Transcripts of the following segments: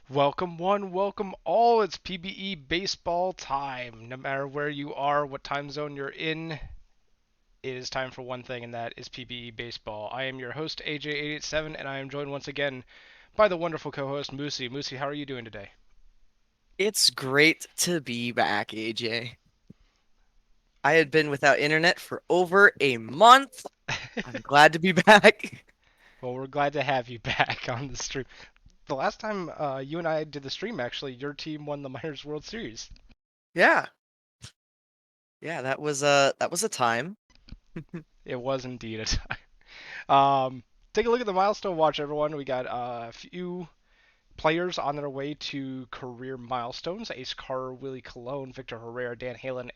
Welcome one, welcome all. It's PBE baseball time. No matter where you are, what time zone you're in, it is time for one thing, and that is PBE baseball. I am your host AJ887, and I am joined once again by the wonderful co-host Moosey. Moosey, how are you doing today? It's great to be back, AJ. I had been without internet for over a month. I'm glad to be back. Well, we're glad to have you back on the stream. The last time you and I did the stream, actually, your team won the Miners World Series. Yeah. Yeah, that was a time. It was indeed a time. Take a look at the milestone watch, everyone. We got a few players on their way to career milestones. Ace Carter, Willie Colon, Victor Herrera, Dan Halen,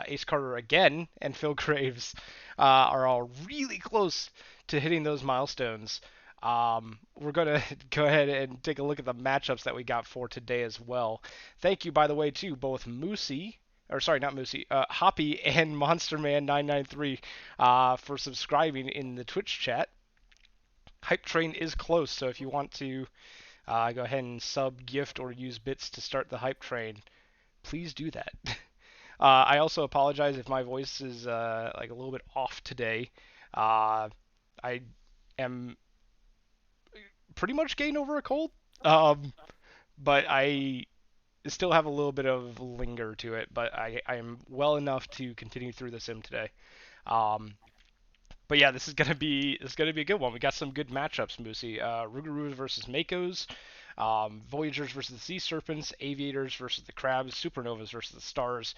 Ace Carter again, and Phil Graves are all really close to hitting those milestones. We're going to go ahead and take a look at the matchups that we got for today as well. Thank you, by the way, to both Moosey, or sorry, not Moosey, Hoppy and MonsterMan993 for subscribing in the Twitch chat. Hype Train is close, so if you want to go ahead and sub, gift, or use bits to start the hype train, please do that. I also apologize if my voice is like a little bit off today. Uh, I am pretty much getting over a cold, um, but I still have a little bit of linger to it. But I am well enough to continue through the sim today. Um, but yeah, this is gonna be a good one. We got some good matchups, Moosey. Rougarous versus Makos, Voyagers versus the Sea Serpents, Aviators versus the Crabs, Supernovas versus the Stars,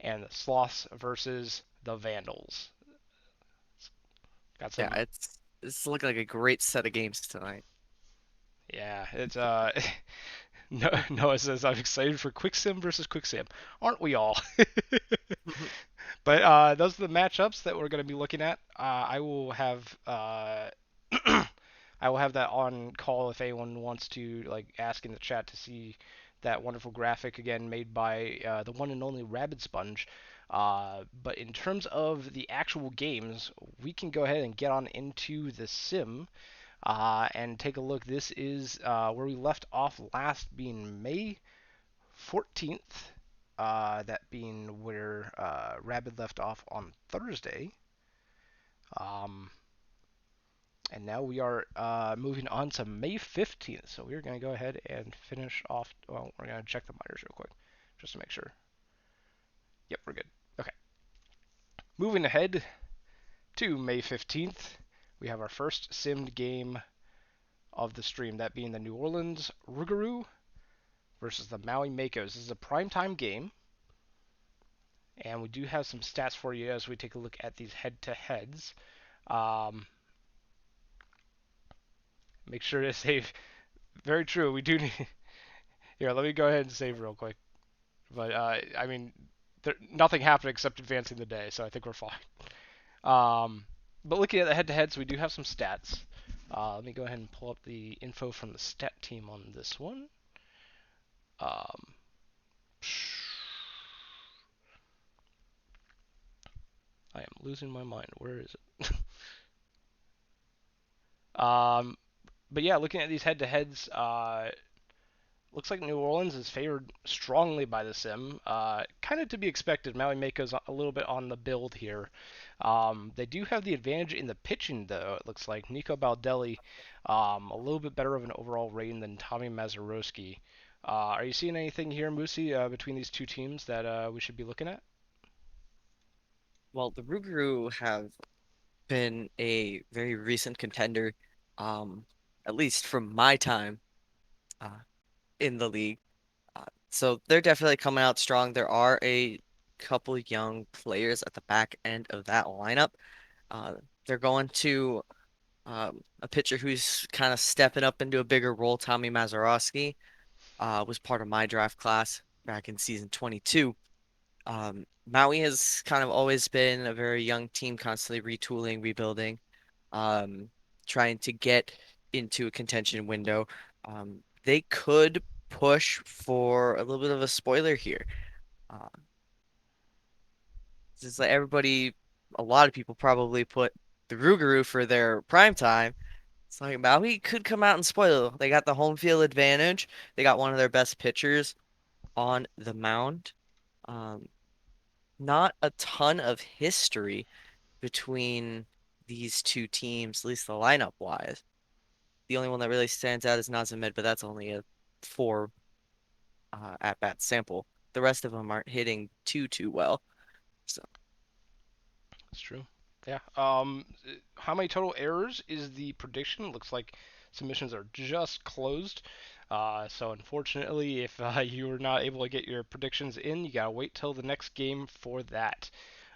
and the Sloths versus the Vandals. Got Yeah, some. it's looking like a great set of games tonight. Yeah, it's Noah says I'm excited for Quicksim versus Quicksim. Aren't we all? But those are the matchups that we're going to be looking at. I will have I will have that on call if anyone wants to like ask in the chat to see that wonderful graphic again made by the one and only Rabbit Sponge. But in terms of the actual games, we can go ahead and get on into the sim and take a look. This is where we left off last, being May 14th. That being where Rabbit left off on Thursday. Um, and now we are moving on to May 15th. So we're going to go ahead and finish off. Well, we're going to check the minors real quick just to make sure. Yep, we're good. Okay. Moving ahead to May 15th, we have our first simmed game of the stream, that being the New Orleans Rougarou versus the Maui Makos. This is a primetime game, and we do have some stats for you as we take a look at these head-to-heads. Um, make sure to save. Very true. We do need. Here, let me go ahead and save real quick. But I mean, nothing happened except advancing the day, so I think we're fine. But looking at the head-to-heads, we do have some stats. Let me go ahead and pull up the info from the stat team on this one. Um, I am losing my mind. Where is it? um, but yeah, looking at these head-to-heads, looks like New Orleans is favored strongly by the sim. Kind of to be expected. Maui Mako's a little bit on the build here. They do have the advantage in the pitching, though. It looks like Nico Baldelli, a little bit better of an overall rating than Tommy Mazeroski. Are you seeing anything here, Moosey, between these two teams that we should be looking at? Well, the Rougarou have been a very recent contender, um, at least from my time uh, in the league. So they're definitely coming out strong. There are a couple young players at the back end of that lineup. Uh, they're going to a pitcher who's kind of stepping up into a bigger role. Tommy Mazeroski was part of my draft class back in season 22. Maui has kind of always been a very young team, constantly retooling, rebuilding, um, trying to get into a contention window. They could push for a little bit of a spoiler here. Uh, since like everybody, a lot of people probably put the Rougarou for their prime time. It's like Maui could come out and spoil. They got the home field advantage. They got one of their best pitchers on the mound. Um, Not a ton of history between these two teams, at least the lineup wise. The only one that really stands out is Nazamid, but that's only a four at bat sample. The rest of them aren't hitting too well. So That's true. Yeah. How many total errors is the prediction? Looks like submissions are just closed. So unfortunately, if you were not able to get your predictions in, you gotta wait till the next game for that.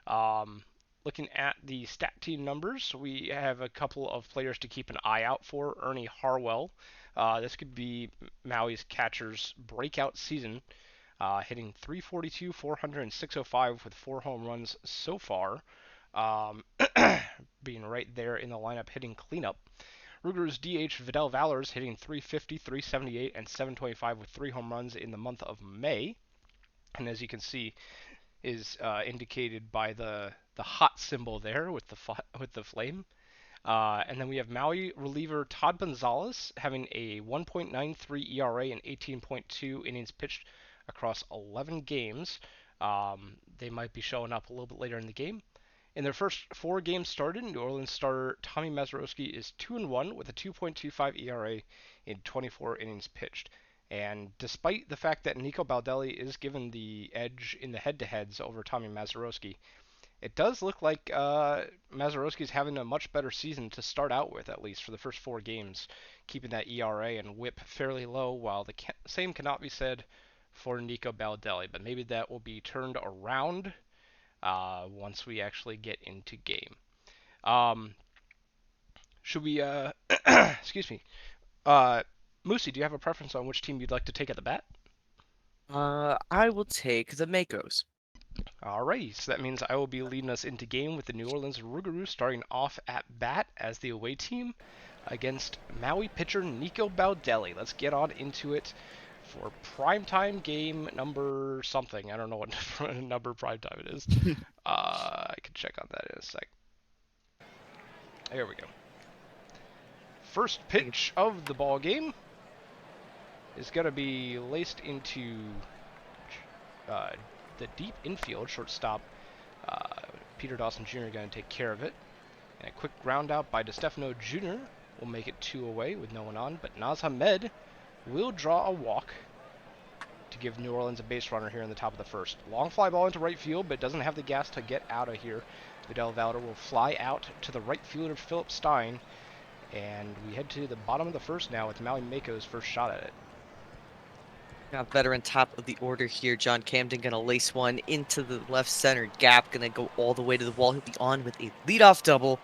Um, Looking at the stat team numbers, we have a couple of players to keep an eye out for. Ernie Harwell. This could be Maui's catcher's breakout season, hitting 342, 400, and 605 with 4 home runs so far, um, being right there in the lineup hitting cleanup. Ruger's DH Vidal Valors hitting 350, 378, and 725 with 3 home runs in the month of May. And as you can see, is indicated by the hot symbol there with the flame. And then we have Maui reliever Todd Gonzalez having a 1.93 ERA and 18.2 innings pitched across 11 games. They might be showing up a little bit later in the game. In their first 4 games started, New Orleans starter Tommy Mazeroski is 2-1 with a 2.25 ERA in 24 innings pitched. And despite the fact that Nico Baldelli is given the edge in the head-to-heads over Tommy Mazeroski, it does look like Mazeroski's having a much better season to start out with, at least for the first 4 games, keeping that ERA and WHIP fairly low, while the same cannot be said for Nico Baldelli. But maybe that will be turned around once we actually get into game. Um, should we, excuse me, Moosey, do you have a preference on which team you'd like to take at the bat? I will take the Makos. Alrighty, so that means I will be leading us into game with the New Orleans Rougarou starting off at bat as the away team against Maui pitcher Nico Baldelli. Let's get on into it for primetime game number something. I don't know what number primetime it is. I can check on that in a sec. There we go. First pitch of the ball game is going to be laced into uh, the deep infield. Shortstop Peter Dawson Jr. going to take care of it. And a quick ground out by DeStefano Jr. will make it 2 away with no one on. But Naz Hamed will draw a walk to give New Orleans a base runner here in the top of the first. Long fly ball into right field, but doesn't have the gas to get out of here. Vidal Valder will fly out to the right fielder Philip Stein. And we head to the bottom of the first now with Maui Mako's first shot at it. Got veteran top of the order here. John Camden gonna lace one into the left center gap. Gonna go all the way to the wall. He'll be on with a leadoff double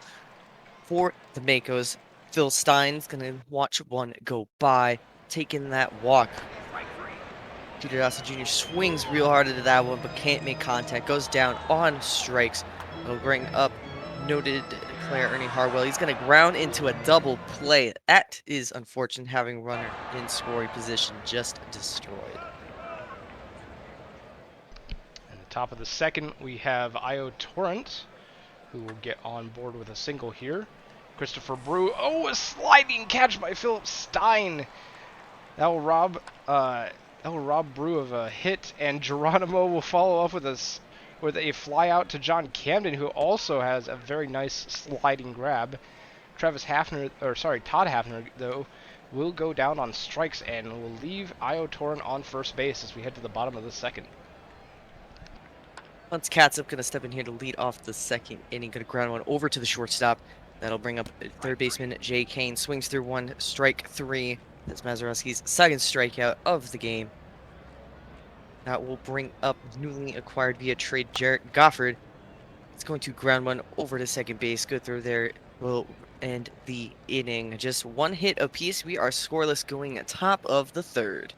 for the Makos. Phil Stein's gonna watch one go by, taking that walk. Peter Dawson Jr. swings real hard into that one, but can't make contact. Goes down on strikes. It'll bring up noted player Ernie Harwell. He's going to ground into a double play. That is unfortunate, having runner in scoring position just destroyed. In the top of the second, we have Io Torrent, who will get on board with a single here. Christopher Brew. Oh, a sliding catch by Philip Stein. That will rob Brew of a hit, and Geronimo will follow up with a fly out to John Camden, who also has a very nice sliding grab. Todd Hafner, though, will go down on strikes and will leave Io Torrent on first base as we head to the bottom of the second. Once Catsup gonna step in here to lead off the second inning, gonna ground one over to the shortstop. That'll bring up third baseman Jay Kane. Swings through one, strike three. That's Mazeroski's second strikeout of the game. That will bring up newly acquired via trade Jarrett Goffard. It's going to ground one over to second base. Good throw there. Will end the inning. Just one hit apiece. We are scoreless going at top of the third.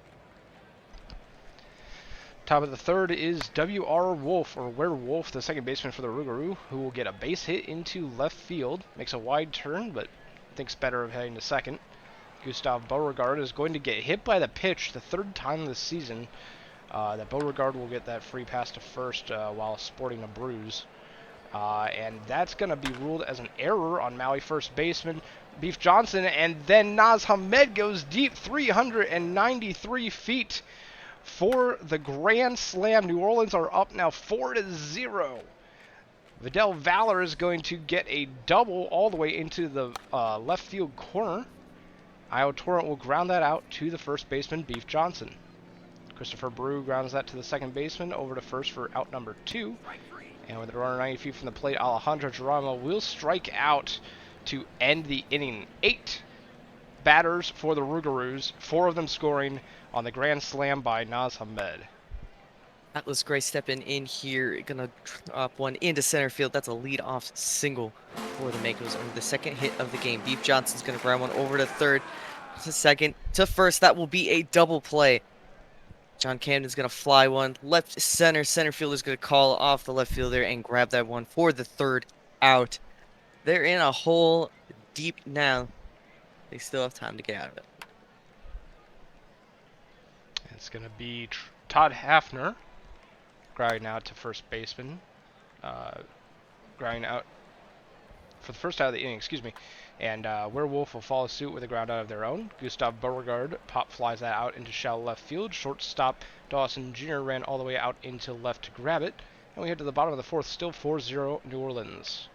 Top of the third is W.R. Wolf, or Werewolf, the second baseman for the Rougarou, who will get a base hit into left field. Makes a wide turn, but thinks better of heading to second. Gustav Beauregard is going to get hit by the pitch the third time this season. That Beauregard will get that free pass to first while sporting a bruise. And that's going to be ruled as an error on Maui first baseman. Beef Johnson, and then Naz Hamed goes deep 393 feet for the Grand Slam. New Orleans are up now 4-0. Vidal Valor is going to get a double all the way into the left field corner. Io Torrent will ground that out to the first baseman, Beef Johnson. Christopher Brew grounds that to the second baseman, over to first for out number 2. And with a runner 90 feet from the plate, Alejandro Geronimo will strike out to end the inning. 8 batters for the Rougarous, 4 of them scoring on the grand slam by Naz Hamed. Atlas Gray stepping in here, gonna drop one into center field. That's a lead-off single for the Makos on the second hit of the game. Beef Johnson's gonna ground one over to third, to second, to first. That will be a double play. John Camden's gonna fly one left center. Center fielder's gonna call off the left fielder and grab that one for the third out. They're in a hole deep now. They still have time to get out of it. It's going to be Todd Hafner grounding out to first baseman. Grounding out for the first out of the inning, excuse me. And Werewolf will follow suit with a ground out of their own. Gustav Beauregard pop flies that out into shallow left field. Shortstop Dawson Jr. ran all the way out into left to grab it. And we head to the bottom of the fourth, still 4-0 New Orleans.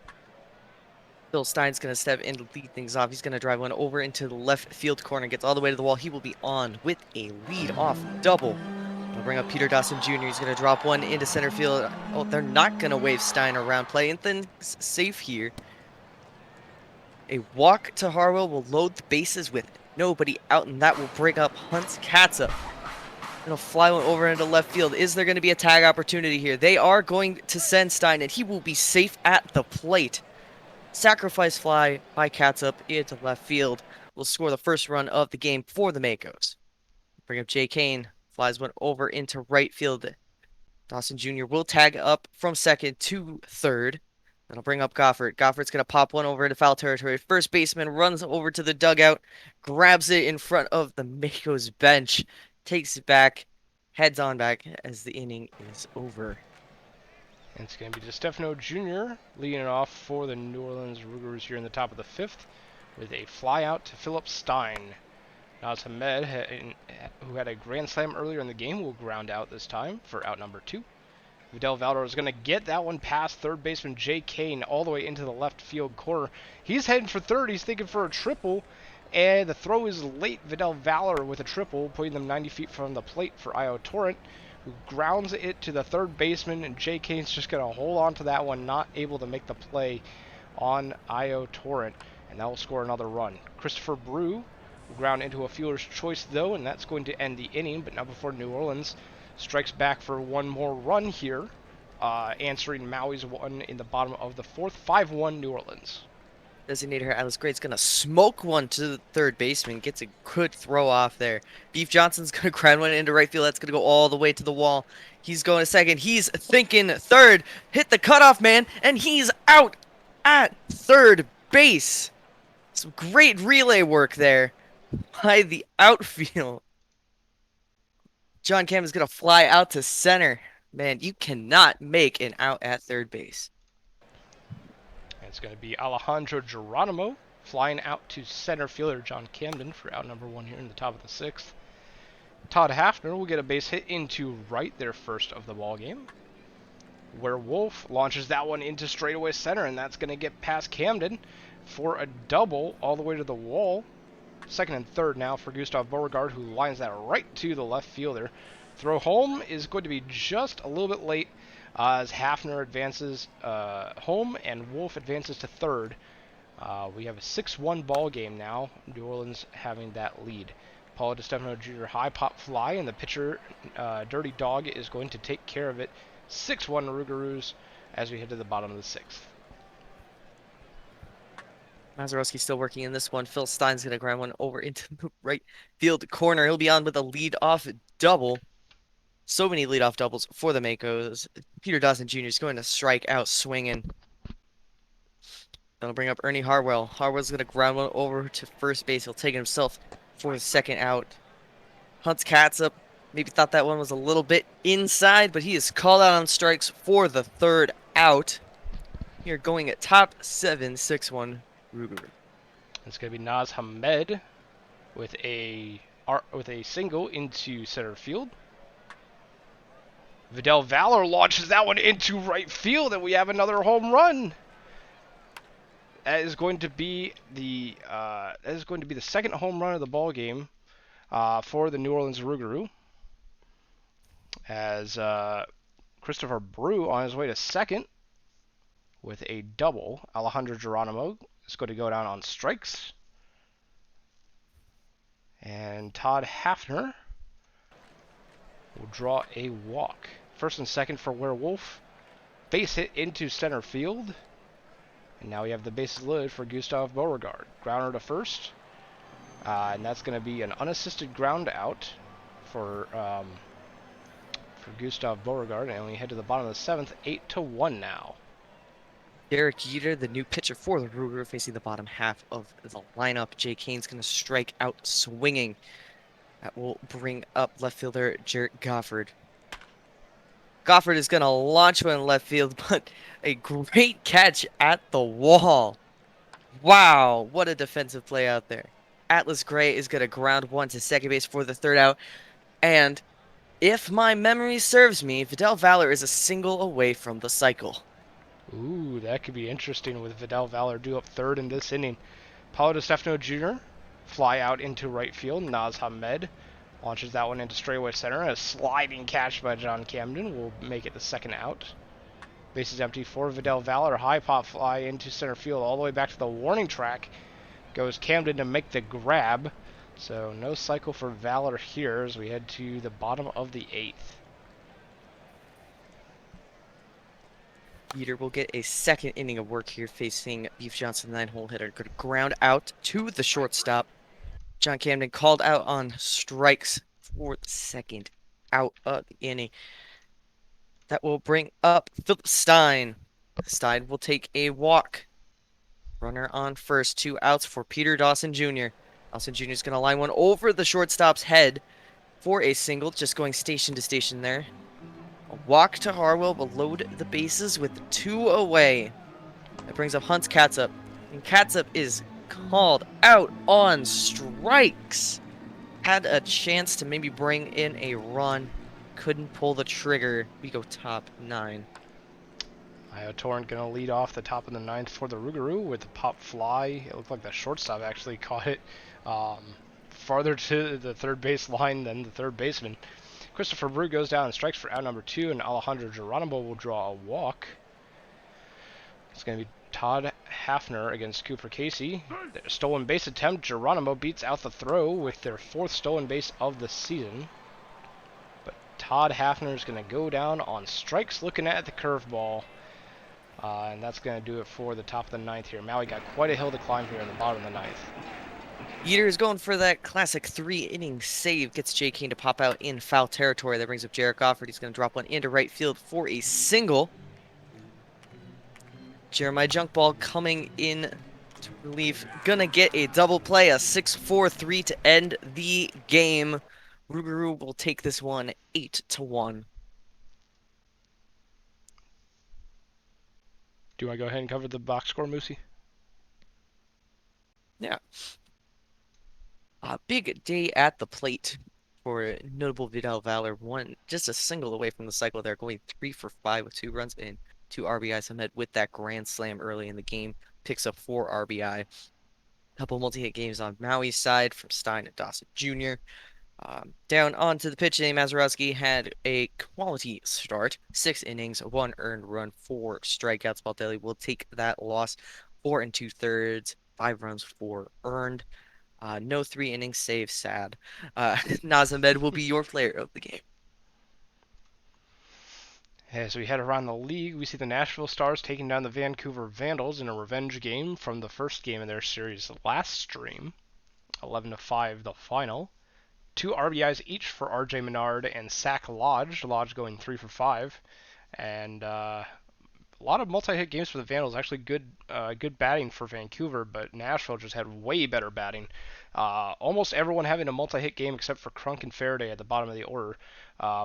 Bill Stein's going to step in to lead things off. He's going to drive one over into the left field corner. Gets all the way to the wall. He will be on with a lead-off double. I'll bring up Peter Dawson Jr. He's going to drop one into center field. Oh, they're not going to wave Stein around. Play and then safe here. A walk to Harwell will load the bases with nobody out, and that will bring up Hunt's Katza. It'll fly one over into left field. Is there going to be a tag opportunity here? They are going to send Stein, and he will be safe at the plate. Sacrifice fly by Katsup into left field will score the first run of the game for the Makos. Bring up Jay Kane. Flies one over into right field. Dawson Jr. will tag up from second to third. That'll bring up Goffert. Goffert's going to pop one over into foul territory. First baseman runs over to the dugout, grabs it in front of the Makos bench, takes it back, heads on back as the inning is over. And it's going to be DeStefano Jr. leading it off for the New Orleans Rougarous here in the top of the fifth with a fly out to Philip Stein. Naz Hamed, who had a grand slam earlier in the game, will ground out this time for out number 2. Vidal Valor is going to get that one past third baseman Jay Kane all the way into the left field corner. He's heading for third. He's thinking for a triple. And the throw is late. Vidal Valor with a triple, putting them 90 feet from the plate for Io Torrent, who grounds it to the third baseman. And Jay Kane's just going to hold on to that one, not able to make the play on Io Torrent. And that will score another run. Christopher Brew will ground into a fielder's choice, though, and that's going to end the inning. But not before New Orleans strikes back for one more run here, answering Maui's one in the bottom of the fourth. 5-1 New Orleans. Designator Atlas Gray's going to smoke one to the third baseman. Gets a good throw off there. Beef Johnson's going to ground one into right field. That's going to go all the way to the wall. He's going to second. He's thinking third. Hit the cutoff man, and he's out at third base. Some great relay work there by the outfield. John Cam is going to fly out to center. Man, you cannot make an out at third base. It's going to be Alejandro Geronimo flying out to center fielder John Camden for out number 1 here in the top of the 6th. Todd Hafner will get a base hit into right, their first of the ball game. Werewolf launches that one into straightaway center, and that's going to get past Camden for a double all the way to the wall. Second and third now for Gustav Beauregard, who lines that right to the left fielder. Throw home is going to be just a little bit late as Hafner advances home and Wolf advances to third. We have a 6-1 ball game now, New Orleans having that lead. Paulo DeStefano Jr. high pop fly, and the pitcher, Dirty Dog, is going to take care of it. 6-1 Rougarous as we head to the bottom of the 6th. Mazurowski still working in this one. Phil Stein's going to grind one over into the right field corner. He'll be on with a lead-off double. So many lead-off doubles for the Makos. Peter Dawson Jr. is going to strike out swinging. That'll bring up Ernie Harwell. Harwell's going to ground one over to first base. He'll take it himself for the second out. Hunt's Katsup maybe thought that one was a little bit inside, but he is called out on strikes for the third out. Here going at top 7, 6-1 Rougarous. It's going to be Naz Hamed with a single into center field. Vidal Valor launches that one into right field, and we have another home run. That is going to be the second home run of the ball game for the New Orleans Rougarou, as Christopher Brew on his way to second with a double. Alejandro Geronimo is going to go down on strikes, and Todd Hafner will draw a walk. First and second for Werewolf. Base hit into center field. And now we have the bases loaded for Gustav Beauregard. Grounder to first. And that's going to be an unassisted ground out for Gustav Beauregard. And we head to the bottom of the seventh, 8-1 now. Derek Jeter, the new pitcher for the Rougarou, facing the bottom half of the lineup. Jay Kane's going to strike out swinging. That will bring up left fielder Jarrett Goffard. Goffard is going to launch one in left field, but a great catch at the wall. Wow, what a defensive play out there. Atlas Gray is going to ground one to second base for the third out. And if my memory serves me, Vidal Valor is a single away from the cycle. Ooh, that could be interesting with Vidal Valor due up third in this inning. Paulo DeStefano Jr. fly out into right field. Naz Hamed launches that one into straightaway center. A sliding catch by John Camden will make it the second out. Bases empty for Vidal Valor. High pop fly into center field all the way back to the warning track. Goes Camden to make the grab. So no cycle for Valor here as we head to the bottom of the eighth. Jeter will get a second inning of work here facing Beef Johnson, 9-hole hitter. Going to ground out to the shortstop. John Camden called out on strikes for the second out of the inning. That will bring up Philip Stein. Stein will take a walk. Runner on first, 2 outs for Peter Dawson Jr. Dawson Jr. is going to line one over the shortstop's head for a single, just going station to station there. A walk to Harwell will load the bases with 2 away. That brings up Hunt's Catsup. And Catsup is called out on strikes. Had a chance to maybe bring in a run. Couldn't pull the trigger. We go top 9. Io Torrent going to lead off the top of the ninth for the Rougarou with the pop fly. It looked like the shortstop actually caught it farther to the third base line than the third baseman. Christopher Brew goes down and strikes for out number 2, and Alejandro Geronimo will draw a walk. It's going to be Todd Hafner against Cooper Casey. Their stolen base attempt. Geronimo beats out the throw with their 4th stolen base of the season. But Todd Hafner is going to go down on strikes looking at the curveball. And that's going to do it for the top of the ninth here. Maui got quite a hill to climb here in the bottom of the ninth. Jeter is going for that classic 3-inning save. Gets Jay Kane to pop out in foul territory. That brings up Jarrett Goffard. He's going to drop one into right field for a single. Jeremiah Junkball coming in to relief. Gonna get a double play, a 6-4-3 to end the game. Rougarou will take this one 8-1. Do you want to go ahead and cover the box score, Moosey? Yeah. A big day at the plate for notable Vidal Valor. One, just a single away from the cycle there, going 3 for 5 with 2 runs and 2 RBIs. Ahmed with that grand slam early in the game picks up 4 RBI. Couple multi-hit games on Maui's side from Stein and Dawson Jr. Down onto the pitching, Mazeroski had a quality start. 6 innings, 1 earned run, 4 strikeouts. Baldelli will take that loss. 4 2/3, 5 runs, 4 earned. No 3 innings save, sad. Naz Ahmed will be your player of the game. As we head around the league, we see the Nashville Stars taking down the Vancouver Vandals in a revenge game from the first game in their series last stream. 11-5 the final. 2 RBIs each for RJ Menard and Zach Lodge. Lodge going 3 for 5. And a lot of multi-hit games for the Vandals. Actually, good batting for Vancouver, but Nashville just had way better batting. Almost everyone having a multi-hit game except for Crunk and Faraday at the bottom of the order.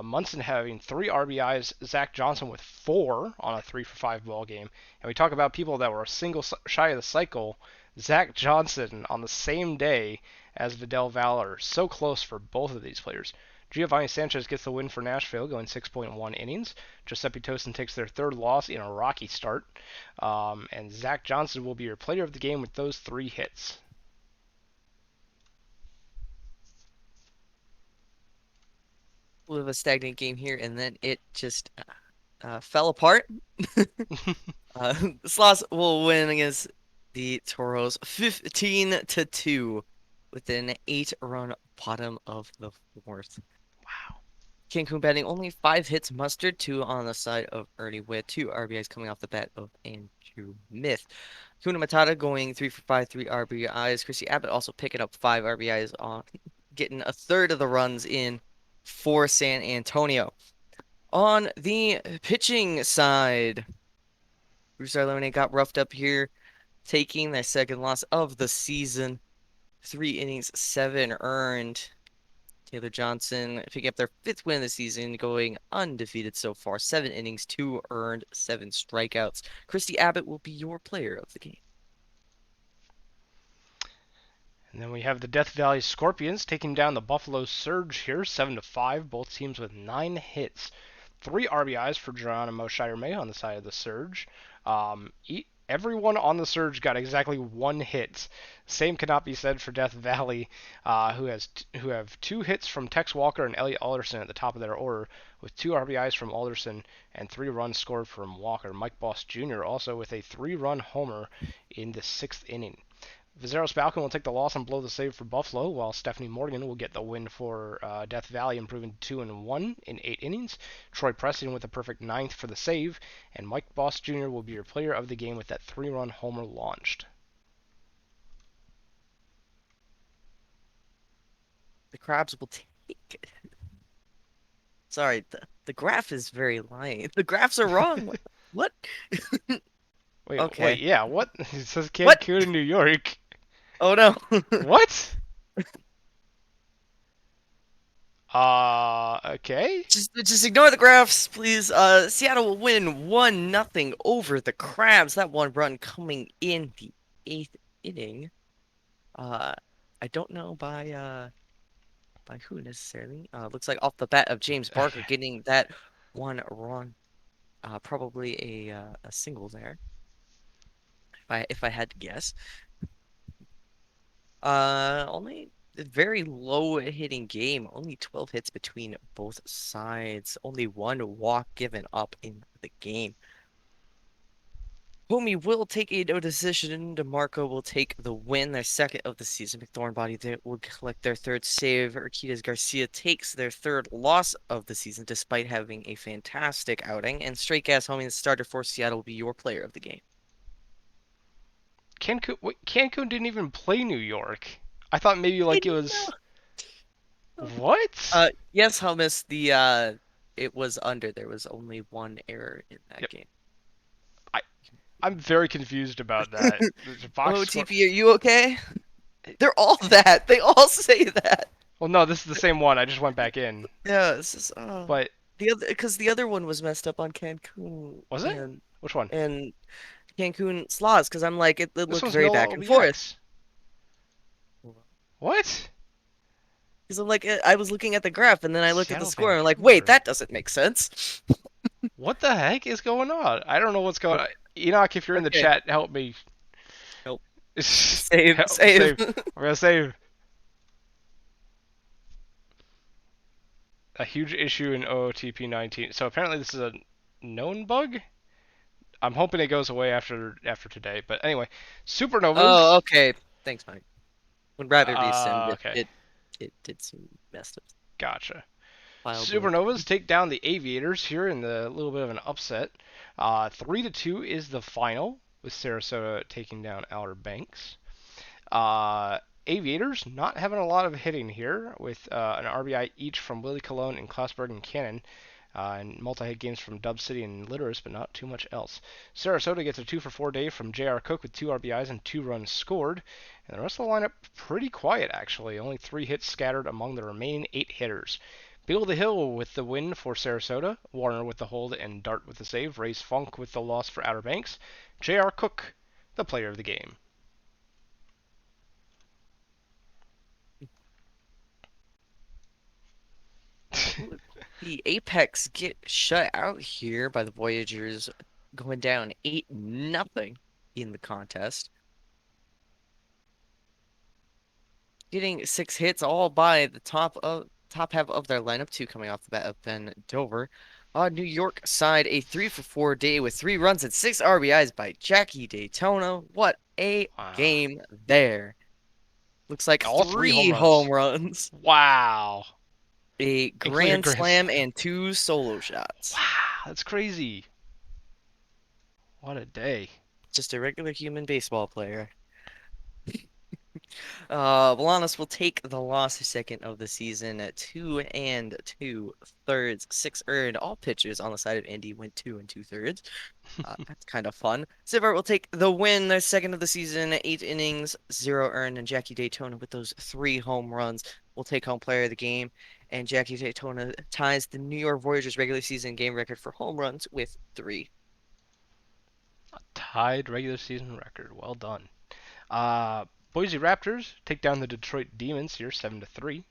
Munson having 3 RBIs, Zach Johnson with 4 on a 3 for 5 ball game. And we talk about people that were a single shy of the cycle. Zach Johnson on the same day as Vidal Valor. So close for both of these players. Giovanni Sanchez gets the win for Nashville, going 6.1 innings. Giuseppe Tosin takes their third loss in a rocky start. And Zach Johnson will be your player of the game with those 3 hits. A little of a stagnant game here, and then it just fell apart. Uh, Sloss will win against the Toros 15-2 with an 8-run bottom of the fourth. Wow. Cancun batting only 5 hits mustered, 2 on the side of Ernie Witt, 2 RBIs coming off the bat of Andrew Myth. Kuna Matata going 3 for 5, 3 RBIs. Chrissy Abbott also picking up 5 RBIs on getting a third of the runs in for San Antonio. On the pitching side, Brusar Lemonade got roughed up here, taking their second loss of the season. 3 innings, 7 earned. Taylor Johnson picking up their 5th win of the season, going undefeated so far. 7 innings, 2 earned, 7 strikeouts. Christy Abbott will be your player of the game. And then we have the Death Valley Scorpions taking down the Buffalo Surge here, 7-5. Both teams with 9 hits. 3 RBIs for Geronimo Shiremay on the side of the Surge. Everyone on the Surge got exactly 1 hit. Same cannot be said for Death Valley, who have 2 hits from Tex Walker and Elliot Alderson at the top of their order, with 2 RBIs from Alderson and 3 runs scored from Walker. Mike Boss Jr. also with a 3-run homer in the 6th inning. Vizeros Falcon will take the loss and blow the save for Buffalo, while Stephanie Morgan will get the win for Death Valley, improving 2-1 in 8 innings. Troy Preston with a perfect 9th for the save, and Mike Boss Jr. will be your player of the game with that 3-run homer launched. The Crabs will take. Sorry, the graph is very lying. The graphs are wrong. What? Okay. Yeah, what? It says What? Cancun in New York. Oh no. What? Okay. Just ignore the graphs, please. Seattle will win 1-0 over the Crabs. That 1 run coming in the 8th inning. I don't know by who necessarily. Looks like off the bat of James Barker getting that 1 run. Probably a single there. If I had to guess. Only a very low hitting game. Only 12 hits between both sides. Only 1 walk given up in the game. Homie will take a no decision. DeMarco will take the win, their 2nd of the season. McThornbody will collect their 3rd save. Urquidez Garcia takes their 3rd loss of the season, despite having a fantastic outing. And Straight Gas Homie, the starter for Seattle, will be your player of the game. Cancun didn't even play New York. I thought maybe like it was. What? Yes, Hummus. It was under. There was only 1 error in that game. I'm very confused about that. Oh, TP, are you okay? They're all that. They all say that. Well, no, this is the same one. I just went back in. Yeah, this is But because the other one was messed up on Cancun. was it? Which one? And Cancun Slots, because I'm like it looked very no back and forth. What? Because I'm like I was looking at the graph and then I looked at the score and I'm like, Vancouver. wait, that doesn't make sense. What the heck is going on? I don't know what's going on. Enoch, if you're in the chat, help me. Nope. Save. Save. We're gonna save. A huge issue in OOTP 19. So apparently this is a known bug. I'm hoping it goes away after today. But anyway, supernovas. Oh, okay. Thanks, Mike. When Rabbit resend, okay. it did seem messed up. Gotcha. Supernovas take down the Aviators here in the little bit of an upset. 3-2 is the final, with Sarasota taking down Outer Banks. Aviators not having a lot of hitting here, with an RBI each from Willie Colon and Klausberg and Cannon. And multi-hit games from Dub City and Litterus, but not too much else. Sarasota gets a 2 for 4 day from J.R. Cook with 2 RBIs and 2 runs scored. And the rest of the lineup pretty quiet, actually. Only 3 hits scattered among the remaining 8 hitters. Beal the Hill with the win for Sarasota, Warner with the hold and Dart with the save, Race Funk with the loss for Outer Banks, J.R. Cook, the player of the game. The Apex get shut out here by the Voyagers, going down 8-0 in the contest. Getting 6 hits all by the top half of their lineup, 2 coming off the bat of Ben Dover. On New York side, a 3 for 4 day with 3 runs and 6 RBIs by Jackie Daytona. What a Wow. game there. Looks like All 3 home 3 home runs. runs, Wow. a Including a grand grand slam, slam. and 2 solo shots. Wow, that's crazy. What a day. Just a regular human baseball player. Bolanos will take the loss second of the season at 2 2/3, 6 earned. All pitchers on the side of Indy went 2 2/3. That's kind of fun. Sivart will take the win, their second of the season, 8 innings, 0 earned, and Jackie Daytona with those 3 home runs will take home player of the game. And Jackie Daytona ties the New York Voyagers regular season game record for home runs with 3. Tied regular season record. Well done. Uh, Boise Raptors take down the Detroit Demons here 7-3.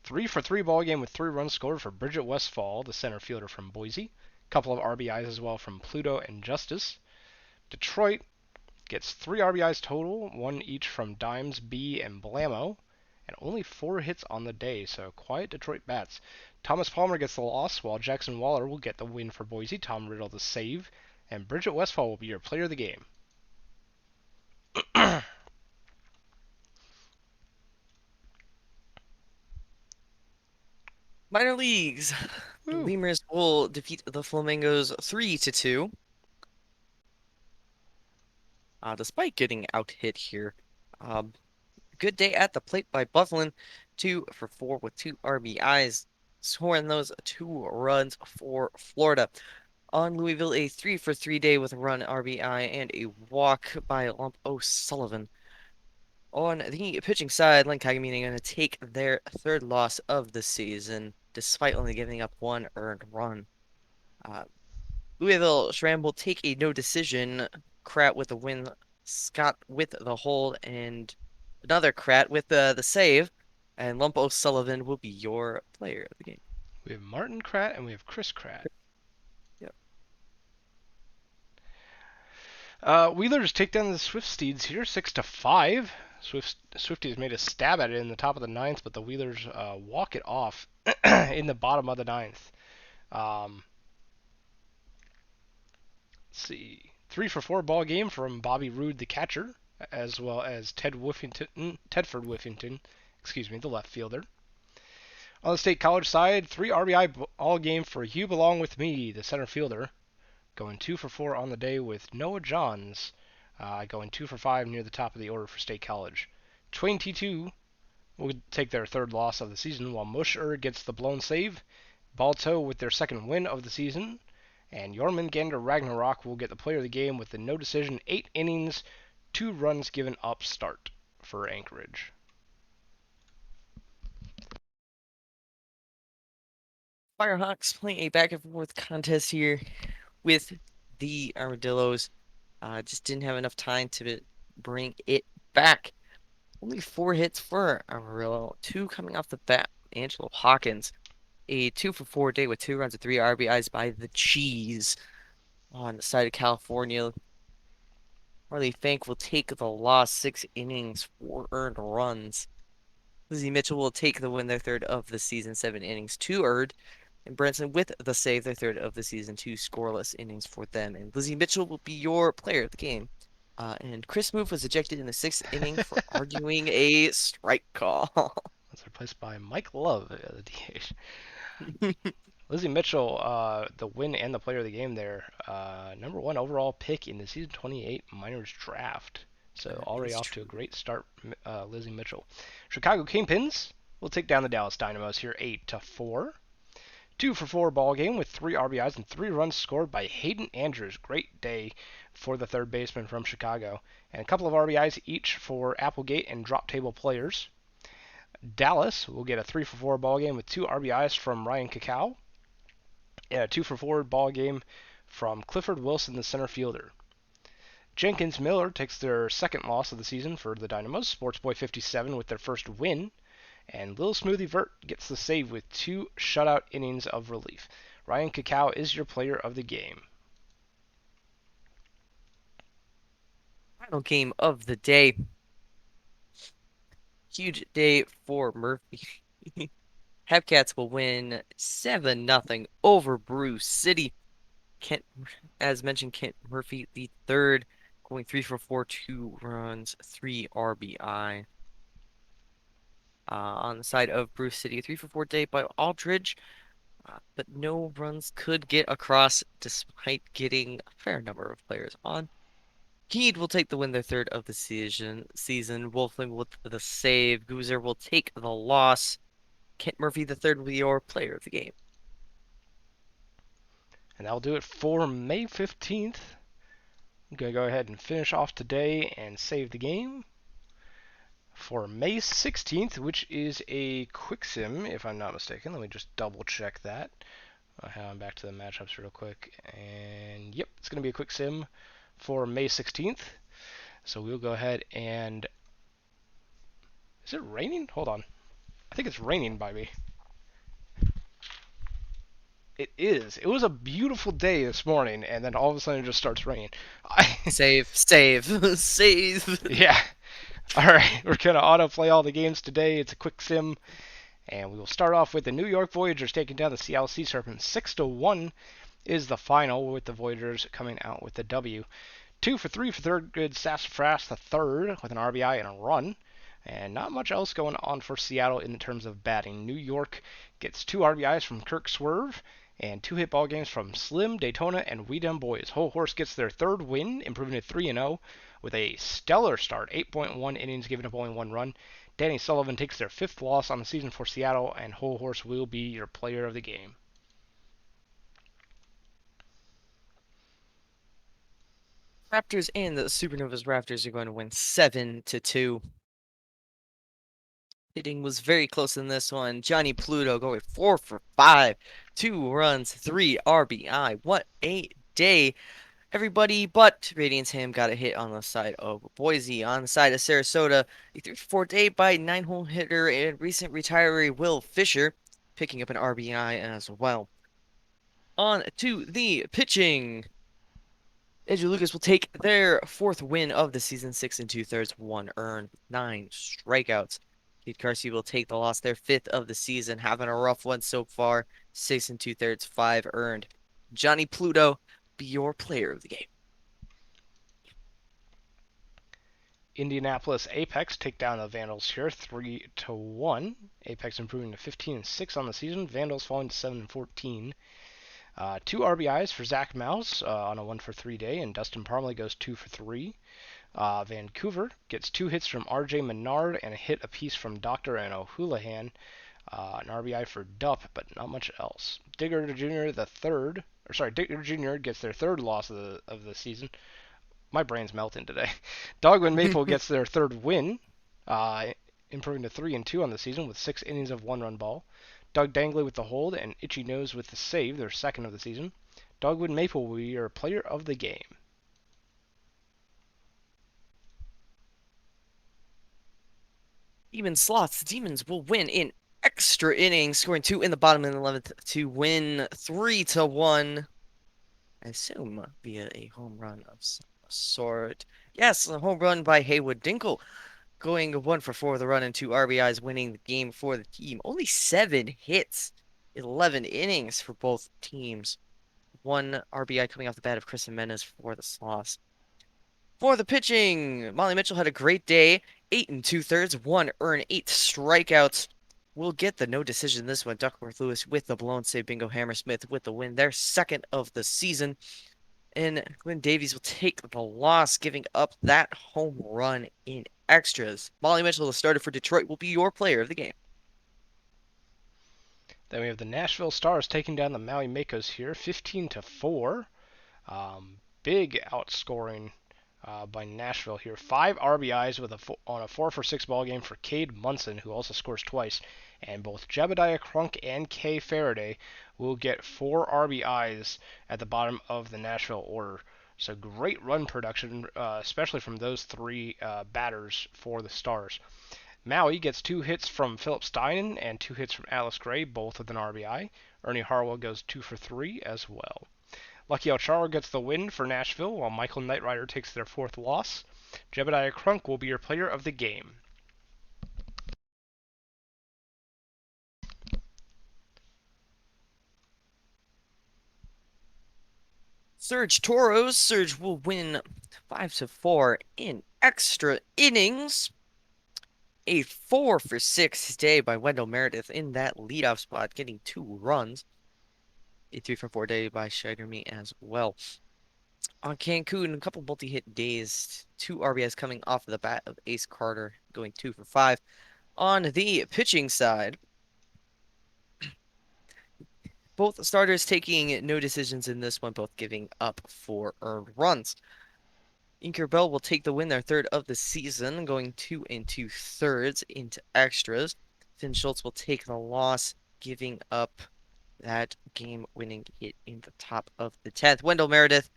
3 for 3 ball game with 3 runs scored for Bridget Westfall, the center fielder from Boise. Couple of RBIs as well from Pluto and Justice. Detroit gets 3 RBIs total, 1 each from Dimes, B, and Blamo, and only 4 hits on the day, so quiet Detroit bats. Thomas Palmer gets the loss, while Jackson Waller will get the win for Boise, Tom Riddle the save, and Bridget Westfall will be your player of the game. Minor leagues. The Woo. Lemurs will defeat the Flamingos 3-2. Despite getting out hit here. Um, Good day at the plate by Bufflin, 2 for 4 with 2 RBIs, scoring those 2 runs for Florida. On Louisville, a 3 for 3 day with a run, RBI, and a walk by Lump O'Sullivan. On the pitching side, Len Kagamine going to take their 3rd loss of the season, despite only giving up 1 earned run. Uh, Louisville Schramm will take a no decision. Krat with the win, Scott with the hold, and another Krat with the save. And Lump O'Sullivan will be your player of the game. We have Martin Krat and we have Chris Krat. Yep. Wheelers take down the Swift Steeds here, 6-5. Swifties made a stab at it in the top of the ninth, but the Wheelers walk it off in the bottom of the ninth. Let's see, 3 for 4 ball game from Bobby Roode, the catcher, as well as Tedford Whiffington, the left fielder. On the State College side, 3 RBI all game for You Belong With Me, the center fielder, going 2 for 4 on the day with Noah Johns going 2 for 5 near the top of the order for State College. Twain T2 will take their 3rd loss of the season, while Musher gets the blown save. Balto with their 2nd win of the season. And Jormungandr Ragnarok will get the player of the game with the no decision 8 innings, 2 runs given up start for Anchorage. Firehawks playing a back and forth contest here with the Armadillos. Just didn't have enough time to bring it back. Only 4 hits for Amarillo, 2 coming off the bat. Angelo Hawkins, a 2 for 4 day with 2 runs and 3 RBIs by the Cheese. On the side of California, Marley Fank will take the loss, 6 innings, 4 earned runs. Lizzie Mitchell will take the win, their 3rd of the season, 7 innings, 2 earned. And Branson with the save, their 3rd of the season, 2 scoreless innings for them. And Lizzie Mitchell will be your player of the game. And Chris Move was ejected in the 6th inning for arguing a strike call. That's replaced by Mike Love, the DH. Lizzie Mitchell, the win and the player of the game there. Number 1 overall pick in the season 28 minors draft. So That already is off to a true. great start, Lizzie Mitchell. Chicago Kingpins will take down the Dallas Dynamos here 8-4. 2-for-4 ball game with 3 RBIs and 3 runs scored by Hayden Andrews. Great day for the third baseman from Chicago. And a couple of RBIs each for Applegate and drop table players. Dallas will get a 3-for-4 ball game with 2 RBIs from Ryan Cacao and a 2-for-4 ball game from Clifford Wilson, the center fielder. Jenkins Miller takes their second loss of the season for the Dynamos. Sportsboy 57 with their first win. And Lil Smoothie Vert gets the save with 2 shutout innings of relief. Ryan Cacao is your player of the game. Final game of the day. Huge day for Murphy. Hepcats will win 7-0 over Brew City. Kent, as mentioned, Kent Murphy, the third, going 3-for-4, 2 runs, 3 RBI. On the side of Brew City, 3-for-4 day by Aldridge, but no runs could get across despite getting a fair number of players on. Keed will take the win, their third of the season. Wolfling with the save. Goozer will take the loss. Kent Murphy, the third, will be your player of the game. And that'll do it for May 15th. I'm going to go ahead and finish off today and save the game. For May 16th, which is a quick sim, if I'm not mistaken. Let me just double check that. I'm back to the matchups real quick. And yep, it's going to be a quick sim for May 16th. So we'll go ahead and... Is it raining? Hold on. I think it's raining by me. It is. It was a beautiful day this morning, and then all of a sudden it just starts raining. Save. Save. Yeah. All right, we're going to autoplay all the games today. It's a quick sim, and we will start off with the New York Voyagers taking down the Seattle Sea Serpents. 6-1 is the final, with the Voyagers coming out with the W. 2-for-3 for third good Sassafras the third with an RBI and a run. And not much else going on for Seattle in terms of batting. New York gets 2 RBIs from Kirk Swerve and 2 hit ball games from Slim, Daytona, and We Dem Boys. Whole Horse gets their third win, improving to 3-0 with a stellar start, 8.1 innings, giving up only 1 run. Danny Sullivan takes their 5th loss on the season for Seattle, and Whole Horse will be your player of the game. Raptors and the Supernovas Raptors are going to win 7-2. Hitting was very close in this one. Johnny Pluto going 4-for-5, 2 runs, 3 RBI. What a day. Everybody but Radiance Ham got a hit on the side of Boise. On the side of Sarasota, a 3-for-4 day by 9-hole hitter and recent retiree Will Fisher, picking up an RBI as well. On to the pitching. Andrew Lucas will take their 4th win of the season, 6 2/3, 1 earned, 9 strikeouts. Keith Carsey will take the loss, their 5th of the season, having a rough one so far, 6 2/3, 5 earned. Johnny Pluto, be your player of the game. Indianapolis Apex take down the Vandals here, 3-1. Apex improving to 15-6 on the season. Vandals falling to 7-14. 2 RBIs for Zach Mouse on a 1-for-3 day, and Dustin Parmley goes 2-for-3. Vancouver gets 2 hits from R.J. Menard and a hit apiece from Doctor and O'Houlihan. An RBI for Dupp, but not much else. Digger Jr. Digger Jr. gets their 3rd loss of the season. My brain's melting today. Dogwood Maple gets their 3rd win, improving to 3-2 on the season with 6 innings of 1-run ball. Doug Dangley with the hold and Itchy Nose with the save, their 2nd of the season. Dogwood Maple will be your player of the game. Demon Sloths. The Demons will win in extra innings, scoring 2 in the bottom of the 11th to win 3-1. I assume via a home run of some sort. Yes, a home run by Haywood Dinkle, going 1-for-4 with a run and 2 RBIs, winning the game for the team. Only 7 hits, 11 innings for both teams. 1 RBI coming off the bat of Chris Jimenez for the Sloths. For the pitching, Molly Mitchell had a great day. 8 2/3, 1 earned, 8 strikeouts. We'll get the no decision this one. Duckworth Lewis with the blown save. Bingo Hammersmith with the win. Their 2nd of the season. And Glenn Davies will take the loss, giving up that home run in extras. Molly Mitchell, the starter for Detroit, will be your player of the game. Then we have the Nashville Stars taking down the Maui Makos here, 15-4. Big outscoring by Nashville here. 5 RBIs on a 4-for-6 ball game for Cade Munson, who also scores twice. And both Jebediah Crunk and Kay Faraday will get 4 RBIs at the bottom of the Nashville order. So great run production, especially from those three batters for the Stars. Maui gets 2 hits from Philip Steinen and 2 hits from Alice Gray, both with an RBI. Ernie Harwell goes 2 for 3 as well. Lucky Ocharo gets the win for Nashville, while Michael Knightrider takes their 4th loss. Jebediah Crunk will be your player of the game. Surge Toros. Surge will win 5-4 in extra innings. A 4-for-6 day by Wendell Meredith in that leadoff spot, getting 2 runs. A 3-for-4 day by Shiderme as well. On Cancun, a couple multi-hit days, 2 RBIs coming off of the bat of Ace Carter, going 2-for-5. On the pitching side, both starters taking no decisions in this one, both giving up 4 earned runs. Inker Bell will take the win, their 3rd of the season, going 2 2/3 into extras. Finn Schultz will take the loss, giving up that game-winning hit in the top of the 10th. Wendell Meredith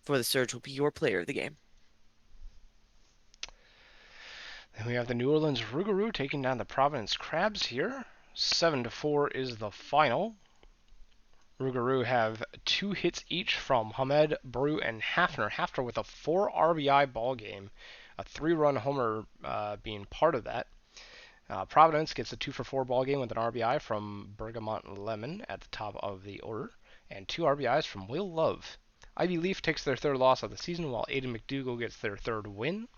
for the Surge will be your player of the game. Then we have the New Orleans Rougarou taking down the Providence Crabs here. 7-4 is the final. Rougarou have 2 hits each from Hamed, Brew, and Hafner. Hafner with a 4 RBI ball game, a 3-run homer being part of that. Providence gets a 2-for-4 ball game with an RBI from Bergamot Lemon at the top of the order, and 2 RBIs from Will Love. Ivy Leaf takes their 3rd loss of the season, while Aiden McDougall gets their 3rd win.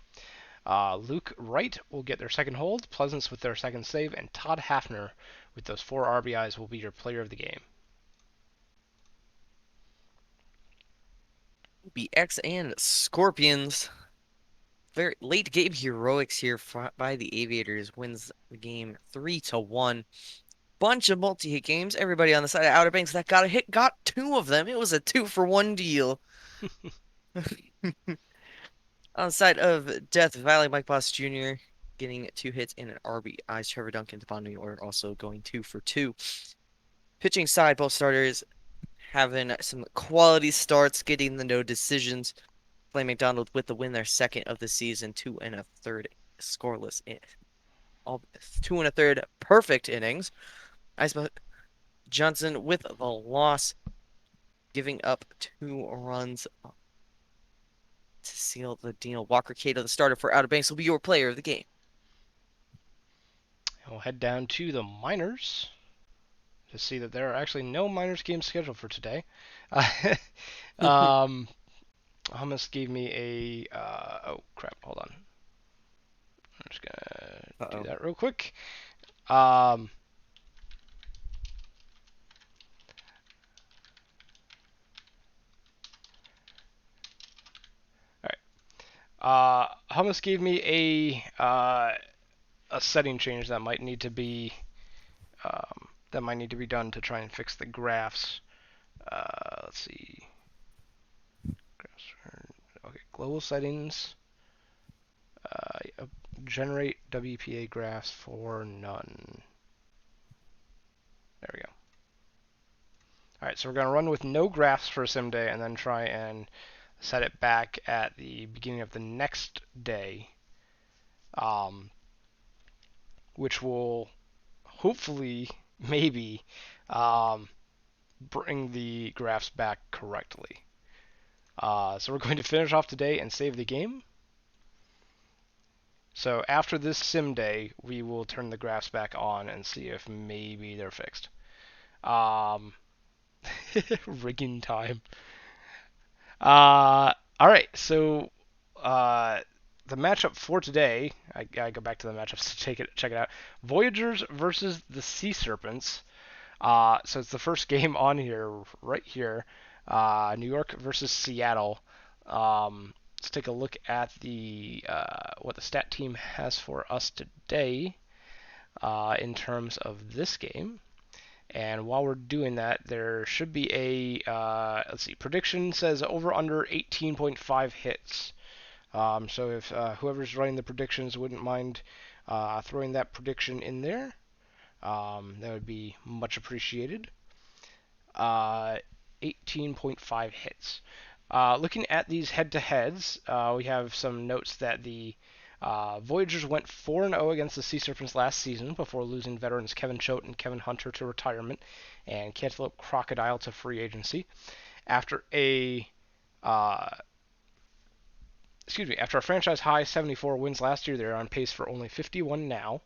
Luke Wright will get their 2nd hold, Pleasance with their 2nd save, and Todd Hafner with those 4 RBIs will be your player of the game. BX and Scorpions. Very late game heroics here by the Aviators, wins the game 3-1. Bunch of multi-hit games. Everybody on the side of Outer Banks that got a hit got 2 of them. It was a 2-for-1 deal. On the side of Death Valley, Mike Boss Jr. getting 2 hits and an RBI. Trevor Duncan, Devon New York also going 2-for-2. Pitching side, both starters having some quality starts, getting the no decisions. Clay McDonald with the win, their 2nd of the season, 2 1/3 scoreless in all 2 1/3 perfect innings. Ice Johnson with the loss, giving up 2 runs to seal the deal. Walker Cato, the starter for Outer Banks, will be your player of the game. We'll head down to the minors to see that there are actually no minors games scheduled for today. Hummus gave me a oh crap, hold on. I'm just gonna do that real quick. All right. Hummus gave me a setting change that might need to be done to try and fix the graphs. Let's see. Okay, global settings. Generate WPA graphs for none. There we go. Alright, so we're going to run with no graphs for a sim day and then try and set it back at the beginning of the next day, which will hopefully, maybe, bring the graphs back correctly. So we're going to finish off today and save the game. So after this sim day, we will turn the graphs back on and see if maybe they're fixed. Rigging time. All right, so the matchup for today, I go back to the matchups to check it out. Voyagers versus the Sea Serpents. So it's the first game on here, right here. New York versus Seattle. Let's take a look at the what the stat team has for us today in terms of this game. And while we're doing that, there should be let's see, prediction says over under 18.5 hits. So if whoever's running the predictions wouldn't mind throwing that prediction in there, that would be much appreciated. uh, 18.5 hits. Looking at these head-to-heads, we have some notes that the Voyagers went 4-0 against the Sea Serpents last season before losing veterans Kevin Choate and Kevin Hunter to retirement and Cantaloupe Crocodile to free agency. After a uh, after a franchise high 74 wins last year, they're on pace for only 51 now.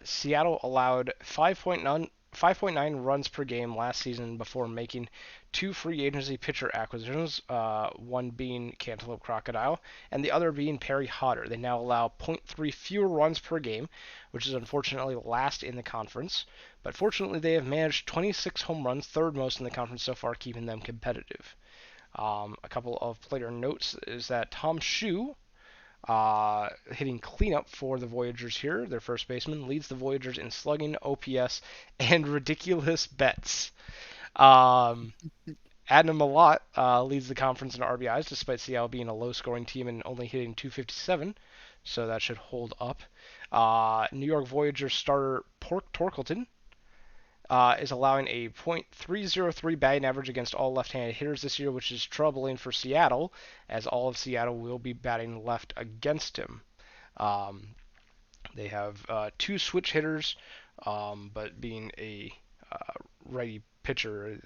Seattle allowed 5.9 runs per game last season before making two free agency pitcher acquisitions, one being Cantaloupe Crocodile and the other being Perry Hodder. They now allow zero point 0.3 fewer runs per game, which is unfortunately last in the conference. But fortunately, they have managed 26 home runs, third most in the conference so far, keeping them competitive. A couple of player notes is that Tom Shue, hitting cleanup for the Voyagers here. Their first baseman leads the Voyagers in slugging, OPS, and ridiculous bets. Um, Adnan Malat leads the conference in RBIs, despite Seattle being a low-scoring team and only hitting 257, so that should hold up. New York Voyagers starter Pork Torkelton is allowing a .303 batting average against all left-handed hitters this year, which is troubling for Seattle, as all of Seattle will be batting left against him. Um, they have two switch hitters, but being a righty pitcher,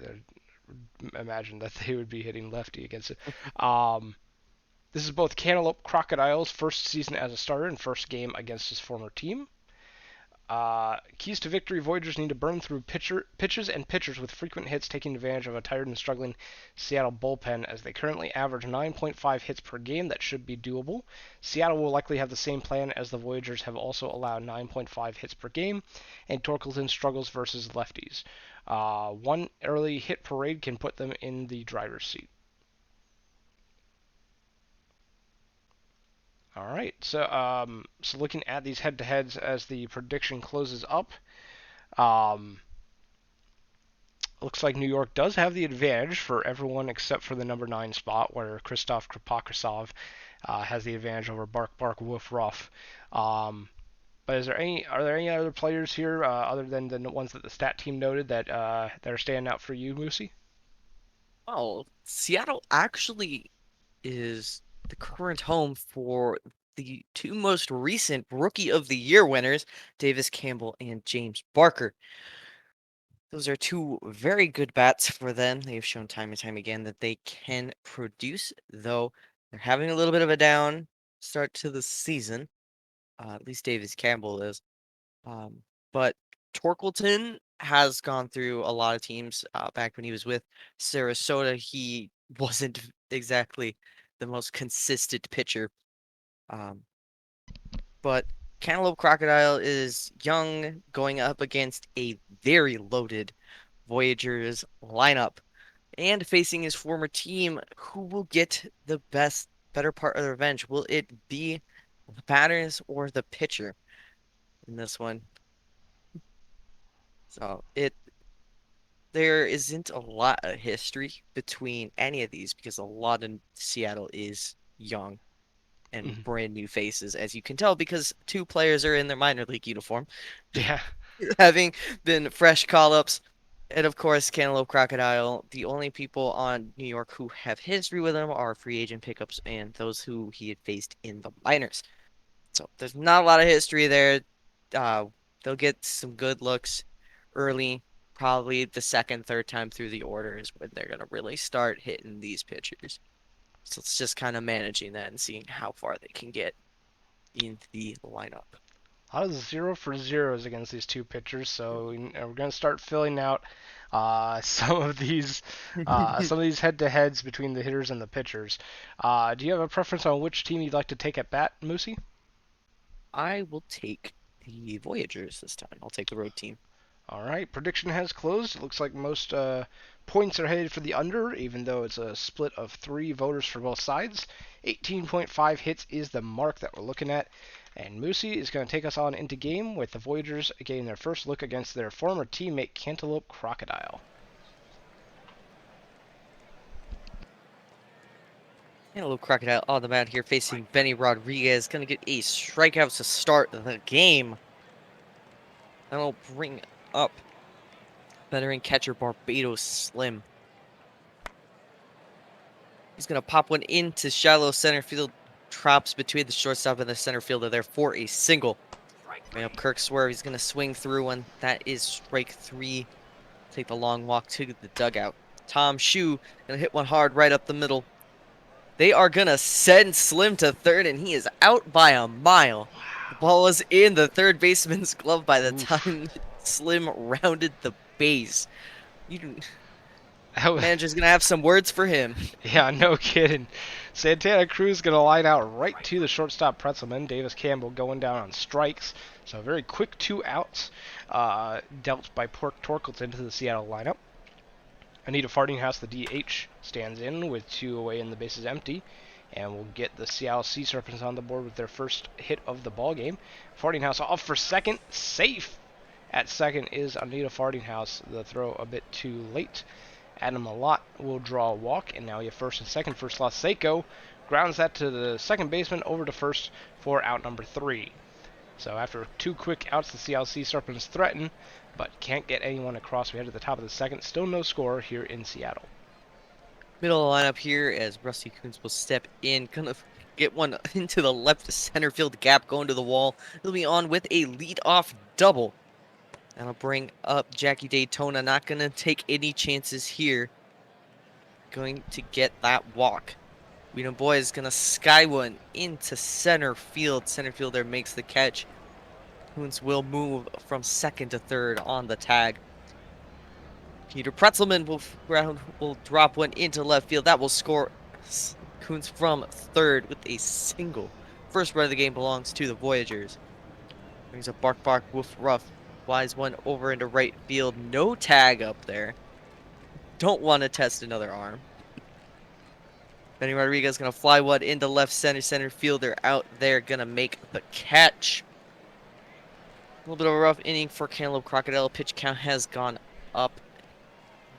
imagine that they would be hitting lefty against it. Um, this is both Cantaloupe Crocodile's first season as a starter and first game against his former team. Keys to victory: Voyagers need to burn through pitches and pitchers with frequent hits, taking advantage of a tired and struggling Seattle bullpen as they currently average 9.5 hits per game. That should be doable. Seattle will likely have the same plan as the Voyagers have also allowed 9.5 hits per game, and Torkelson struggles versus lefties. One early hit parade can put them in the driver's seat. All right, so looking at these head-to-heads as the prediction closes up, um, looks like New York does have the advantage for everyone except for the number 9 spot, where Christoph Kripakosov has the advantage over Bark Bark Woof Ruff. But are there any other players here other than the ones that the stat team noted that are standing out for you, Moosey? Oh, Seattle actually is the current home for the two most recent Rookie of the Year winners, Davis Campbell and James Barker. Those are two very good bats for them. They've shown time and time again that they can produce, though they're having a little bit of a down start to the season. At least Davis Campbell is. Um, but Torkelton has gone through a lot of teams. Back when he was with Sarasota, he wasn't exactly the most consistent pitcher. Um, but Cantaloupe Crocodile is young, going up against a very loaded Voyagers lineup and facing his former team. Who will get the better part of the revenge? Will it be the batters or the pitcher in this one? So there isn't a lot of history between any of these because a lot of Seattle is young and Mhm. brand new faces, as you can tell, because two players are in their minor league uniform, Yeah. having been fresh call-ups. And of course, Cantaloupe Crocodile, the only people on New York who have history with him are free agent pickups and those who he had faced in the minors. So there's not a lot of history there. Uh, they'll get some good looks early. Probably the second, third time through the order is when they're gonna really start hitting these pitchers. So it's just kind of managing that and seeing how far they can get in the lineup. A lot of 0 for 0s against these two pitchers, so we're going to start filling out some of these head-to-heads between the hitters and the pitchers. Do you have a preference on which team you'd like to take at bat, Moosey? I will take the Voyagers this time. I'll take the road team. All right, prediction has closed. It looks like most points are headed for the under, even though it's a split of 3 voters for both sides. 18.5 hits is the mark that we're looking at. And Moosey is going to take us on into game with the Voyagers getting their first look against their former teammate Cantaloupe Crocodile. And a little Crocodile on the mound here facing Benny Rodriguez. Going to get a strikeout to start the game. That'll bring up veteran catcher Barbados Slim. He's going to pop one into shallow center field. Drops between the shortstop and the center fielder there for a single. Bring up Kirk Swerve. He's going to swing through one. That is strike 3. Take the long walk to the dugout. Tom Shue going to hit one hard right up the middle. They are going to send Slim to third, and he is out by a mile. The ball was in the third baseman's glove by the time Slim rounded the base. Manager's going to have some words for him. Yeah, no kidding. Santana Cruz going to line out right to the shortstop Pretzelman. Davis Campbell going down on strikes. So very quick 2 outs dealt by Pork Torkelton to the Seattle lineup. Anita Fartinghouse, the DH, stands in with 2 away and the bases empty. And we'll get the Seattle Sea Serpents on the board with their first hit of the ball game. Fartinghouse off for second. Safe at second is Anita Fartinghouse. The throw a bit too late. Adam Malott will draw a walk, and now you have first and second. First Los Seco grounds that to the second baseman over to first for out number 3. So after 2 quick outs, the Seattle Sea Serpents threaten, but can't get anyone across. We head to the top of the second. Still no score here in Seattle. Middle of the lineup here as Rusty Coons will step in. Gonna get one into the left center field gap, going to the wall. He'll be on with a leadoff double. That'll bring up Jackie Daytona. Not going to take any chances here. Going to get that walk. Wiener Boy is going to sky one into center field. Center fielder makes the catch. Coons will move from second to third on the tag. Peter Pretzelman will drop one into left field. That will score Coons from third with a single. First run of the game belongs to the Voyagers. Brings up Bark Bark Woof Ruff. Flies one over into right field. No tag up there. Don't want to test another arm. Benny Rodriguez going to fly one into left center. Center fielder out there going to make the catch. A little bit of a rough inning for Cantaloupe Crocodile. Pitch count has gone up.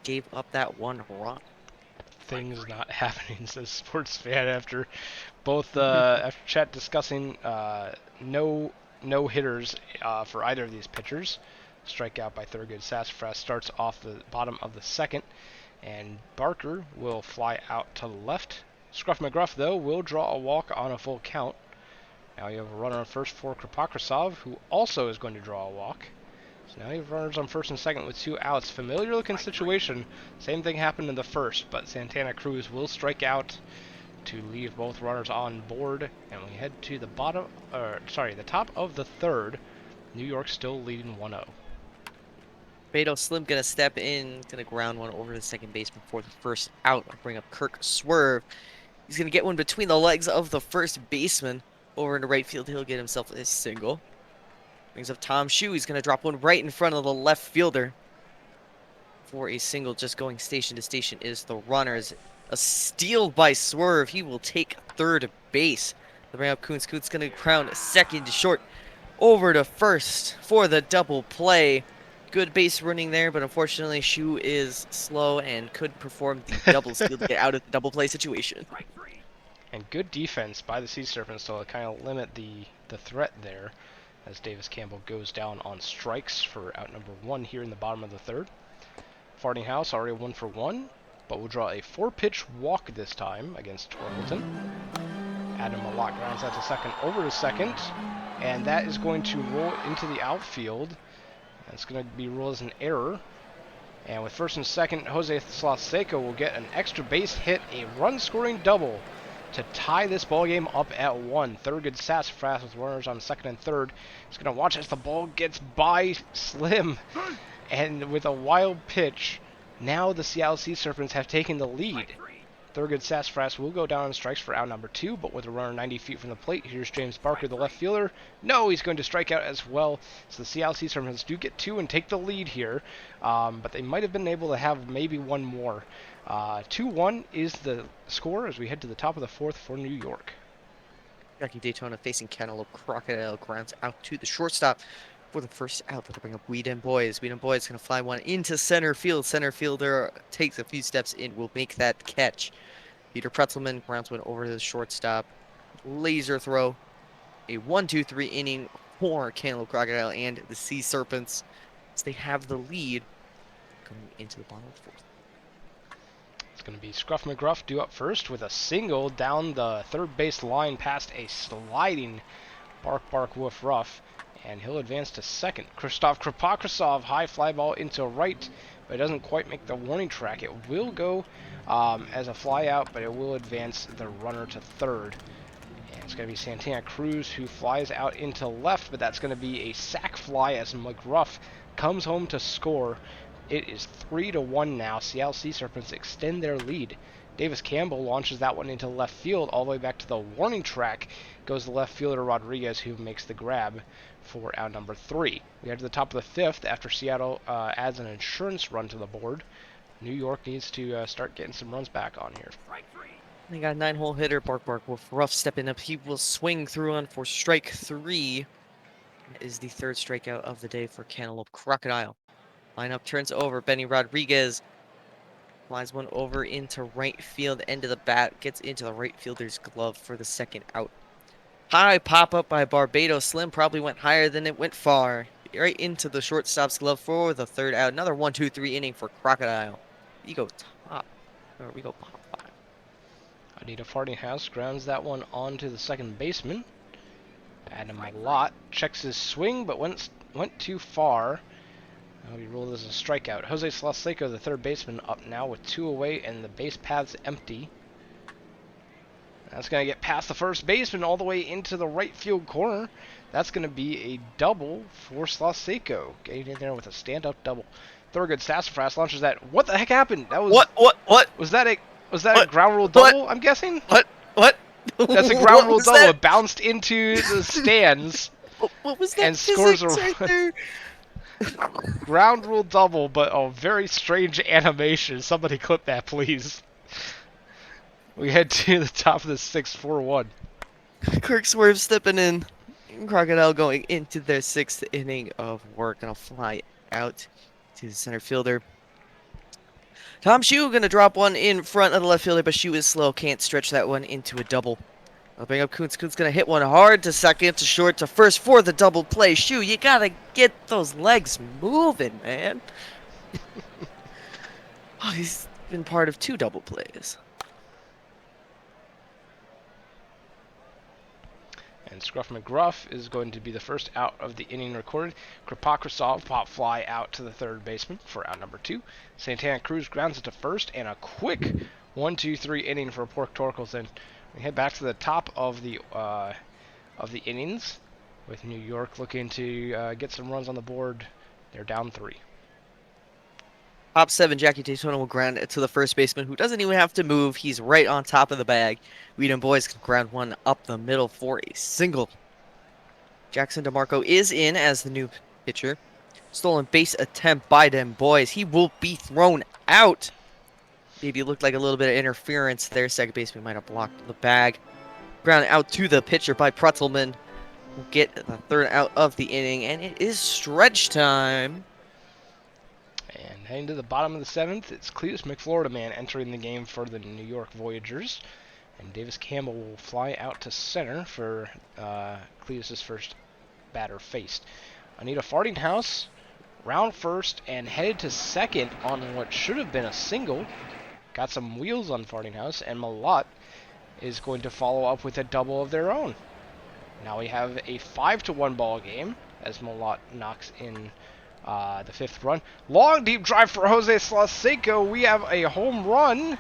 Gave up that 1 run. Things not happening as a sports fan after both after chat discussing no hitters for either of these pitchers. Strikeout by Thurgood Sassafras starts off the bottom of the second, and Barker will fly out to the left. Scruff McGruff, though, will draw a walk on a full count. Now you have a runner on first for Krapokrasov, who also is going to draw a walk. So now you have runners on first and second with 2 outs. Familiar looking situation. Same thing happened in the first, but Santana Cruz will strike out to leave both runners on board, and we head to the the top of the third. New York still leading 1-0. Beto Slim gonna step in, gonna ground one over to second base before the first out. I'll bring up Kirk Swerve. He's gonna get one between the legs of the first baseman over into right field. He'll get himself a single. Brings up Tom Shue. He's gonna drop one right in front of the left fielder for a single. Just going station to station is the runners. A steal by Swerve. He will take third base. They'll bring up Coons. Coons going to ground second to short. Over to first for the double play. Good base running there, but unfortunately Shue is slow and could perform the double steal to get out of the double play situation. And good defense by the Sea Serpents to kind of limit the threat there as Davis Campbell goes down on strikes for out number 1 here in the bottom of the third. Fartinghouse already 1 for 1. But we'll draw a 4-pitch walk this time against Torkelton. Adam Malott grounds out to second, over to second, and that is going to roll into the outfield. That's going to be ruled as an error. And with first and second, Jose Slaseco will get an extra base hit, a run-scoring double to tie this ball game up at 1. Thurgood Sassafras with runners on second and third. He's going to watch as the ball gets by Slim, and with a wild pitch, now the Seattle Sea Serpents have taken the lead. Thurgood Sassafras will go down on strikes for out number 2, but with a runner 90 feet from the plate, here's James Barker, the left fielder. No, he's going to strike out as well. So the Seattle Sea Serpents do get 2 and take the lead here, but they might have been able to have maybe one more. 2-1 is the score as we head to the top of the fourth for New York. Jackie Daytona facing Cantaloupe Crocodile grounds out to the shortstop for the first out. That'll bring up Weedon Boys. Weedon Boys going to fly one into center field. Center fielder takes a few steps in, will make that catch. Peter Pretzelman grounds one over to the shortstop. Laser throw. A 1-2-3 inning for Cantaloupe Crocodile and the Sea Serpents as they have the lead going into the bottom of the fourth. It's going to be Scruff McGruff due up first with a single down the third base line past a sliding Bark Bark Woof Ruff, and he'll advance to second. Krzysztof Kropotkrasov, high fly ball into right, but it doesn't quite make the warning track. It will go as a fly out, but it will advance the runner to third. And it's going to be Santana Cruz who flies out into left, but that's going to be a sac fly as McGruff comes home to score. It is 3-1 now. Seattle Sea Serpents extend their lead. Davis Campbell launches that one into left field all the way back to the warning track. Goes the left fielder Rodriguez, who makes the grab for out number 3. We head to the top of the fifth after Seattle adds an insurance run to the board. New York needs to start getting some runs back on here. They got a 9-hole hitter, Bark Bark Wolf Ruff stepping up. He will swing through on for strike 3. That is the third strikeout of the day for Cantaloupe Crocodile. Lineup turns over. Benny Rodriguez flies one over into right field. End of the bat. Gets into the right fielder's glove for the second out. High pop-up by Barbados Slim. Probably went higher than it went far. Right into the shortstop's glove for the third out. Another 1-2-3 inning for Crocodile. We go top. Or we go pop 5. Anita Fartinghouse grounds that one onto the second baseman. Adam Malott checks his swing, but went too far. He ruled as a strikeout. Jose Slaseco, the third baseman, up now with 2 away, and the base path's empty. That's going to get past the first baseman all the way into the right field corner. That's going to be a double for Slaseco. Getting in there with a stand-up double. Thurgood Sassafras launches that. What the heck happened? That was What? Was that a ground rule double? I'm guessing. What? That's a ground rule double. It bounced into the stands. What was that? And scores a right there? ground rule double, but a very strange animation. Somebody clip that, please. We head to the top of the 6th, 4-1. Kirk Swerve stepping in. Crocodile going into their 6th inning of work. Gonna fly out to the center fielder. Tom Shue gonna drop one in front of the left fielder, but Shue is slow. Can't stretch that one into a double. I'll bring up Kuntz. Kuntz gonna hit one hard to second, to short, to first for the double play. Shue, you gotta get those legs moving, man. Oh, he's been part of 2 double plays. And Scruff McGruff is going to be the first out of the inning recorded. Kropotkrasov pop fly out to the third baseman for out number 2. Santana Cruz grounds it to first, and a quick 1-2-3 inning for Pork Torkelson. We head back to the top of the innings, with New York looking to get some runs on the board. They're down 3. Top 7, Jackie Daytona will ground it to the first baseman, who doesn't even have to move. He's right on top of the bag. Weedon Boys can ground one up the middle for a single. Jackson DeMarco is in as the new pitcher. Stolen base attempt by them boys. He will be thrown out. Maybe it looked like a little bit of interference there. Second baseman might have blocked the bag. Ground out to the pitcher by Pretzelman. Will get the third out of the inning, and it is stretch time. And heading to the bottom of the 7th, it's Cletus McFlorida Man entering the game for the New York Voyagers. And Davis Campbell will fly out to center for Cletus' first batter faced. Anita Fartinghouse round first and headed to second on what should have been a single. Got some wheels on Fartinghouse, and Malott is going to follow up with a double of their own. Now we have a 5-1 ball game as Malott knocks in the 5th run. Long deep drive for Jose Slaseco. We have a home run.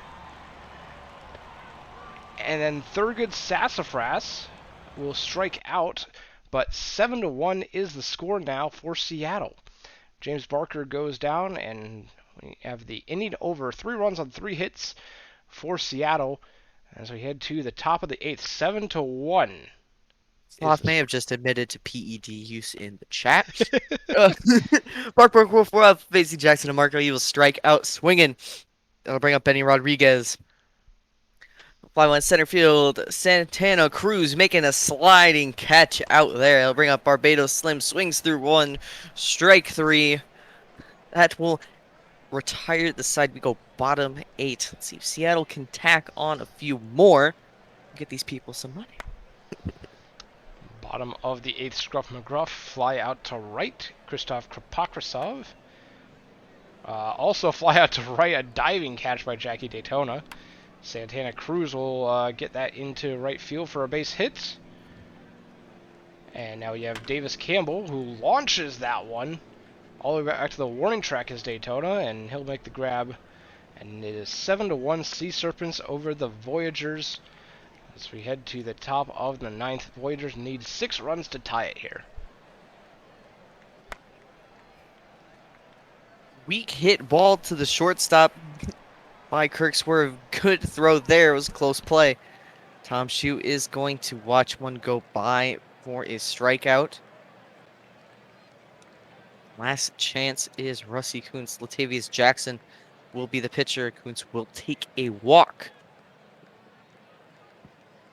And then Thurgood Sassafras will strike out, but 7-1 is the score now for Seattle. James Barker goes down, and we have the inning over. 3 runs on 3 hits for Seattle as we head to the top of the 8th. 7-1. Sloth may have just admitted to PED use in the chat. Bark Wolf facing Jackson DeMarco. He will strike out swinging. That'll bring up Benny Rodriguez. Fly one center field. Santana Cruz making a sliding catch out there. He'll bring up Barbados Slim. Swings through one. Strike three. That will retire the side. We go bottom eight. Let's see if Seattle can tack on a few more. Get these people some money. Bottom of the eighth, Scruff McGruff, fly out to right. Christoph Krapokrasov. Also fly out to right, a diving catch by Jackie Daytona. Santana Cruz will get that into right field for a base hit. And now you have Davis Campbell, who launches that one all the way back to the warning track as Daytona, and he'll make the grab. And it is 7-1 Sea Serpents over the Voyagers. As we head to the top of the ninth, Voyagers need 6 runs to tie it here. Weak hit ball to the shortstop by Kirk Swerve. Good throw there. It was close play. Tom Shue is going to watch one go by for a strikeout. Last chance is Russie Kuntz. Latavius Jackson will be the pitcher. Kuntz will take a walk.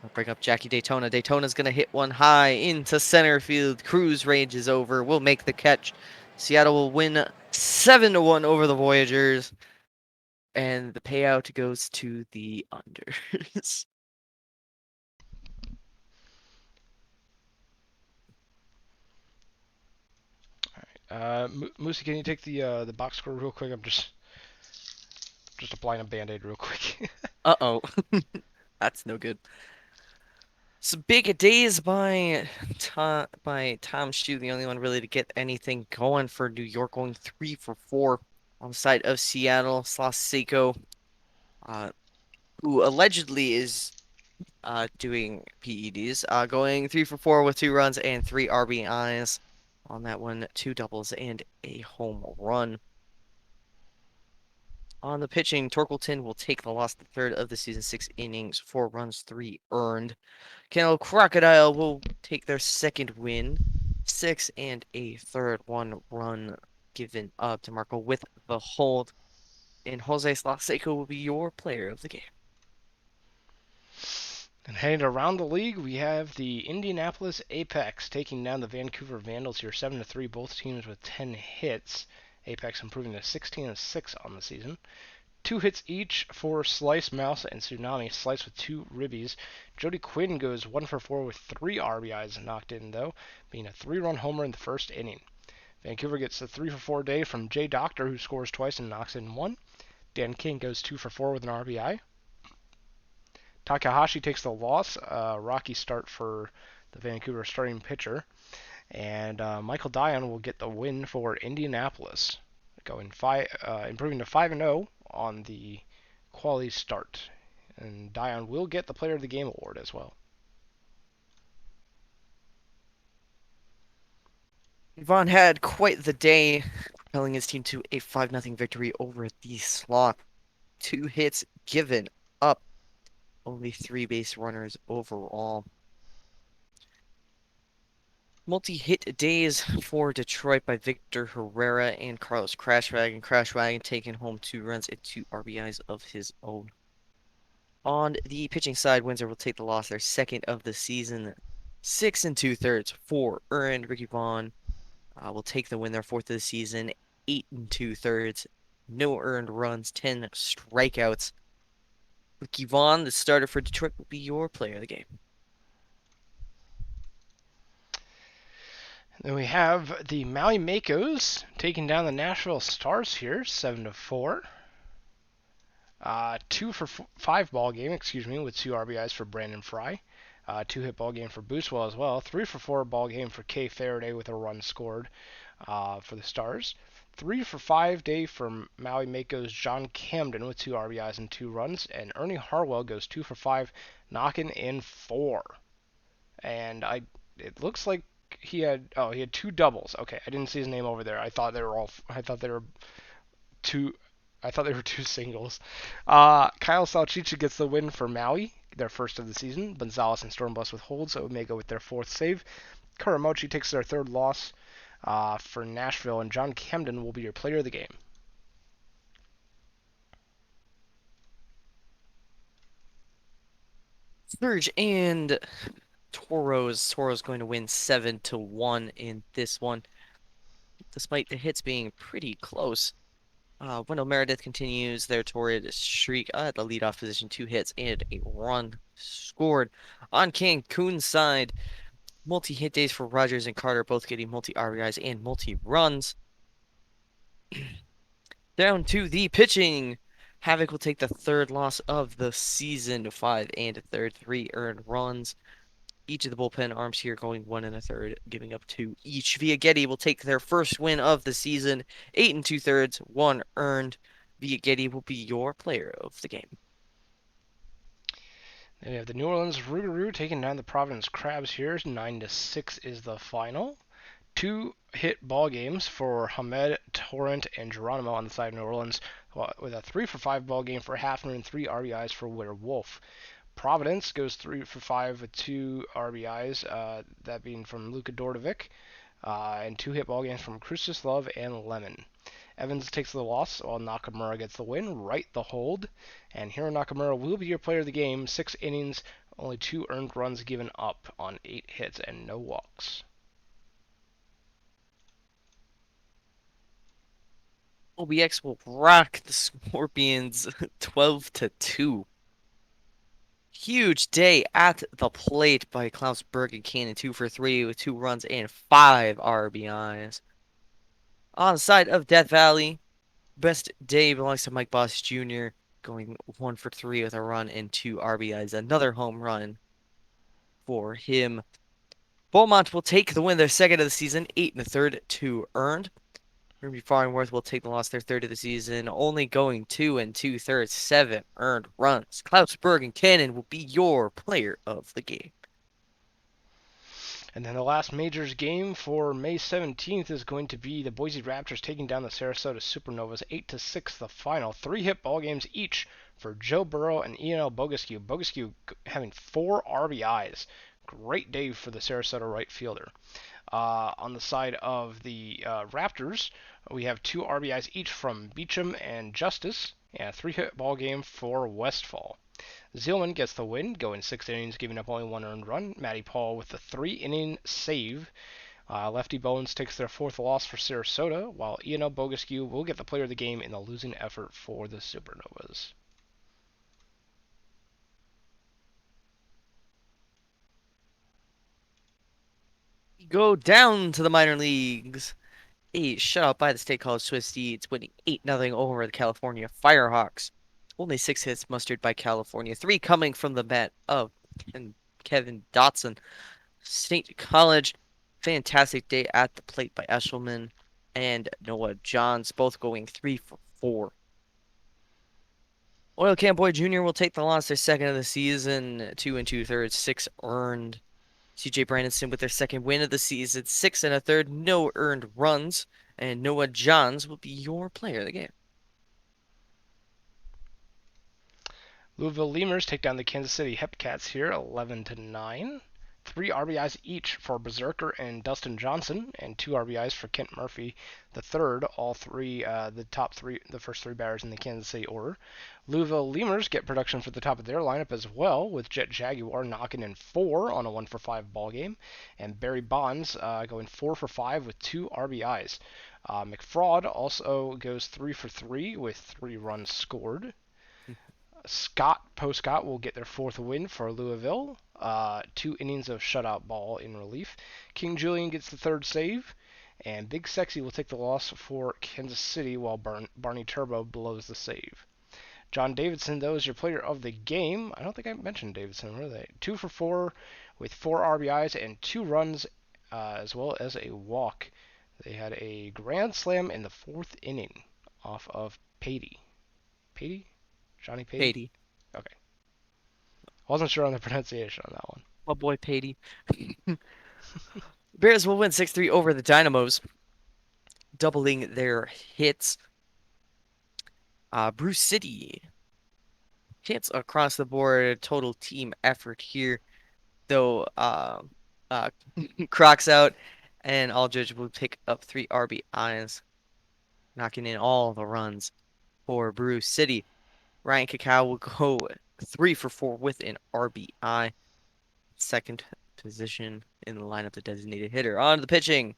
I'll bring up Jackie Daytona. Daytona's going to hit one high into center field. Cruz ranges over. Will make the catch. Seattle will win 7-1 over the Voyagers. And the payout goes to the unders. Moosey, can you take the box score real quick? I'm just applying a band-aid real quick. Uh-oh. That's no good. Some big days by Tom Shue, the only one really to get anything going for New York, going 3 for 4 on the side of Seattle. Slasico, who allegedly is doing PEDs, going 3 for 4 with 2 runs and 3 RBIs on that one, 2 doubles and a home run. On the pitching, Torkelton will take the loss, the third of the season, 6 innings, 4 runs, 3 earned. Kennel Crocodile will take their second win, 6 and a third, 1 run given up to Marco with the hold. And Jose Slaseco will be your player of the game. And heading around the league, we have the Indianapolis Apex taking down the Vancouver Vandals here, 7-3. Both teams with 10 hits. Apex improving to 16-6 on the season. 2 hits each for Slice, Mouse, and Tsunami. Slice with 2 ribbies. Jody Quinn goes 1 for 4 with 3 RBIs knocked in, though, being a 3-run homer in the first inning. Vancouver gets a 3 for 4 day from Jay Doctor, who scores twice and knocks in 1. Dan King goes 2 for 4 with an RBI. Takahashi takes the loss. Rocky start for the Vancouver starting pitcher. And Michael Dion will get the win for Indianapolis, improving to 5-0 on the quality start. And Dion will get the Player of the Game award as well. Yvonne had quite the day, propelling his team to a 5-0 victory over the Sloth. 2 hits given up, only 3 base runners overall. Multi-hit days for Detroit by Victor Herrera and Carlos Crashwagon. Crashwagon taking home 2 runs and 2 RBIs of his own. On the pitching side, Windsor will take the loss, their second of the season. 6 2/3, 4 earned. Ricky Vaughn will take the win, their fourth of the season. 8 2/3, no earned runs, 10 strikeouts. Ricky Vaughn, the starter for Detroit, will be your player of the game. Then we have the Maui Makos taking down the Nashville Stars here, 7-4. 2 for 5 ball game, with 2 RBIs for Brandon Fry. 2 hit ball game for Booswell as well. 3 for 4 ball game for Kay Faraday with a run scored for the Stars. 3 for 5 day from Maui Mako's John Camden with 2 RBIs and 2 runs. And Ernie Harwell goes 2 for 5, knocking in 4. And it looks like he had 2 doubles. Okay, I didn't see his name over there. I thought they were two singles. Kyle Salchicha gets the win for Maui, their first of the season. Gonzalez and Stormbus with holds, so Omega with their 4th save. Karamochi takes their 3rd loss for Nashville, and John Camden will be your player of the game. Surge and Toros. Toros going to win 7-1 in this one, despite the hits being pretty close. Wendell Meredith continues their torrid streak at the leadoff position, 2 hits and a run scored. On Cancun's side, multi-hit days for Rogers and Carter, both getting multi-RBIs and multi-runs. Down to the pitching. Havoc will take the third loss of the season, 5 1/3, 3 earned runs. Each of the bullpen arms here going 1 1/3, giving up 2 each. Getty will take their first win of the season, 8 2/3, 1 earned. Getty will be your player of the game. Then we have the New Orleans Rougarou taking down the Providence Crabs here. 9-6 is the final. Two hit ball games for Hamed, Torrent, and Geronimo on the side of New Orleans, with a 3 for 5 ball game for Hafner and 3 RBIs for Werewolf. Providence goes 3 for 5 with 2 RBIs, that being from Luka Dordovic, and 2 hit ball games from Crucis Love and Lemon. Evans takes the loss while Nakamura gets the win. Right the hold. And Hiro Nakamura will be your player of the game. 6 innings, only 2 earned runs given up on 8 hits and no walks. OBX will rock the Scorpions 12-2. Huge day at the plate by Klaus Bergencannon, 2 for 3 with 2 runs and 5 RBIs. On the side of Death Valley, best day belongs to Mike Boss Jr., going 1 for 3 with a run and 2 RBIs. Another home run for him. Beaumont will take the win, their second of the season, 8 1/3, 2 earned. Ruby Farnworth will take the loss, their third of the season, only going 2 2/3, 7 earned runs. Klaus Bergencannon will be your player of the game. And then the last majors game for May 17th is going to be the Boise Raptors taking down the Sarasota Supernovas. 8-6 the final. 3 hit ball games each for Joe Burrow and Ian Bogescu. Bogescu having 4 RBIs. Great day for the Sarasota right fielder. On the side of the Raptors, we have 2 RBIs each from Beecham and Justice, and a 3 hit ball game for Westfall. Zielman gets the win, going 6 innings, giving up only 1 earned run. Matty Paul with the 3 inning save. Lefty Bones takes their fourth loss for Sarasota, while Ian Bogescu will get the player of the game in the losing effort for the Supernovas. Go down to the minor leagues. A shutout by the State College Swifties, winning 8-0 over the California Firehawks. Only 6 hits mustered by California, 3 coming from the bat of Kevin Dotson. State College, fantastic day at the plate by Eshelman and Noah Johns, both going 3 for 4. Oil Can Boy Jr. will take the loss, their second of the season, 2 2/3, 6 earned. CJ Brandonson with their second win of the season, 6 1/3, no earned runs, and Noah Johns will be your player of the game. Louisville Lemurs take down the Kansas City Hepcats here, 11-9. 3 RBIs each for Berserker and Dustin Johnson, and 2 RBIs for Kent Murphy, the third. All three, the first 3 batters in the Kansas City order. Louisville Lemurs get production for the top of their lineup as well, with Jet Jaguar knocking in 4 on a 1 for 5 ball game, and Barry Bonds going 4 for 5 with 2 RBIs. McFraud also goes 3 for 3 with 3 runs scored. Scott will get their fourth win for Louisville. 2 innings of shutout ball in relief. King Julian gets the third save. And Big Sexy will take the loss for Kansas City while Barney Turbo blows the save. John Davidson, though, is your player of the game. I don't think I mentioned Davidson, were they? 2 for 4 with 4 RBIs and 2 runs, as well as a walk. They had a grand slam in the fourth inning off of Patey. Patey? Johnny Patey? Patey. Okay. Wasn't sure on the pronunciation on that one. My boy Patey. Bears will win 6-3 over the Dynamos, doubling their hits. Bruce City. Hits across the board, total team effort here. Though Croc's out, and Aldridge will pick up 3 RBIs, knocking in all the runs for Bruce City. Ryan Cacao will go 3 for 4 with an RBI. Second position in the lineup, the designated hitter. On to the pitching.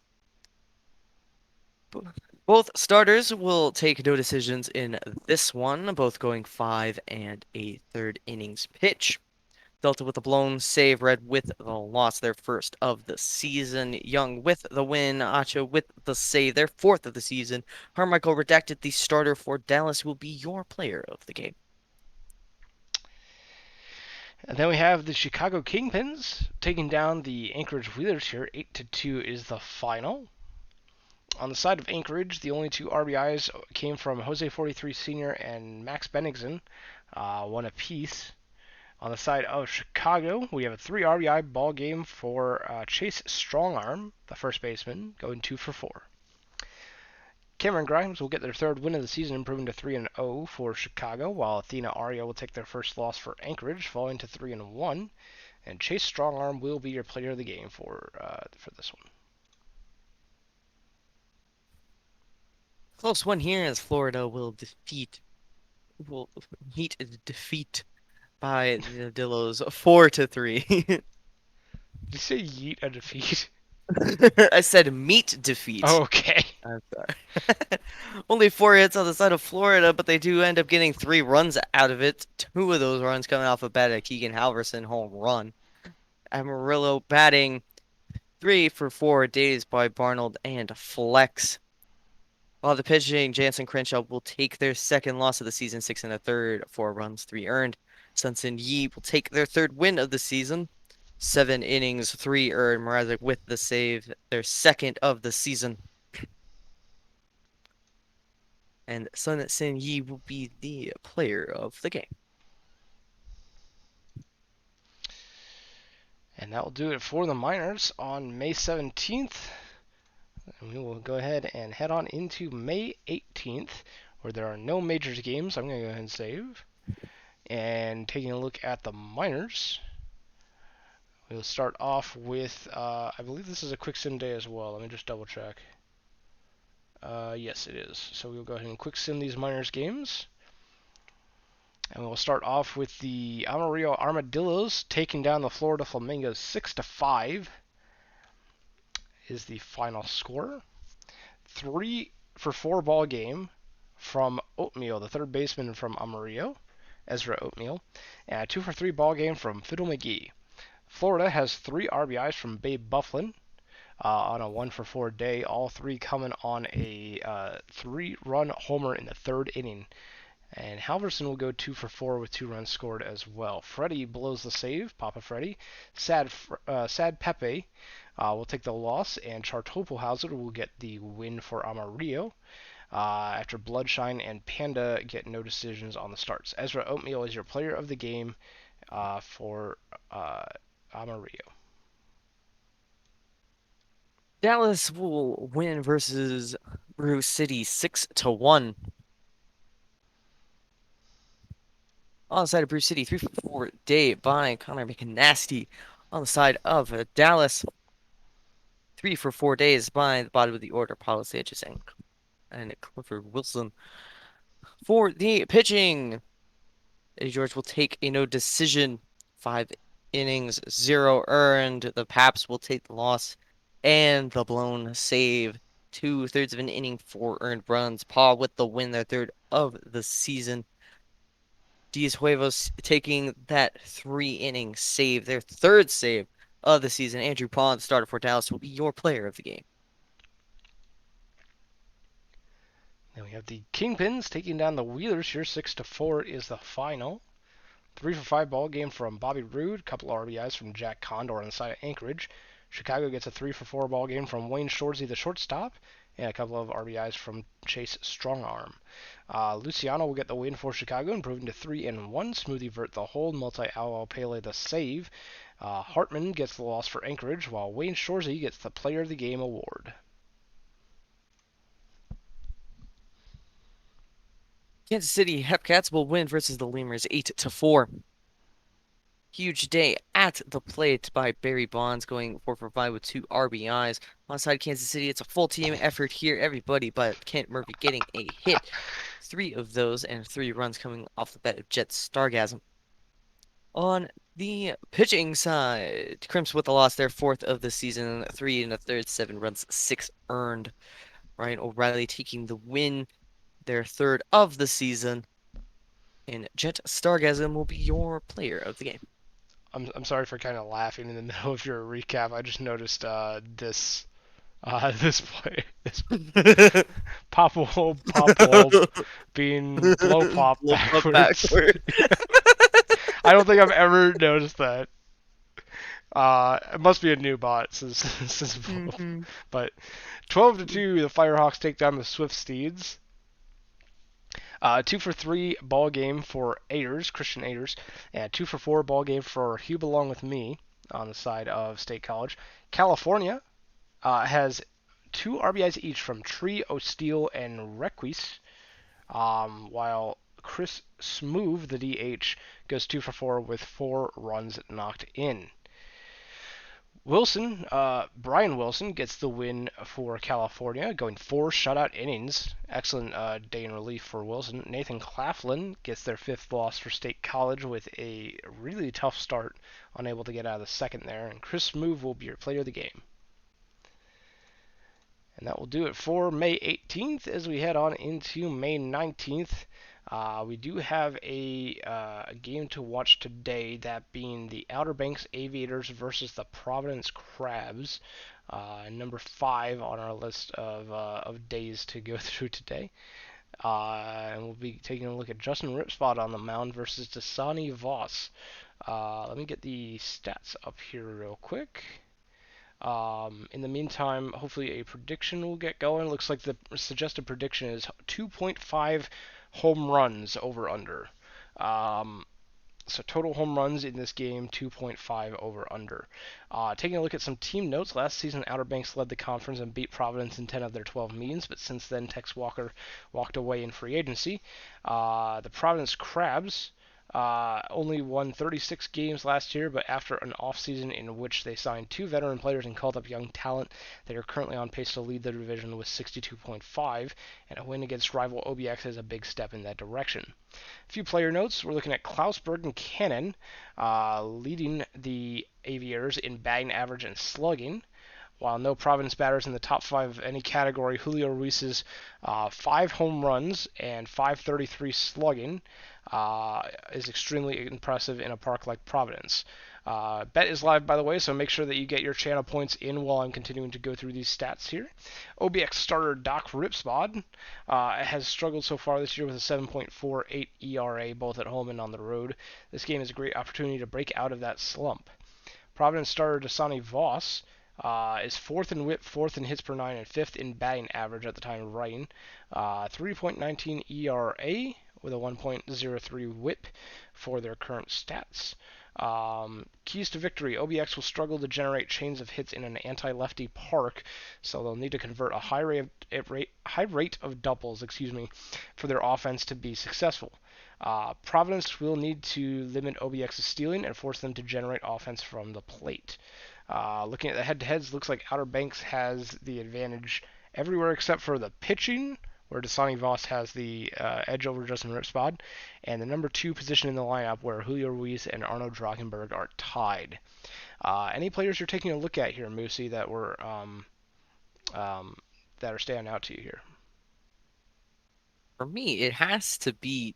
Both starters will take no decisions in this one, both going 5 1/3 innings pitch. Delta with the blown save, Red with the loss, their first of the season. Young with the win, Acha with the save, their fourth of the season. Carmichael redacted the starter for Dallas, will be your player of the game. And then we have the Chicago Kingpins taking down the Anchorage Wheelers here. 8-2 is the final. On the side of Anchorage, the only two RBIs came from Jose 43 Sr. and Max Bennington, one apiece. On the side of Chicago, we have a 3 RBI ball game for Chase Strongarm, the first baseman, going 2 for 4. Cameron Grimes will get their third win of the season, improving to 3-0 for Chicago, while Athena Aria will take their first loss for Anchorage, falling to 3-1. And Chase Strongarm will be your player of the game for this one. Close one here as Florida will meet a defeat by the Dillos 4-3. Did you say yeet a defeat? I said meet defeat. Okay. I'm sorry. Only 4 hits on the side of Florida, but they do end up getting 3 runs out of it. 2 of those runs coming off a bat at Keegan Halverson home run. Amarillo batting 3 for 4 days by Barnold and Flex. While the pitching, Jansen Crenshaw will take their second loss of the season, 6 1/3, 4 runs, 3 earned. Sunson Yi will take their third win of the season, 7 innings, 3 earned. Mrazek with the save, their second of the season. And Sunson Yi will be the player of the game. And that will do it for the minors on May 17th. And we will go ahead and head on into May 18th, where there are no majors games. I'm going to go ahead and save. And taking a look at the minors, we'll start off with, I believe this is a quick sim day as well. Let me just double check. Yes, it is. So we'll go ahead and quick sim these minors games. And we'll start off with the Amarillo Armadillos taking down the Florida Flamingos 6-5 is the final score. 3 for 4 ball game from Oatmeal, the third baseman from Amarillo, Ezra Oatmeal, and a 2 for 3 ball game from Fiddle McGee. Florida has 3 RBIs from Babe Bufflin on a 1 for 4 day, all 3 coming on a 3-run homer in the third inning. And Halverson will go 2 for 4 with 2 runs scored as well. Freddie blows the save, Papa Freddie. Sad Pepe will take the loss, and Chartopelhauser will get the win for Amarillo. After Bloodshine and Panda get no decisions on the starts. Ezra Oatmeal is your player of the game for Amarillo. Dallas will win versus Brew City 6-1. On the side of Brew City, 3 for 4 day by Connor McNasty. On the side of Dallas, 3 for 4 days by the bottom of the order, Paulo Sanchez and Clifford Wilson. For the pitching, Eddie George will take a no decision. 5 innings, 0 earned. The Paps will take the loss and the blown save. 2/3 of an inning, 4 earned runs. Paul with the win, their third of the season. Diaz Huevos taking that 3-inning save, their third save of the season. Andrew Pond, starter for Dallas, will be your player of the game. Then we have the Kingpins taking down the Wheelers here. 6-4 is the final. 3 for 5 ball game from Bobby Roode. Couple RBIs from Jack Condor on the side of Anchorage. Chicago gets a 3 for 4 ball game from Wayne Shorzy, the shortstop, and a couple of RBIs from Chase Strongarm. Luciano will get the win for Chicago, improving to 3-1. Smoothie Vert the hold, Multi-Owl Pele the save. Hartman gets the loss for Anchorage, while Wayne Shorzy gets the Player of the Game award. Kansas City Hepcats will win versus the Lemurs 8-4. Huge day at the plate by Barry Bonds, going 4 for 5 with 2 RBIs. Onside Kansas City, it's a full team effort here, everybody, but Kent Murphy getting a hit. 3 of those and 3 runs coming off the bat of Jet Stargasm. On the pitching side, Crimps with a loss, their fourth of the season, three and a third, 7 runs, six earned. Ryan O'Reilly taking the win, their third of the season, and Jet Stargasm will be your player of the game. I'm sorry for kind of laughing in the middle of your recap. I just noticed this play, this pop bulb being blow pop Blow up backwards. backward. I don't think I've ever noticed that. It must be a new bot since Mhm. but 12-2, the Firehawks take down the Swift Steeds. 2 for 3 ball game for Ayers, Christian Ayers, and 2 for 4 ball game for Hugh Belong with Me on the side of State College. California has 2 RBIs each from Tree, O'Steele, and Requis, while Chris Smoove, the DH, goes 2 for 4 with 4 runs knocked in. Brian Wilson gets the win for California, going 4 shutout innings. Excellent day in relief for Wilson. Nathan Claflin gets their 5th loss for State College with a really tough start, unable to get out of the second there. And Chris Smoove will be your player of the game. And that will do it for May 18th as we head on into May 19th. We do have a game to watch today, that being the Outer Banks Aviators versus the Providence Crabs, number 5 on our list of days to go through today. And we'll be taking a look at Justin Ripspot on the mound versus Dasani Voss. Let me get the stats up here real quick. In the meantime, hopefully a prediction will get going. Looks like the suggested prediction is 2.5 home runs over under. Um, so total home runs in this game, 2.5 over under. Taking a look at some team notes, last season Outer Banks led the conference and beat Providence in 10 of their 12 meetings, but since then Tex Walker walked away in free agency. The Providence Crabs only won 36 games last year, but after an offseason in which they signed 2 veteran players and called up young talent, they are currently on pace to lead the division with 62.5, and a win against rival OBX is a big step in that direction. A few player notes. We're looking at Klausberg and Cannon leading the Aviators in batting average and slugging. While no Providence batters in the top 5 of any category, Julio Ruiz's 5 home runs and 533 slugging is extremely impressive in a park like Providence. Bet is live, by the way, so make sure that you get your channel points in while I'm continuing to go through these stats here. OBX starter Doc Ripspod has struggled so far this year with a 7.48 ERA, both at home and on the road. This game is a great opportunity to break out of that slump. Providence starter Dasani Voss is fourth in whip, fourth in hits per nine, and fifth in batting average at the time of writing. 3.19 ERA with a 1.03 whip for their current stats. Keys to victory. OBX will struggle to generate chains of hits in an anti-lefty park, so they'll need to convert a high rate of doubles, for their offense to be successful. Providence will need to limit OBX's stealing and force them to generate offense from the plate. Looking at the head-to-heads, looks like Outer Banks has the advantage everywhere except for the pitching, where Dasani Voss has the edge over Justin Ripspod, and the number 2 position in the lineup, where Julio Ruiz and Arno Drakenberg are tied. Any players you're taking a look at here, Moosey, um, that are standing out to you here? For me, it has to be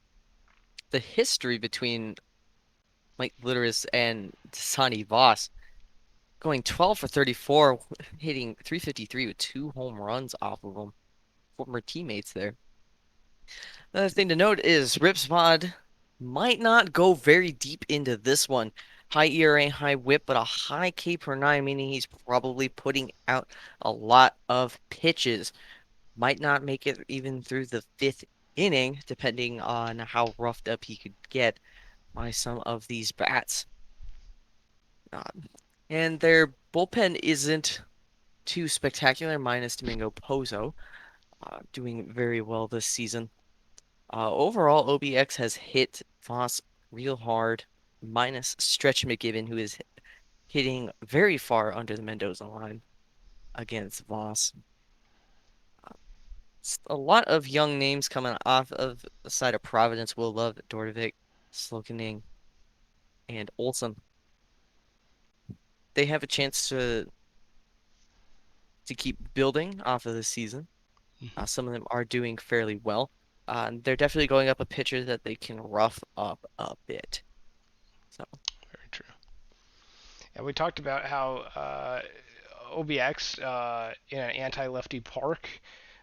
the history between Mike Litteris and Sonny Voss. Going 12 for 34, hitting 353 with 2 home runs off of them. Former teammates there. Another thing to note is Ripsmod might not go very deep into this one. High ERA, high whip, but a high K per nine, meaning he's probably putting out a lot of pitches. Might not make it even through the 5th inning, depending on how roughed up he could get by some of these bats. Uh, and their bullpen isn't too spectacular, minus Domingo Pozo, doing very well this season. Overall, OBX has hit Voss real hard, minus Stretch McGibbon, who is hitting very far under the Mendoza line against Voss. A lot of young names coming off of the side of Providence. Will Love, Dordovic, Slokening, and Olsen. They have a chance to keep building off of this season. Mhm. Some of them are doing fairly well. They're definitely going up a pitcher that they can rough up a bit. So Very true. And we talked about how OBX in an anti-lefty park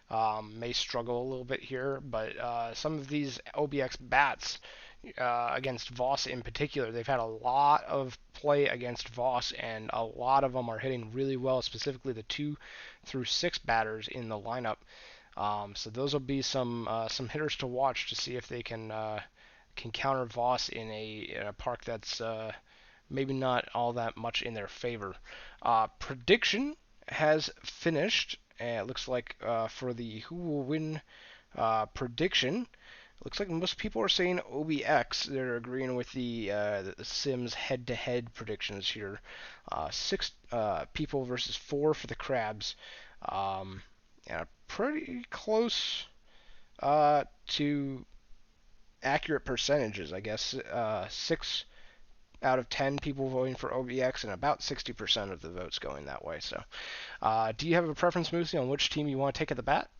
may struggle a little bit here, but some of these OBX bats against Voss in particular, they've had a lot of play against Voss, and a lot of them are hitting really well, specifically the 2 through 6 batters in the lineup. So those will be some hitters to watch to see if they can counter Voss in a park that's maybe not all that much in their favor. Prediction has finished. It looks like for the who will win prediction, looks like most people are saying OBX. They're agreeing with the Sims head-to-head predictions here. 6 people versus 4 for the Crabs. Yeah, pretty close to accurate percentages, I guess. 6 out of 10 people voting for OBX, and about 60% of the votes going that way. So, do you have a preference, Moosey, on which team you want to take at the bat?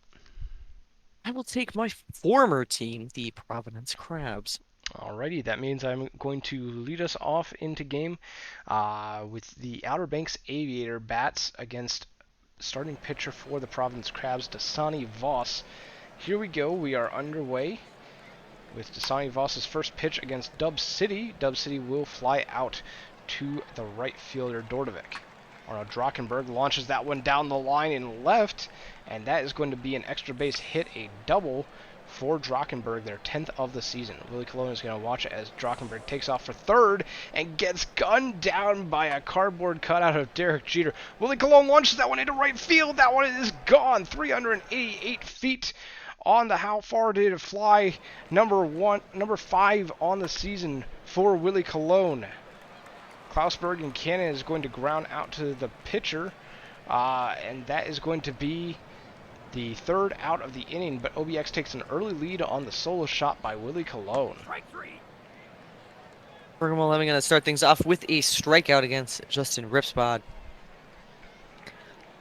I will take my former team, the Providence Crabs. Alrighty, that means I'm going to lead us off into game with the Outer Banks Aviator bats against starting pitcher for the Providence Crabs, Dasani Voss. Here we go. We are underway with Dasani Voss's first pitch against Dub City. Dub City will fly out to the right fielder, Dordovic. Arnold Drockenberg launches that one down the line in left, and that is going to be an extra base hit, a double for Drockenberg, their 10th of the season. Willie Colon is going to watch it as Drockenberg takes off for third and gets gunned down by a cardboard cutout of Derek Jeter. Willie Colon launches that one into right field. That one is gone, 388 feet on the how far did it fly, number 5 on the season for Willie Colon. Klausberg and Cannon is going to ground out to the pitcher, and that is going to be the third out of the inning, but OBX takes an early lead on the solo shot by Willie Colon. Bergamo Lemon going to start things off with a strikeout against Justin Ripspod.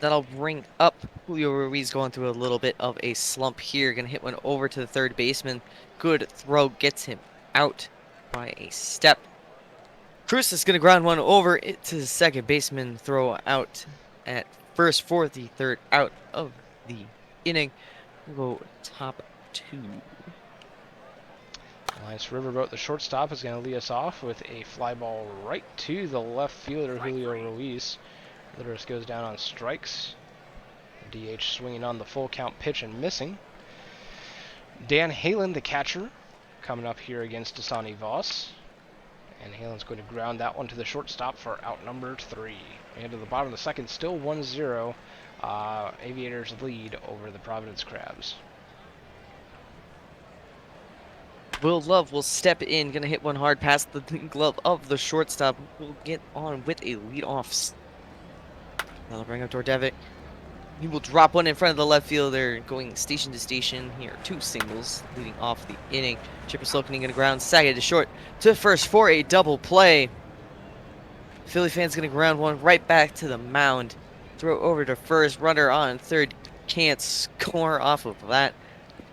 That'll bring up Julio Ruiz, going through a little bit of a slump here. Going to hit one over to the third baseman. Good throw, gets him out by a step. Cruz is going to ground one over it to the second baseman. Throw out at first for the third out of the inning. We'll go top 2. Elias Riverboat, the shortstop, is going to lead us off with a fly ball right to the left fielder, Julio Ruiz. Litteris goes down on strikes. DH swinging on the full count pitch and missing. Dan Halen, the catcher, coming up here against Dasani Voss. And Halen's going to ground that one to the shortstop for out number 3. And to the bottom of the second, still 1-0. Aviators lead over the Providence Crabs. Will Love will step in, gonna hit one hard past the glove of the shortstop. Will get on with a leadoff. That'll bring up Dordevic. He will drop one in front of the left fielder, going station to station. Here, 2 singles leading off the inning. Chipper Slokening gonna ground second to short to first for a double play. Philly fans gonna ground one right back to the mound. Throw over to first, runner on third. Can't score off of that.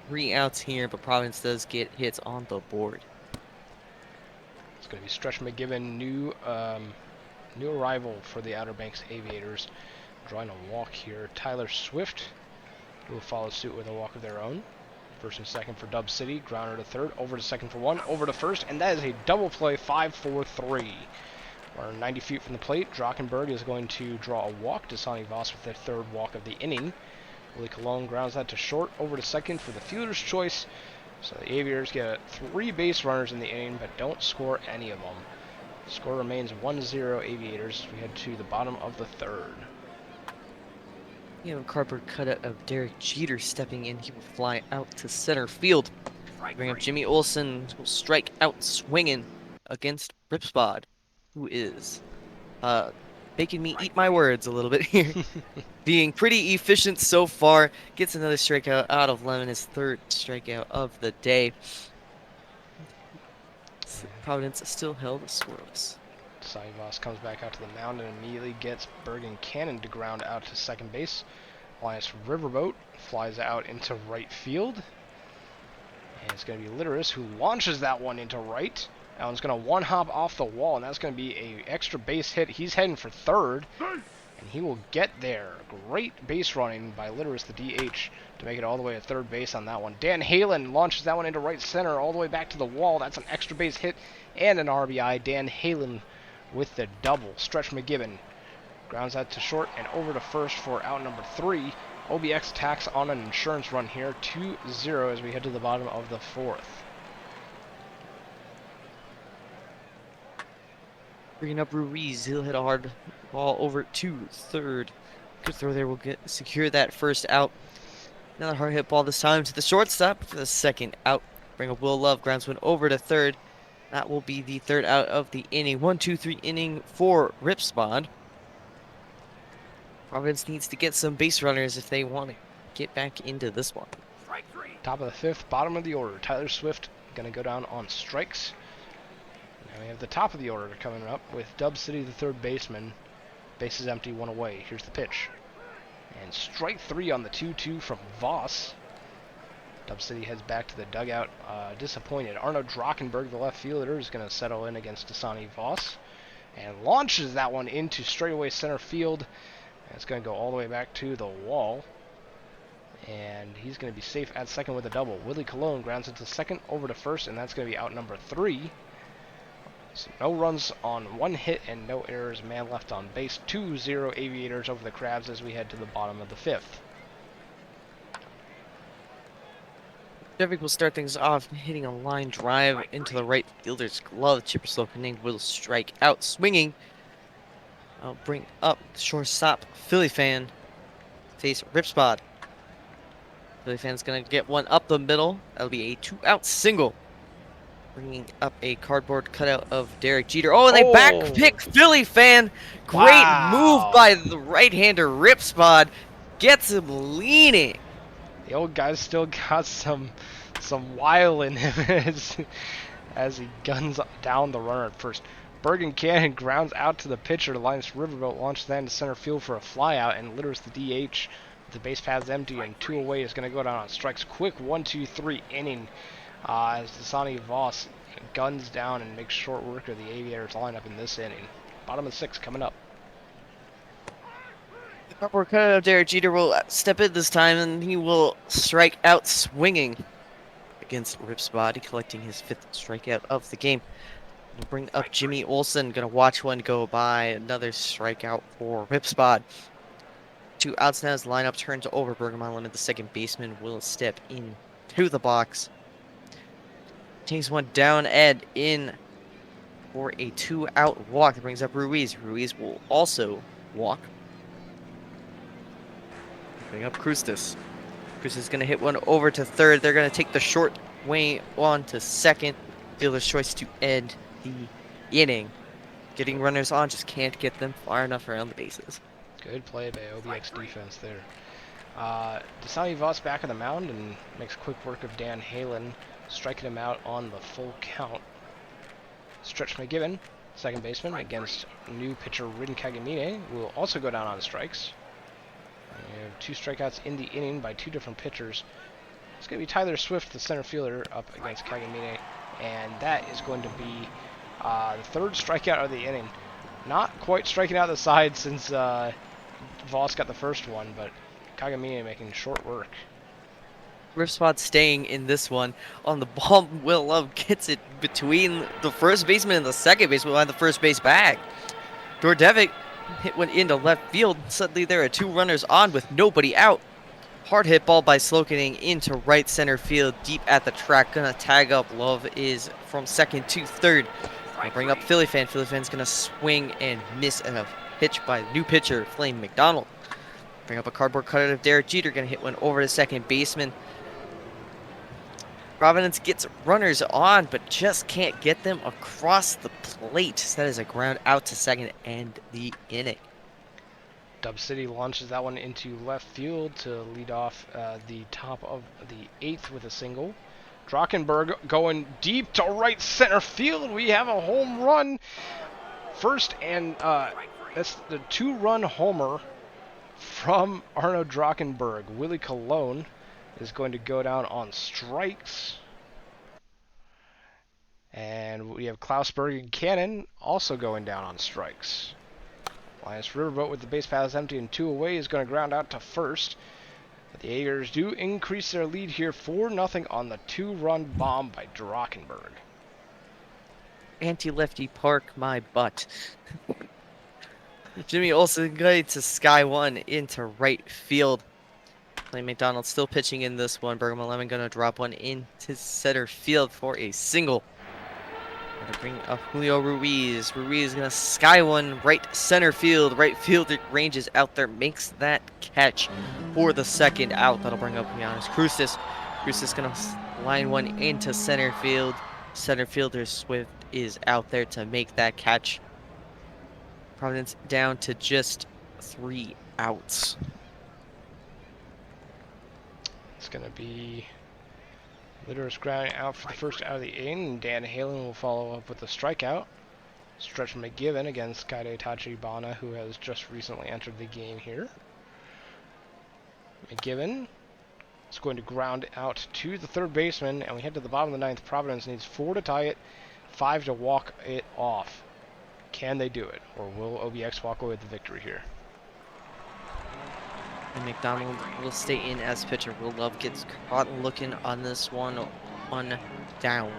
3 outs here, but Providence does get hits on the board. It's going to be Stretch McGibbon, new arrival for the Outer Banks Aviators, drawing a walk here. Tyler Swift will follow suit with a walk of their own. First and second for Dub City. Grounder to third, over to second for 1, over to first, and that is a double play, 5-4-3. We're 90 feet from the plate. Drockenberg is going to draw a walk to Sonny Voss with their third walk of the inning. Willie Colon grounds that to short, over to second for the fielder's choice. So the Aviators get 3 base runners in the inning, but don't score any of them. Score remains 1-0 Aviators as we head to the bottom of the third. You have a cardboard cutout of Derek Jeter stepping in. He will fly out to center field. Bring up Jimmy Olsen, who will strike out swinging against Ripspod, who is making me eat my words a little bit here. Being pretty efficient so far. Gets another strikeout out of Lemon, his 3rd strikeout of the day. Providence still held scoreless. Sonny Voss comes back out to the mound and immediately gets Bergen Cannon to ground out to second base. Linus Riverboat flies out into right field. And it's going to be Litteris who launches that one into right. That one's going to one-hop off the wall, and that's going to be a extra base hit. He's heading for third, and he will get there. Great base running by Litteris, the DH, to make it all the way to third base on that one. Dan Halen launches that one into right center all the way back to the wall. That's an extra base hit and an RBI. Dan Halen with the double. Stretch McGibbon grounds out to short and over to first for out number 3. OBX attacks on an insurance run here, 2-0 as we head to the bottom of the fourth. Bringing up Ruiz, he'll hit a hard ball over to third. Good throw there, will secure that first out. Another hard hit ball this time to the shortstop for the second out. Bring up Will Love, grounds one over to third. That will be the third out of the inning. 1-2-3 inning for Ripspond. Providence needs to get some base runners if they want to get back into this one. Top of the fifth, bottom of the order. Tyler Swift going to go down on strikes. Now we have the top of the order coming up with Dub City, the third baseman. Bases empty, one away. Here's the pitch. And strike 3 on the 2-2 from Voss. Dub City heads back to the dugout, disappointed. Arno Drockenberg, the left fielder, is going to settle in against Dasani Voss. And launches that one into straightaway center field. And it's going to go all the way back to the wall. And he's going to be safe at second with a double. Willie Colon grounds into second, over to first, and that's going to be out number 3. So no runs on one hit and no errors. Man left on base. 2-0 Aviators over the Crabs as we head to the bottom of the fifth. Devik will start things off hitting a line drive into the right fielder's glove. Chipper Slopening will strike out swinging. I'll bring up shortstop Philly fan. Face Ripspod. Philly fan's going to get one up the middle. That'll be a 2-out single. Bringing up a cardboard cutout of Derek Jeter. Oh, and they back pick Philly fan. Great move by the right-hander Ripspod. Gets him leaning. The old guy's still got some wile in him as he guns down the runner at first. Bergen Cannon grounds out to the pitcher. Linus Riverboat launches that into center field for a flyout, and Litteris, the DH, with the base paths empty and 2 away, is going to go down on strikes. Quick 1-2-3 inning as Dasani Voss guns down and makes short work of the Aviators lineup in this inning. Bottom of 6 coming up. The cardboard cutout of Derek Jeter will step in this time, and he will strike out swinging against Ripspod, collecting his 5th strikeout of the game. We'll bring up Jimmy Olsen, gonna watch one go by. Another strikeout for Ripspod. 2 outs now as the lineup turns over. Bergman limit, the second baseman, will step in to the box. Takes one down, Ed in for a 2-out walk. That brings up Ruiz. Ruiz will also walk. Bring up Krustis. Krustis is gonna hit one over to third. They're gonna take the short way on to second. Fielder's choice to end the inning. Getting runners on, just can't get them far enough around the bases. Good play by OBX defense there. Dasani Voss back on the mound and makes quick work of Dan Halen, striking him out on the full count. Stretch McGibbon, second baseman, against new pitcher Rin Kagamine, will also go down on strikes. We have 2 strikeouts in the inning by 2 different pitchers. It's going to be Tyler Swift, the center fielder, up against Kagamine, and that is going to be the 3rd strikeout of the inning. Not quite striking out the side since Voss got the first one, but Kagamine making short work. Ripspod staying in this one. On the ball, Will Love gets it between the first baseman and the second baseman behind the first base bag. Dordevic hit one into left field. Suddenly there are 2 runners on with nobody out. Hard hit ball by Slokening into right center field, deep at the track. Gonna tag up. Love is from second to third. I'll bring up Philly fan. Philly fan's gonna swing and miss at a pitch by new pitcher Flame McDonald. Bring up a cardboard cutout of Derek Jeter. Gonna hit one over to second baseman. Providence gets runners on, but just can't get them across the plate. So that is a ground out to second and the inning. Dub City launches that one into left field to lead off the top of the 8th with a single. Drockenberg going deep to right center field. We have a home run. First, and that's the two-run homer from Arno Drockenberg. Willie Colon is going to go down on strikes. And we have Klausberg and Cannon also going down on strikes. Linus Riverboat with the base paths empty and two away is going to ground out to first. But the Aegers do increase their lead here 4-0 on the two-run bomb by Drockenberg. Anti-lefty park my butt. Jimmy Olsen going to sky one into right field. Clay McDonald still pitching in this one. Bergman Lemon going to drop one into center field for a single. Going to bring up Julio Ruiz. Ruiz going to sky one right center field. Right fielder ranges out there, makes that catch for the second out. That'll bring up Giannis Cruces. Cruces going to line one into center field. Center fielder Swift is out there to make that catch. Providence down to just 3 outs. It's going to be Litter's grounding out for the first out of the inning, and Dan Halen will follow up with a strikeout. Stretch McGivern against Kaide Tachibana, who has just recently entered the game here. McGivern is going to ground out to the third baseman, and we head to the bottom of the ninth. Providence needs 4 to tie it, 5 to walk it off. Can they do it, or will OBX walk away with the victory here? And McDonald will stay in as pitcher. Will Love gets caught looking on this one down.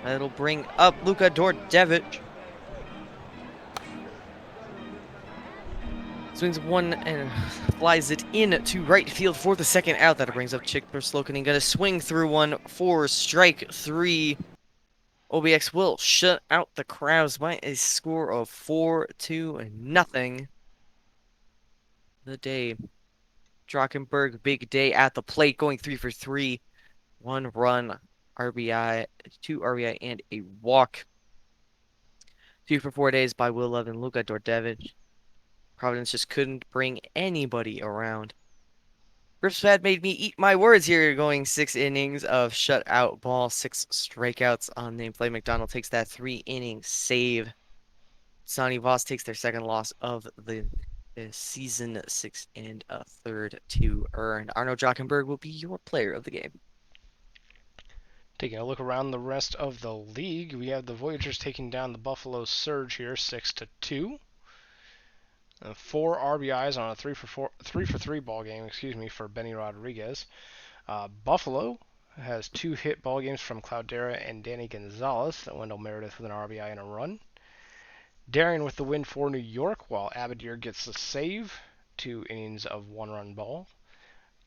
That'll bring up Luka Dordevic. Swings one and flies it in to right field for the second out. That brings up Chick Perslokanen. Gonna swing through one for strike 3. OBX will shut out the Crowds by a score of 4-0. The day. Drockenberg, big day at the plate, going 3 for 3. 1 run, RBI, 2 RBI, and a walk. 2 for 4 days by Will Love and Luka Dordevic. Providence just couldn't bring anybody around. Ripspad made me eat my words here, going 6 innings of shutout ball, 6 strikeouts on nameplate. McDonald takes that 3-inning save. Sonny Voss takes their second loss of the season, 6 1/3 to earn. Arno Drockenberg will be your player of the game. Taking a look around the rest of the league, we have the Voyagers taking down the Buffalo Surge here, 6-2. 4 RBIs on a 3 for 3 ball game, for Benny Rodriguez. Buffalo has 2 hit ball games from Cloudera and Danny Gonzalez. Wendell Meredith with an RBI and a run. Darien with the win for New York, while Abadir gets the save, 2 innings of 1-run ball.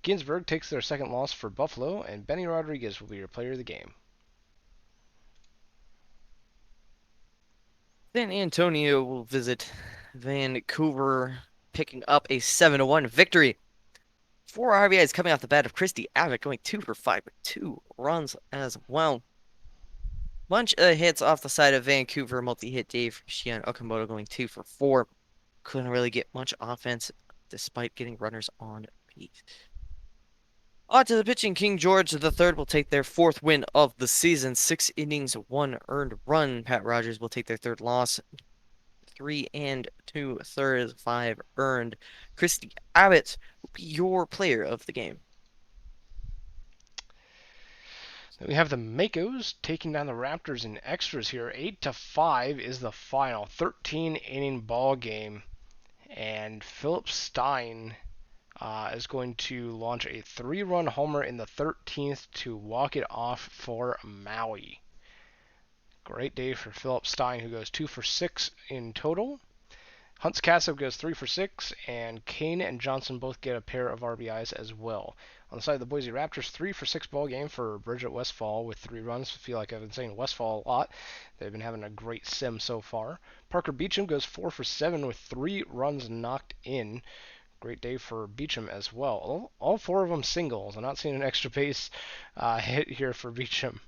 Ginsburg takes their second loss for Buffalo, and Benny Rodriguez will be your player of the game. San Antonio will visit Vancouver, picking up a 7-1 victory. 4 RBIs coming off the bat of Christy Abbott, going 2 for 5 with 2 runs as well. Bunch of hits off the side of Vancouver. Multi-hit day for Shion Okamoto, going 2 for 4. Couldn't really get much offense despite getting runners on base. On to the pitching. King George III will take their 4th win of the season. 6 innings, 1 earned run. Pat Rogers will take their 3rd loss. 3 2/3, 5 earned. Christy Abbott will be your player of the game. So we have the Makos taking down the Raptors in extras here. 8-5 is the final. 13-inning ball game. And Philip Stein is going to launch a 3-run homer in the 13th to walk it off for Maui. Great day for Philip Stein, who goes 2 for 6 in total. Hunts Castle goes 3 for 6, and Kane and Johnson both get a pair of RBIs as well. On the side of the Boise Raptors, 3 for 6 ball game for Bridget Westfall with 3 runs. I feel like I've been saying Westfall a lot. They've been having a great sim so far. Parker Beecham goes 4 for 7 with 3 runs knocked in. Great day for Beecham as well. All 4 of them singles. I'm not seeing an extra base hit here for Beecham.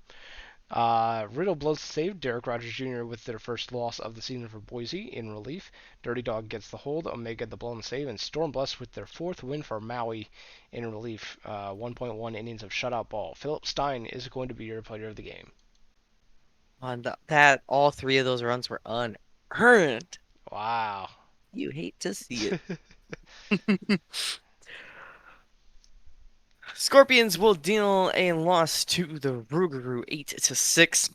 Riddle blows the save. Derek Rogers Jr. with their first loss of the season for Boise in relief. Dirty Dog gets the hold. Omega the blown save. And Stormbless with their fourth win for Maui in relief. 1.1 innings of shutout ball. Philip Stein is going to be your player of the game. That, all three of those runs were unearned. Wow. You hate to see it. Scorpions will deal a loss to the Rougarou 8-6.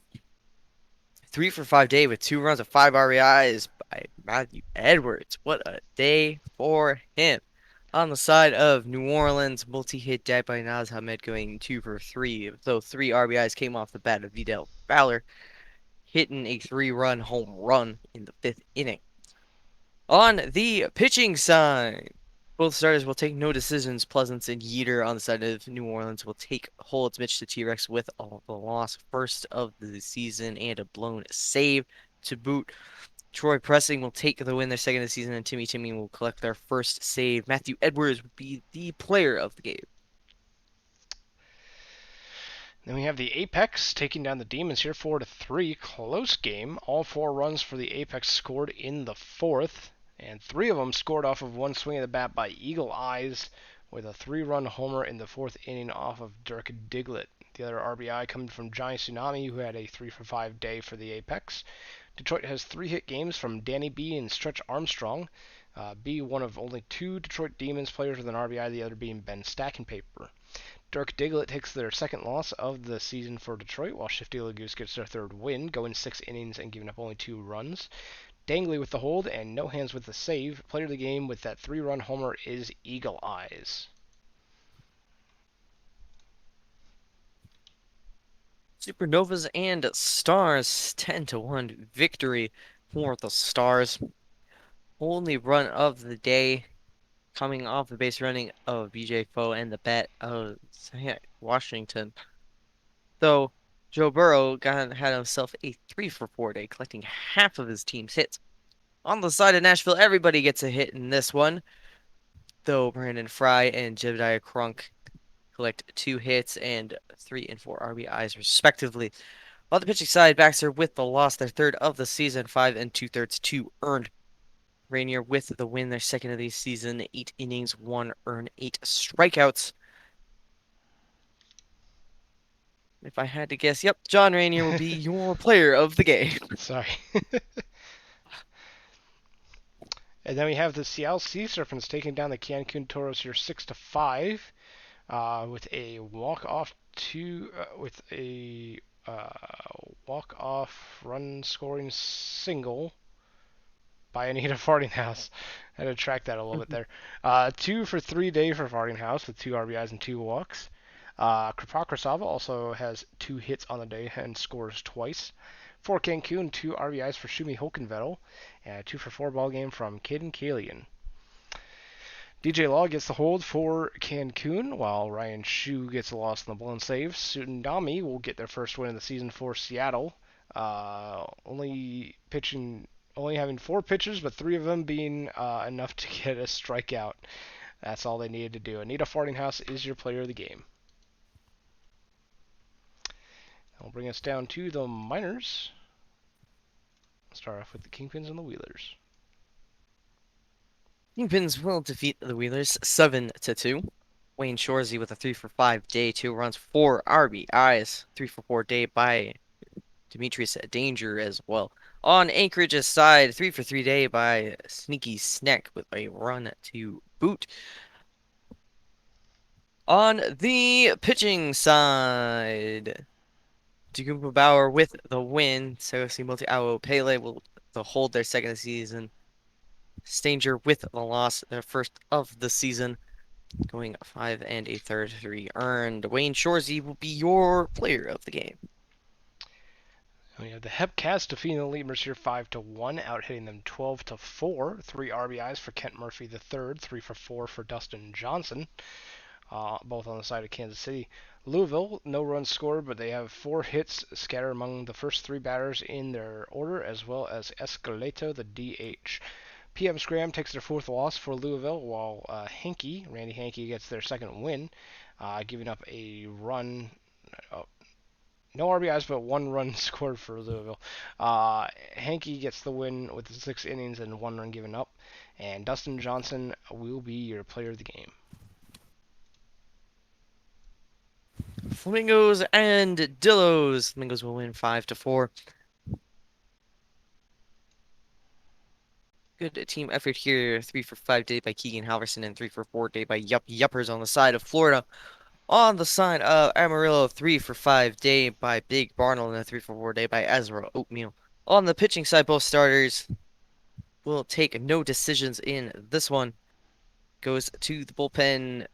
3-for-5 day with 2 runs of 5 RBIs by Matthew Edwards. What a day for him. On the side of New Orleans, multi-hit day by Naz Hamed going 2-for-3, though 3 RBIs came off the bat of Vidal Fowler, hitting a 3-run home run in the 5th inning. On the pitching side, both starters will take no decisions. Pleasance and Yeater on the side of New Orleans will take holds. Mitch the T-Rex with all the loss. First of the season and a blown save to boot. Troy Pressing will take the win, their second of the season, and Timmy will collect their first save. Matthew Edwards will be the player of the game. Then we have the Apex taking down the Demons here 4-3. Close game. All 4 runs for the Apex scored in the fourth. And 3 of them scored off of one swing of the bat by Eagle Eyes with a 3-run homer in the 4th inning off of Dirk Diglett. The other RBI coming from Johnny Tsunami, who had a 3-for-5 day for the Apex. Detroit has 3 hit games from Danny B and Stretch Armstrong. B, one of only 2 Detroit Demons players with an RBI, the other being Ben Stackenpaper. Dirk Diglett takes their second loss of the season for Detroit, while Shifty Lagoose gets their third win, going 6 innings and giving up only 2 runs. Dangley with the hold and No Hands with the save. Player of the game with that 3-run homer is Eagle Eyes. Supernovas and Stars, 10-1 victory for the Stars. Only run of the day coming off the base running of BJ Foe and the bat of Washington. Though Joe Burrow had himself a 3-for-4 day, collecting half of his team's hits. On the side of Nashville, everybody gets a hit in this one, though Brandon Fry and Jebediah Crunk collect 2 hits and 3 and 4 RBIs respectively. On the pitching side, Baxter with the loss, their third of the season, 5 2/3, 2 earned. Rainier with the win, their second of the season, 8 innings, 1 earned, 8 strikeouts. If I had to guess, yep, John Rainier will be your player of the game. Sorry. And then we have the Seattle Sea Serpents taking down the Cancun Toros here 6-5 with a walk-off run scoring single by Anita Fartinghouse. I had to track that a little bit there. 2-for-3 day for Fartinghouse with 2 RBIs and 2 walks. Kripakosava also has 2 hits on the day and scores twice. For Cancun, 2 RBIs for Shumi Hokenvettel, and a 2-for-4 ball game from Caden Kalian. DJ Law gets the hold for Cancun, while Ryan Shu gets a loss in the blown save. Tsunami will get their first win of the season for Seattle. Only having 4 pitches, but 3 of them being enough to get a strikeout. That's all they needed to do. Anita Fartinghouse is your player of the game. That'll bring us down to the minors. Start off with the Kingpins and the Wheelers. Kingpins will defeat the Wheelers 7-2. Wayne Shorzy with a 3-for-5 day, 2 runs, 4 RBIs, 3-for-4 day by Demetrius Danger as well. On Anchorage's side, 3-for-3 day by Sneaky Snack with a run to boot. On the pitching side, Tugumpa Bauer with the win. Sayosi Multi-Awo Pele will hold their second of the season. Stanger with the loss, their first of the season, going 5 1/3, 3 earned. Wayne Shorzy will be your player of the game. We have the Hepcats defeating the Lemurs here 5-1, out hitting them 12-4. 3 RBIs for Kent Murphy III, 3-for-4 for Dustin Johnson, both on the side of Kansas City. Louisville, no runs scored, but they have 4 hits scattered among the first 3 batters in their order, as well as Escaleto, the DH. PM Scram takes their 4th loss for Louisville, while Randy Hankey gets their second win, giving up a run. No RBIs, but 1 run scored for Louisville. Hankey gets the win with 6 innings and 1 run given up. And Dustin Johnson will be your player of the game. Flamingos and Dillos. Flamingos will win 5-4. Good team effort here. 3 for 5 day by Keegan Halverson and 3 for 4 day by Yuppers on the side of Florida. On the side of Amarillo, 3 for 5 day by Big Barnell and a 3 for 4 day by Ezra Oatmeal. On the pitching side, both starters will take no decisions in this one. Goes to the bullpen.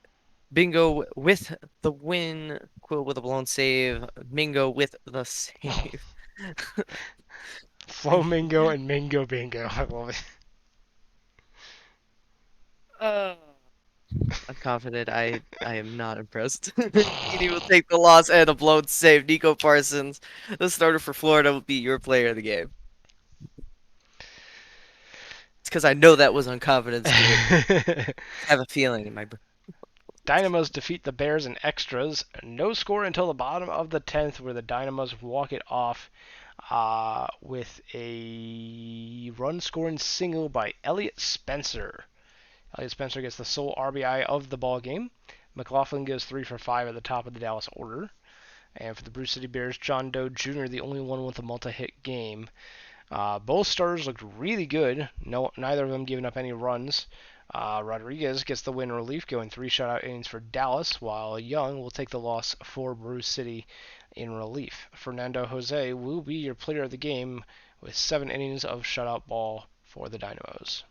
Bingo with the win. Quill with a blown save. Mingo with the save. I Flamingo and Mingo Bingo. I love it. uh, I'm confident. I am not impressed. Edie will take the loss and a blown save. Nico Parsons, the starter for Florida, will be your player of the game. It's because I know that was on confidence game. I have a feeling in my brain. Dynamos defeat the Bears in extras. No score until the bottom of the 10th, where the Dynamos walk it off with a run scoring single by Elliot Spencer. Elliot Spencer gets the sole RBI of the ball game. McLaughlin goes 3 for 5 at the top of the Dallas order. And for the Brew City Bears, John Doe Jr., the only one with a multi-hit game. Both starters looked really good. No, neither of them giving up any runs. Rodriguez gets the win relief, going 3 shutout innings for Dallas, while Young will take the loss for Bruce City in relief. Fernando Jose will be your player of the game with 7 innings of shutout ball for the Dynamos.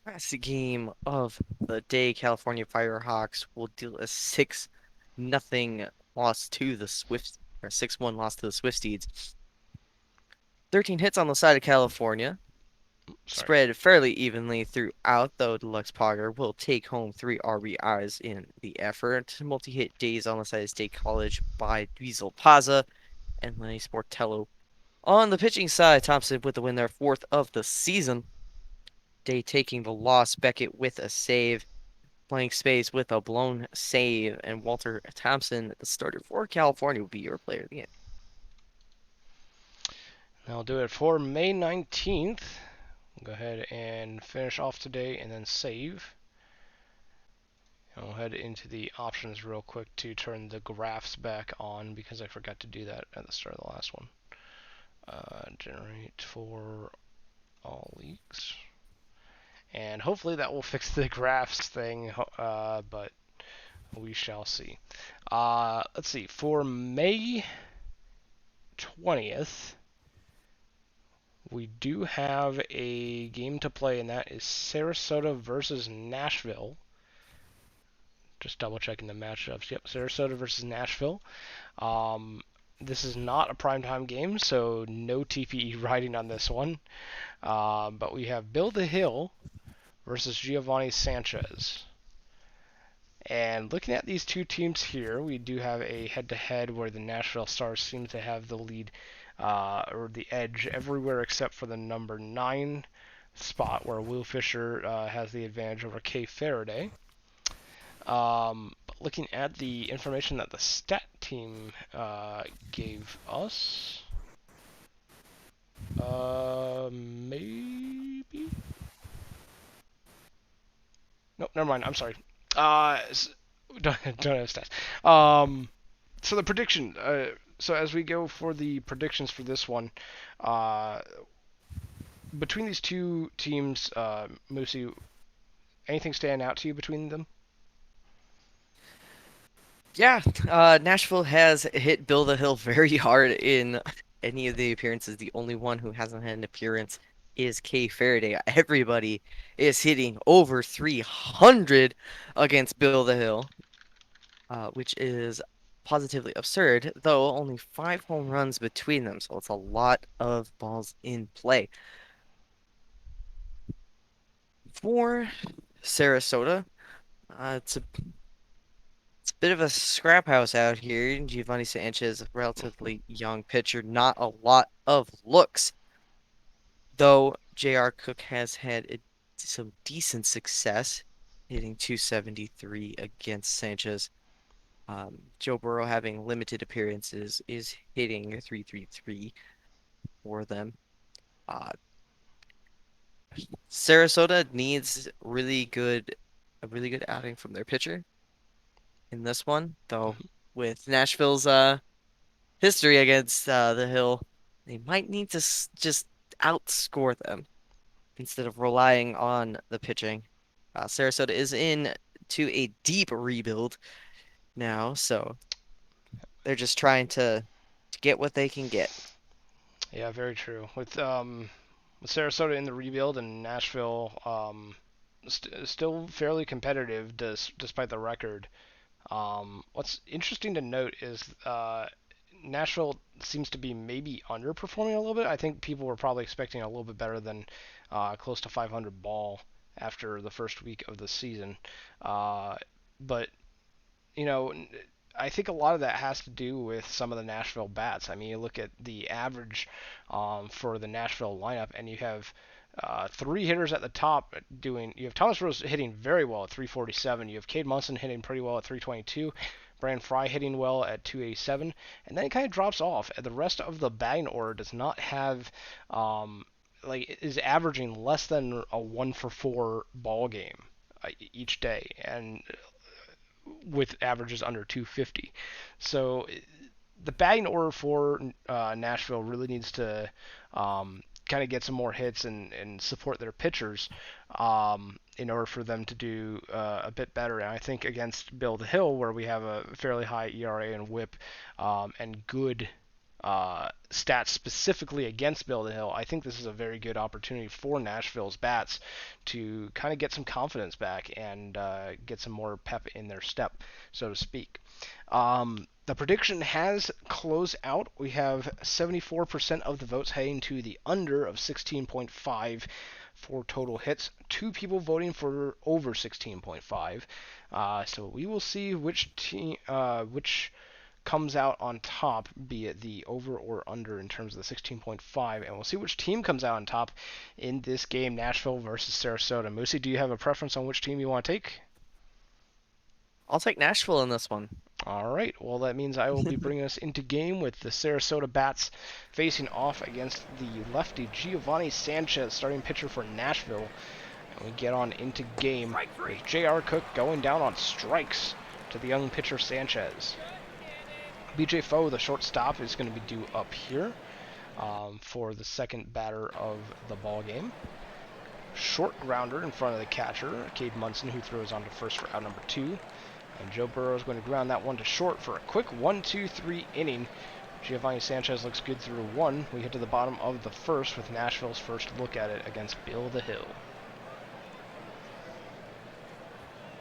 Last game of the day, California Firehawks will deal a 6-0 loss to the Swift, or 6-1 loss to the Swifties. 13 hits on the side of California, Sorry. spread fairly evenly throughout, though Deluxe Pogger will take home 3 RBIs in the effort. Multi-hit days on the side of State College by Diesel Paza and Lenny Sportello. On the pitching side, Thompson with the win, their 4th of the season. Day taking the loss, Beckett with a save, blank space with a blown save, and Walter Thompson, the starter for California, will be your player of the game. That'll do it for May 19th. Go ahead and finish off today and then save. And we'll head into the options real quick to turn the graphs back on because I forgot to do that at the start of the last one. Generate for all leagues. And hopefully that will fix the graphs thing, but we shall see. Let's see. For May 20th, we do have a game to play, and that is Sarasota versus Nashville. Just double checking the matchups. Yep, Sarasota versus Nashville. This is not a primetime game, so no TPE riding on this one. But we have Bill the Hill versus Giovanni Sanchez. And looking at these two teams here, we do have a head-to-head where the Nashville Stars seem to have the lead or the edge everywhere except for the number 9 spot where Will Fisher has the advantage over Kay Faraday. But looking at the information that the stat team gave us, maybe? Nope, never mind. I'm sorry. Don't have stats. So the prediction. So as we go for the predictions for this one, uh, between these two teams, Moosey, anything stand out to you between them? Yeah, Nashville has hit Bill the Hill very hard in any of the appearances. The only one who hasn't had an appearance is Kay Faraday. Everybody is hitting over 300 against Bill the Hill, which is positively absurd, though only 5 home runs between them, so it's a lot of balls in play. For Sarasota, it's a bit of a scrap house out here. Giovanni Sanchez, a relatively young pitcher, not a lot of looks, though J.R. Cook has had some decent success, hitting 273 against Sanchez. Joe Burrow having limited appearances is hitting a 3.33 for them. Uh, Sarasota needs a really good outing from their pitcher in this one, though with Nashville's history against the Hill, they might need to just outscore them instead of relying on the pitching. Sarasota is in to a deep rebuild now, so they're just trying to get what they can get. Yeah, very true. With Sarasota in the rebuild and Nashville still fairly competitive despite the record. What's interesting to note is Nashville seems to be maybe underperforming a little bit. I think people were probably expecting a little bit better than close to 500 ball after the first week of the season. But you know, I think a lot of that has to do with some of the Nashville bats. I mean, you look at the average for the Nashville lineup, and you have three hitters at the top doing. You have Thomas Rose hitting very well at 347. You have Cade Munson hitting pretty well at 322. Brand Fry hitting well at 287, and then it kind of drops off. And the rest of the batting order does not have is averaging less than a 1 for 4 ball game each day, and with averages under 250. So the batting order for Nashville really needs to kind of get some more hits and support their pitchers in order for them to do a bit better. And I think against Bill the Hill, where we have a fairly high ERA and WHIP and good stats specifically against Bill the Hill, I think this is a very good opportunity for Nashville's bats to kind of get some confidence back and get some more pep in their step, so to speak. The prediction has closed out. We have 74% of the votes heading to the under of 16.5 for total hits. 2 people voting for over 16.5. So we will see which comes out on top, be it the over or under in terms of the 16.5, and we'll see which team comes out on top in this game, Nashville versus Sarasota. Moosey, do you have a preference on which team you want to take? I'll take Nashville in this one. All right. Well, that means I will be bringing us into game with the Sarasota Bats facing off against the lefty Giovanni Sanchez, starting pitcher for Nashville. And we get on into game with J.R. Cook going down on strikes to the young pitcher Sanchez. B.J. Foe, the shortstop, is going to be due up here for the second batter of the ball game. Short grounder in front of the catcher, Cade Munson, who throws on to first for out number 2. And Joe Burrow is going to ground that one to short for a quick 1-2-3 inning. Giovanni Sanchez looks good through 1. We hit to the bottom of the first with Nashville's first look at it against Bill the Hill.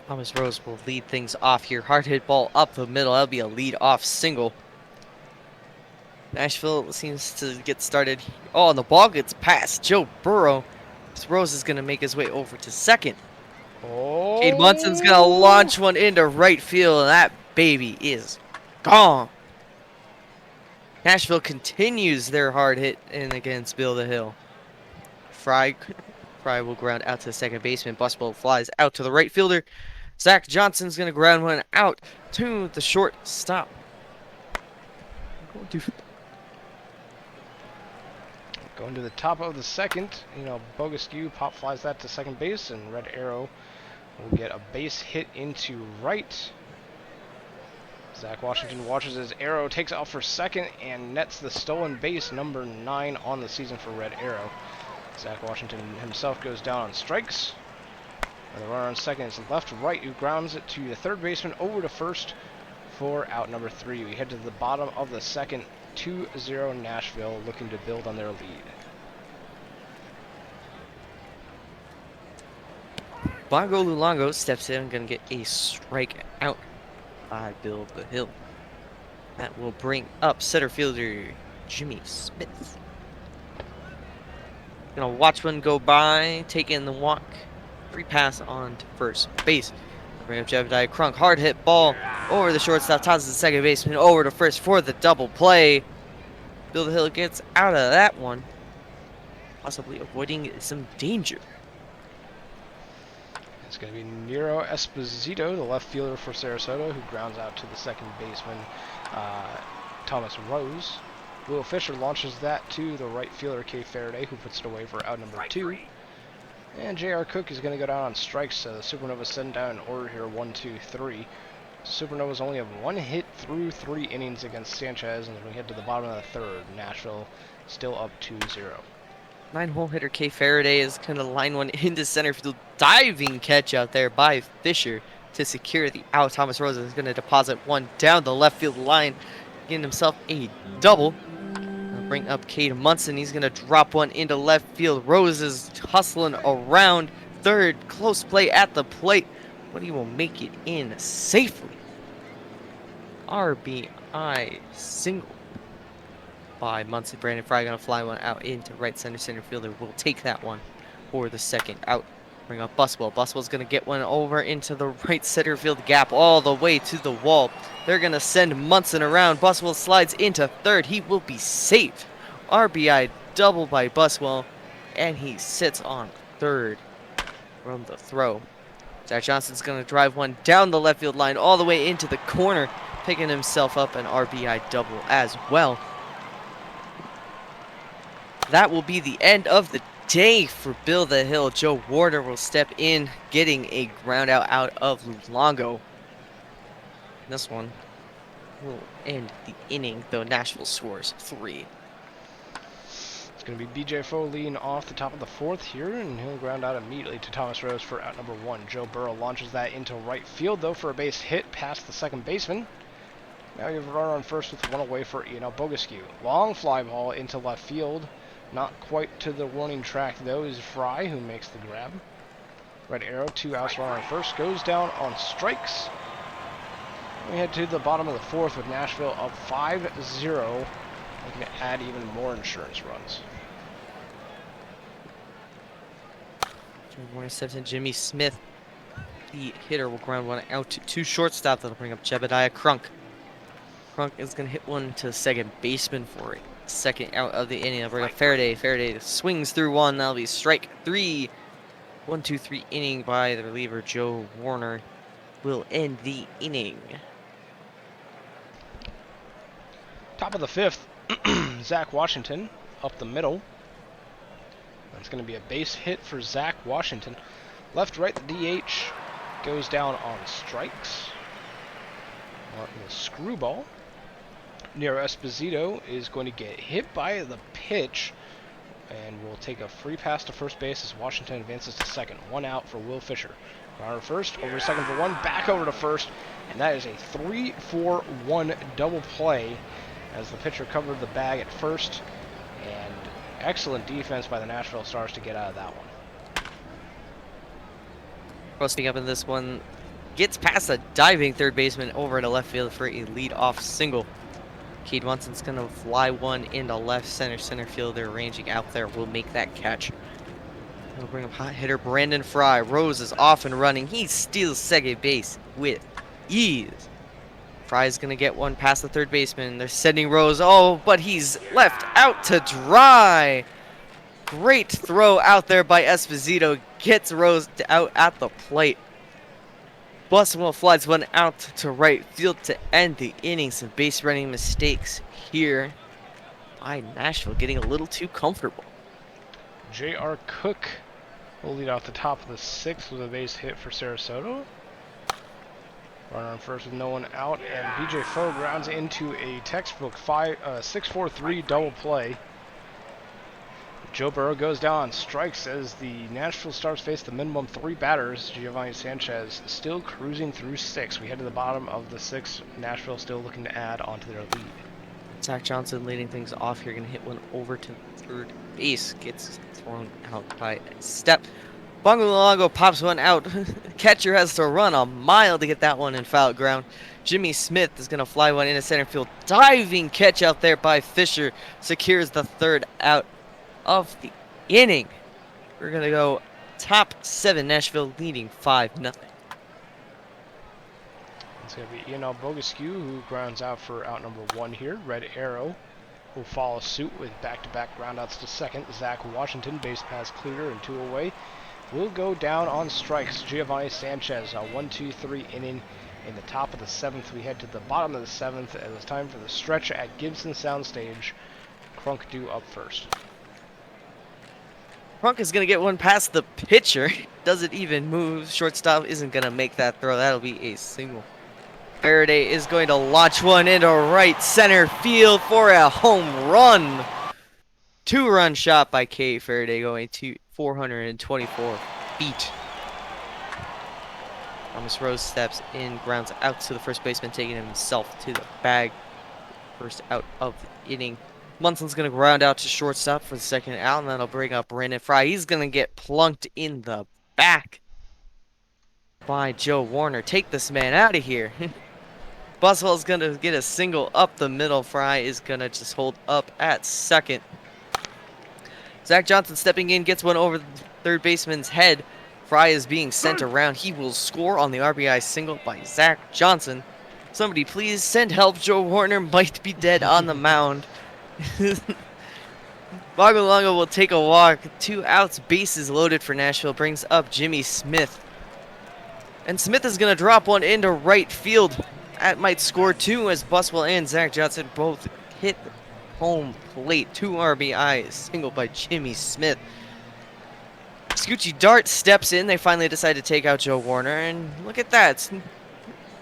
Thomas Rose will lead things off here. Hard hit ball up the middle. That'll be a lead-off single. Nashville seems to get started. Oh, and the ball gets past Joe Burrow. Rose is going to make his way over to second. Oh! Cade Munson's going to launch one into right field, and that baby is gone. Nashville continues their hard hit in against Bill the Hill. Fry will ground out to the second baseman. Buswell flies out to the right fielder. Zach Johnson's going to ground one out to the shortstop. Going to the top of the second, Bogus Skew pop flies that to second base, and Red Arrow will get a base hit into right. Zach Washington watches his arrow, takes off for second, and nets the stolen base, number 9 on the season for Red Arrow. Zach Washington himself goes down on strikes. And the runner on second is left-right, who grounds it to the third baseman over to first for out number 3. We head to the bottom of the second, 2-0 Nashville, looking to build on their lead. Bongo Lulango steps in, going to get a strike out by Bill the Hill. That will bring up center fielder Jimmy Smith. Gonna watch one go by, take in the walk, free pass on to first base. Bring up Jebediah Crunk, hard hit ball over the shortstop, tosses the second baseman over to first for the double play. Bill the Hill gets out of that one, possibly avoiding some danger. It's going to be Nero Esposito, the left fielder for Sarasota, who grounds out to the second baseman, uh, Thomas Rose. Will Fisher launches that to the right fielder, Kay Faraday, who puts it away for out number 2. And J.R. Cook is going to go down on strikes. The Supernovas send down in order here, 1, 2, 3. Supernovas only have 1 hit through 3 innings against Sanchez, and as we head to the bottom of the third, Nashville still up 2-0. 9-hole hitter Kay Faraday is going to line one into center field. Diving catch out there by Fisher to secure the out. Thomas Rose is going to deposit one down the left field line, getting himself a double. Bring up Cade Munson. He's going to drop one into left field. Rose is hustling around third. Close play at the plate, but he will make it in safely. RBI single by Munson. Brandon Fry going to fly one out into right center. Center fielder will take that one for the second out. Bring up Buswell. Buswell's going to get one over into the right center field gap all the way to the wall. They're going to send Munson around. Buswell slides into third. He will be safe. RBI double by Buswell, and he sits on third from the throw. Zach Johnson's going to drive one down the left field line all the way into the corner, picking himself up an RBI double as well. That will be the end of the day for Bill the Hill. Joe Warner will step in, getting a ground out of Luongo. This one will end the inning, though Nashville scores 3. It's going to be BJ Foe leading off the top of the fourth here, and he'll ground out immediately to Thomas Rose for out number 1. Joe Burrow launches that into right field, though, for a base hit past the second baseman. Now you have a runner on first with one away for Ian Bogescu. Long fly ball into left field. Not quite to the warning track, though, is Fry, who makes the grab. Red arrow, 2 outs, runner on first, goes down on strikes. We head to the bottom of the fourth with Nashville up 5-0, looking to add even more insurance runs. Joe Warner steps in. Jimmy Smith, the hitter, will ground one out to shortstop. That'll bring up Jebediah Crunk. Crunk is going to hit one to second baseman for a second out of the inning. Over to Faraday. Faraday swings through one. That'll be strike 3. 1-2-3 inning by the reliever Joe Warner will end the inning. Top of the fifth, Zach Washington up the middle. That's going to be a base hit for Zach Washington. Left, right, the DH goes down on strikes. On the screwball. Nero Esposito is going to get hit by the pitch and will take a free pass to first base as Washington advances to second. 1 out for Will Fisher. Runner first, over to second for 1, back over to first, and that is a 3-4-1 double play as the pitcher covered the bag at first, and excellent defense by the Nashville Stars to get out of that one. Posting up in this one, gets past a diving third baseman over to left field for a lead-off single. Cade Munson's going to fly one into left center fielder ranging out there will make that catch. We'll bring up hot hitter Brandon Fry. Rose is off and running. He steals second base with ease. Fry's going to get one past the third baseman. They're sending Rose. Oh, but he's left out to dry. Great throw out there by Esposito. Gets Rose out at the plate. Buswell flies one out to right field to end the inning. Some base running mistakes here by Nashville, getting a little too comfortable. J.R. Cook will lead off the top of the sixth with a base hit for Sarasota. Runner on first with no one out, and BJ Foe grounds into a textbook 6-4-3 double play. Joe Burrow goes down on strikes as the Nashville Stars face the minimum 3 batters. Giovanni Sanchez still cruising through 6. We head to the bottom of the 6th. Nashville still looking to add onto their lead. Zach Johnson leading things off here. Going to hit one over to third base. Gets thrown out by a step. Luongo pops one out. Catcher has to run a mile to get that one in foul ground. Jimmy Smith is going to fly one into center field. Diving catch out there by Fisher. Secures the third out of the inning. We're going to go top 7. Nashville leading 5-0. It's going to be Ian Bogescu who grounds out for out number 1 here. Red Arrow will follow suit with back-to-back groundouts to second. Zach Washington, base pass clear and 2 away. will go down on strikes. Giovanni Sanchez, a 1-2-3 inning. In the top of the seventh, we head to the bottom of the seventh. It is time for the stretch at Gibson Soundstage. Crunk due up first. Crunk is going to get one past the pitcher. Doesn't even move. Shortstop isn't going to make that throw. That'll be a single. Faraday is going to launch one into right center field for a home run. 2-run shot by K. Faraday going to 424 feet. Thomas Rose steps in, grounds out to the first baseman, taking himself to the bag. First out of the inning. Munson's going to ground out to shortstop for the second out, and that'll bring up Brandon Fry. He's going to get plunked in the back by Joe Warner. Take this man out of here. Buswell's going to get a single up the middle. Fry is going to just hold up at second. Zach Johnson stepping in, gets one over the third baseman's head. Fry is being sent around. He will score on the RBI single by Zach Johnson. Somebody please send help. Joe Warner might be dead on the mound. Bagalonga will take a walk. 2 outs, bases loaded for Nashville. Brings up Jimmy Smith. And Smith is going to drop one into right field. That might score 2 as Buswell and Zach Johnson both hit home plate. 2 RBIs, single by Jimmy Smith. Scoochie Dart steps in. They finally decide to take out Joe Warner. And look at that.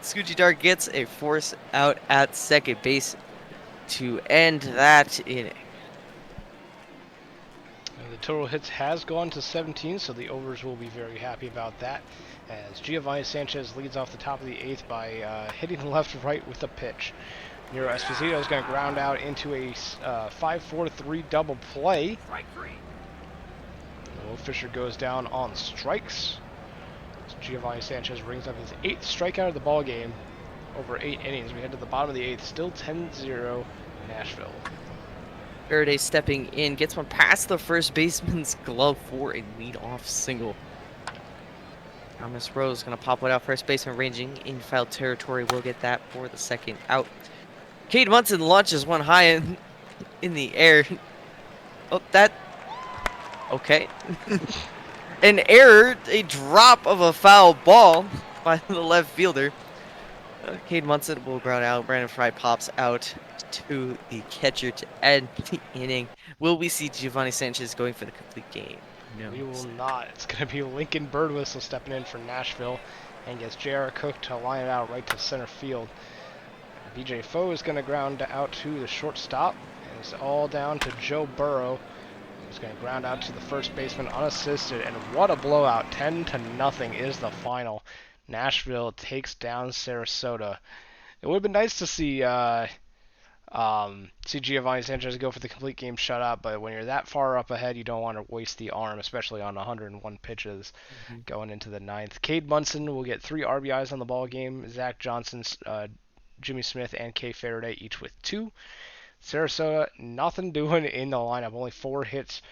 Scoochie Dart gets a force out at second base to end that inning. The total hits has gone to 17, so the overs will be very happy about that. As Giovanni Sanchez leads off the top of the 8th by hitting left-right with a pitch. Nero Esposito is going to ground out into a 5-4-3 double play. Will Fisher goes down on strikes. So Giovanni Sanchez rings up his 8th strikeout of the ball game over 8 innings. We head to the bottom of the 8th, still 10-0 Nashville. Faraday stepping in, gets one past the first baseman's glove for a leadoff single. Thomas Rose going to pop one out. First baseman ranging in foul territory. We'll get that for the second out. Cade Munson launches one high in the air. Oh, that... Okay. An error, a drop of a foul ball by the left fielder. Cade Munson will ground out. Brandon Fry pops out to the catcher to end the inning. Will we see Giovanni Sanchez going for the complete game? No. We will not. It's going to be Lincoln Birdwhistle stepping in for Nashville and gets J.R. Cook to line it out right to center field. B.J. Foe is going to ground out to the shortstop. And it's all down to Joe Burrow. He's going to ground out to the first baseman unassisted. And what a blowout. 10-0 is the final. Nashville takes down Sarasota. It would have been nice to see Giovanni Sanchez go for the complete game shutout, but when you're that far up ahead, you don't want to waste the arm, especially on 101 pitches going into the 9th. Cade Munson will get 3 RBIs on the ball game. Zach Johnson, Jimmy Smith, and K. Faraday each with 2. Sarasota, nothing doing in the lineup. Only 4 hits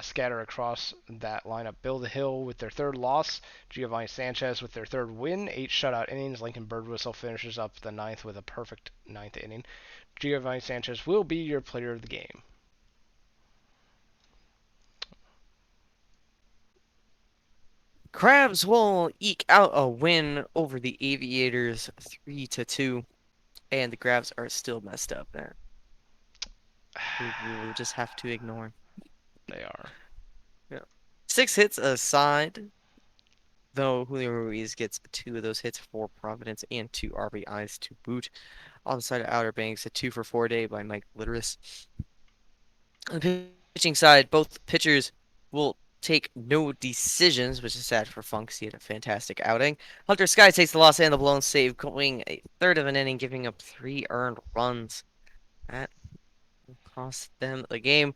scatter across that lineup. Bill the Hill with their 3rd loss. Giovanni Sanchez with their 3rd win. 8 shutout innings. Lincoln Birdwhistle finishes up the 9th with a perfect 9th inning. Giovanni Sanchez will be your player of the game. Crabs will eke out a win over the Aviators 3-2. And the Crabs are still messed up there. We will just have to ignore. They are. Yeah. 6 hits aside, though Julio Ruiz gets 2 of those hits for Providence and 2 RBIs to boot. On the side of Outer Banks, a 2 for 4 day by Mike Litteris. On the pitching side, both pitchers will take no decisions, which is sad for Funks. He had a fantastic outing. Hunter Sky takes the loss and the blown save, going a 1/3 of an inning, giving up 3 earned runs. That will cost them the game.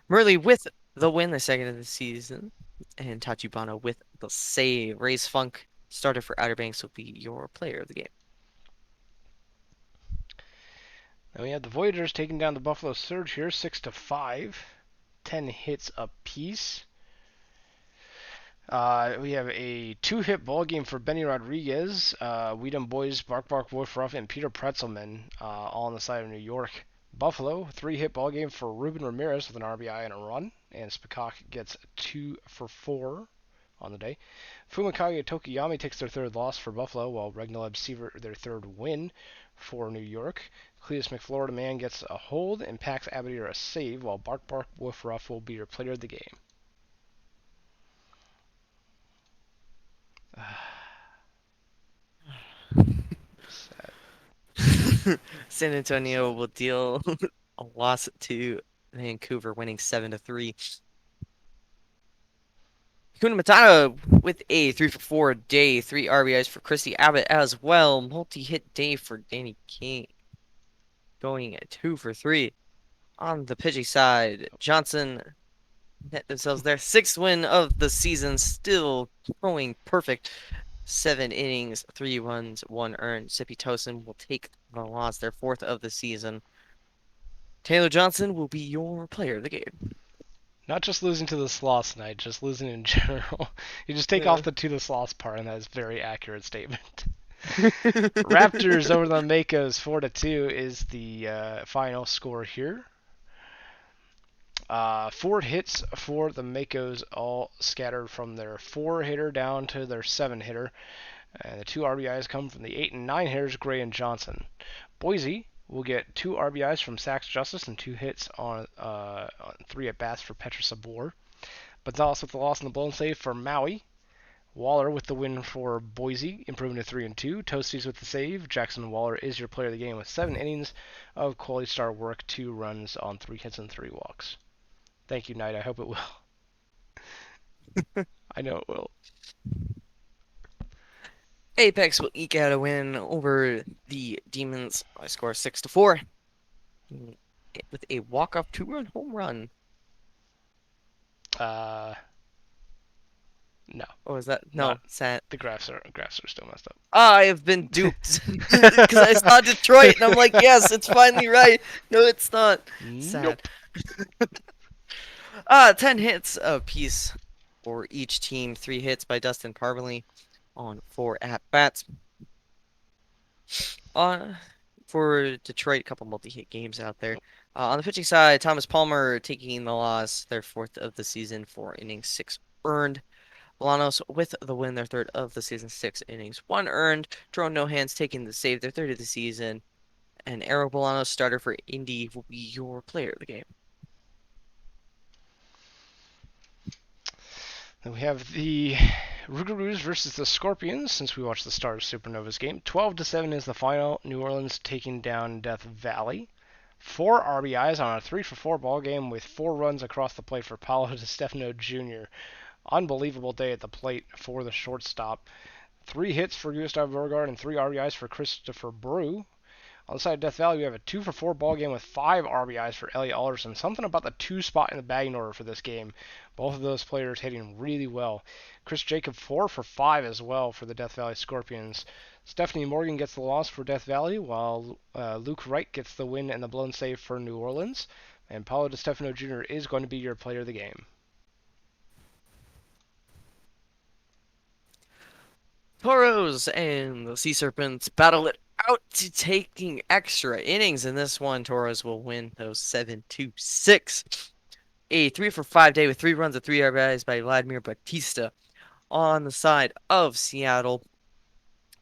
Murley with the win, the 2nd of the season, and Tachibana with the save. Ray's Funk, starter for Outer Banks, will be your player of the game. Then we have the Voyagers taking down the Buffalo Surge here, 6-5, 10 hits apiece. We have a 2-hit ball game for Benny Rodriguez, Weedham Boys, Bark Bark Wolf Ruff, and Peter Pretzelman, all on the side of New York. Buffalo, 3-hit ball game for Ruben Ramirez with an RBI and a run, and Spikak gets 2 for 4 on the day. Fumikage Tokiyami takes their third loss for Buffalo, while Regnaleb Seaver their third win for New York. Cletus McFlorida Man gets a hold and Pax Abadir a save, while Bark Bark Woof Ruff will be your player of the game. Sad. San Antonio will deal a loss to Vancouver, winning 7-3. Kuna Matata with a 3 for 4 day, 3 RBIs for Christy Abbott as well. Multi-hit day for Danny King, going at 2 for 3. On the pitching side, Johnson net themselves their 6th win of the season, still going perfect. 7 innings, 3 runs, 1 earned. Sippy Tosin will take the loss, their 4th of the season. Taylor Johnson will be your player of the game. Not just losing to the Sloths tonight, just losing in general. You just take off Yeah. the to the Sloths part, and that is a very accurate statement. Raptors over the Makos 4-2 is the final score here. 4 hits for the Makos, all scattered from their 4 hitter down to their 7 hitter. And the 2 RBIs come from the 8 and 9 hitters, Gray and Johnson. Boise will get 2 RBIs from Sax Justice and 2 hits on 3 at bats for Petra Sabor. Gonzalez with the loss and the blown save for Maui. Waller with the win for Boise, improving to 3-2. Toasties with the save. Jackson Waller is your player of the game with 7 innings of quality star work, 2 runs on 3 hits and 3 walks. Thank you, Knight. I hope it will. I know it will. Apex will eke out a win over the Demons by score 6-4 with a walk-off 2-run home run. No. Oh, is that? No, Not sad. the graphs are still messed up. I have been duped because I saw Detroit and I'm like, yes, it's finally right. No, it's not. Sad. Nope. 10 hits apiece for each team. 3 hits by Dustin Parmalee on 4 at-bats. For Detroit, a couple multi-hit games out there. On the pitching side, Thomas Palmer taking the loss, their 4th of the season, 4 innings, 6 earned. Bolanos with the win, their 3rd of the season, 6 innings, 1 earned. Jerome No Hands taking the save, their 3rd of the season. And Eric Bolanos, starter for Indy, will be your player of the game. Then we have the Rougarous versus the Scorpions, since we watched the Stars Supernovas game. 12-7 is the final. New Orleans taking down Death Valley. 4 RBIs on a 3-for-4 ball game with 4 runs across the plate for Paulo DiStefano Jr. Unbelievable day at the plate for the shortstop. 3 hits for Gustav Borgard and 3 RBIs for Christopher Brew. On the side of Death Valley, we have a 2-for-4 ball game with 5 RBIs for Elliot Alderson. Something about the 2 spot in the batting order for this game. Both of those players hitting really well. Chris Jacob 4-for-5 as well for the Death Valley Scorpions. Stephanie Morgan gets the loss for Death Valley, while Luke Wright gets the win and the blown save for New Orleans. And Paulo DiStefano Jr. is going to be your player of the game. Toros and the Sea Serpents battle it out to taking extra innings in this one. Toros will win those 7-6. A 3-for-5 day with 3 runs and 3 RBIs by Vladimir Batista. On the side of Seattle,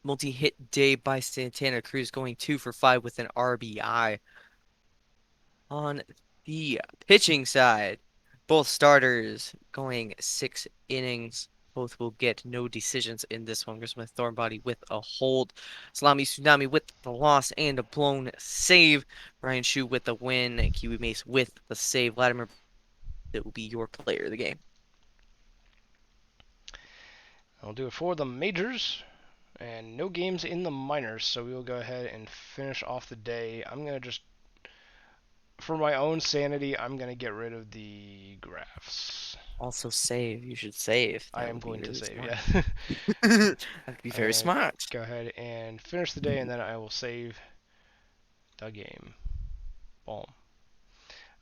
multi-hit day by Santana Cruz, going 2-for-5 with an RBI. On the pitching side, both starters going 6 innings. Both will get no decisions in this one. Smith Thornbody with a hold. Salami Tsunami with the loss and a blown save. Brian Shu with the win. And Kiwi Mace with the save. Vladimir, that will be your player of the game. I'll do it for the majors. And no games in the minors, so we will go ahead and finish off the day. I'm going to just, for my own sanity, I'm going to get rid of the graphs. Also save. You should save. I am going to really save, smart. yeah. That'd be very smart. Go ahead and finish the day, and then I will save the game. Boom.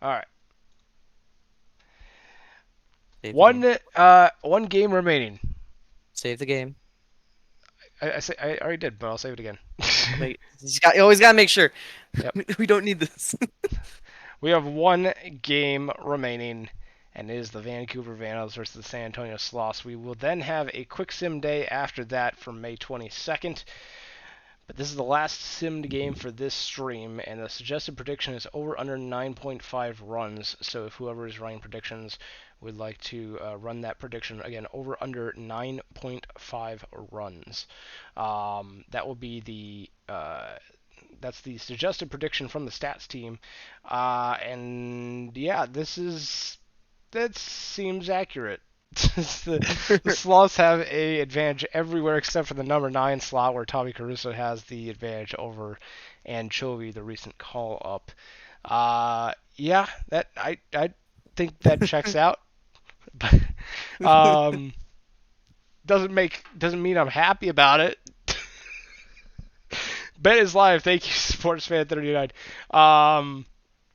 All right. Save One game remaining. Save the game. I already did, but I'll save it again. You always gotta make sure. Yep. We don't need this. We have one game remaining, and it is the Vancouver Vandals versus the San Antonio Sloths. We will then have a quick sim day after that for May 22nd. But this is the last simmed game for this stream, and the suggested prediction is over under 9.5 runs. So if whoever is running predictions would like to run that prediction again, over under 9.5 runs. That will be that's the suggested prediction from the stats team, and yeah, that seems accurate. The sloths have a advantage everywhere except for the number 9 slot where Tommy Caruso has the advantage over Anchovy, the recent call up. Yeah, that I think that checks out. But um, doesn't mean I'm happy about it. Bet is live. Thank you, SportsFan39.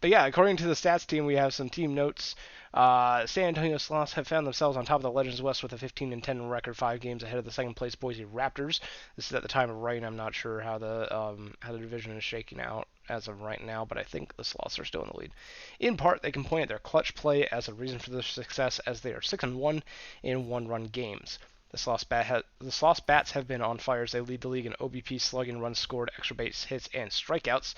But yeah, according to the stats team, we have some team notes. San Antonio Sloths have found themselves on top of the Legends West with a 15-10 record, 5 games ahead of the second place Boise Raptors. This is at the time of writing. I'm not sure how the division is shaking out as of right now, but I think the Sloths are still in the lead. In part, they can point at their clutch play as a reason for their success, as they are 6-1 in one-run games. The Sloths bats have been on fire as they lead the league in OBP, slugging, runs scored, extra base hits, and strikeouts.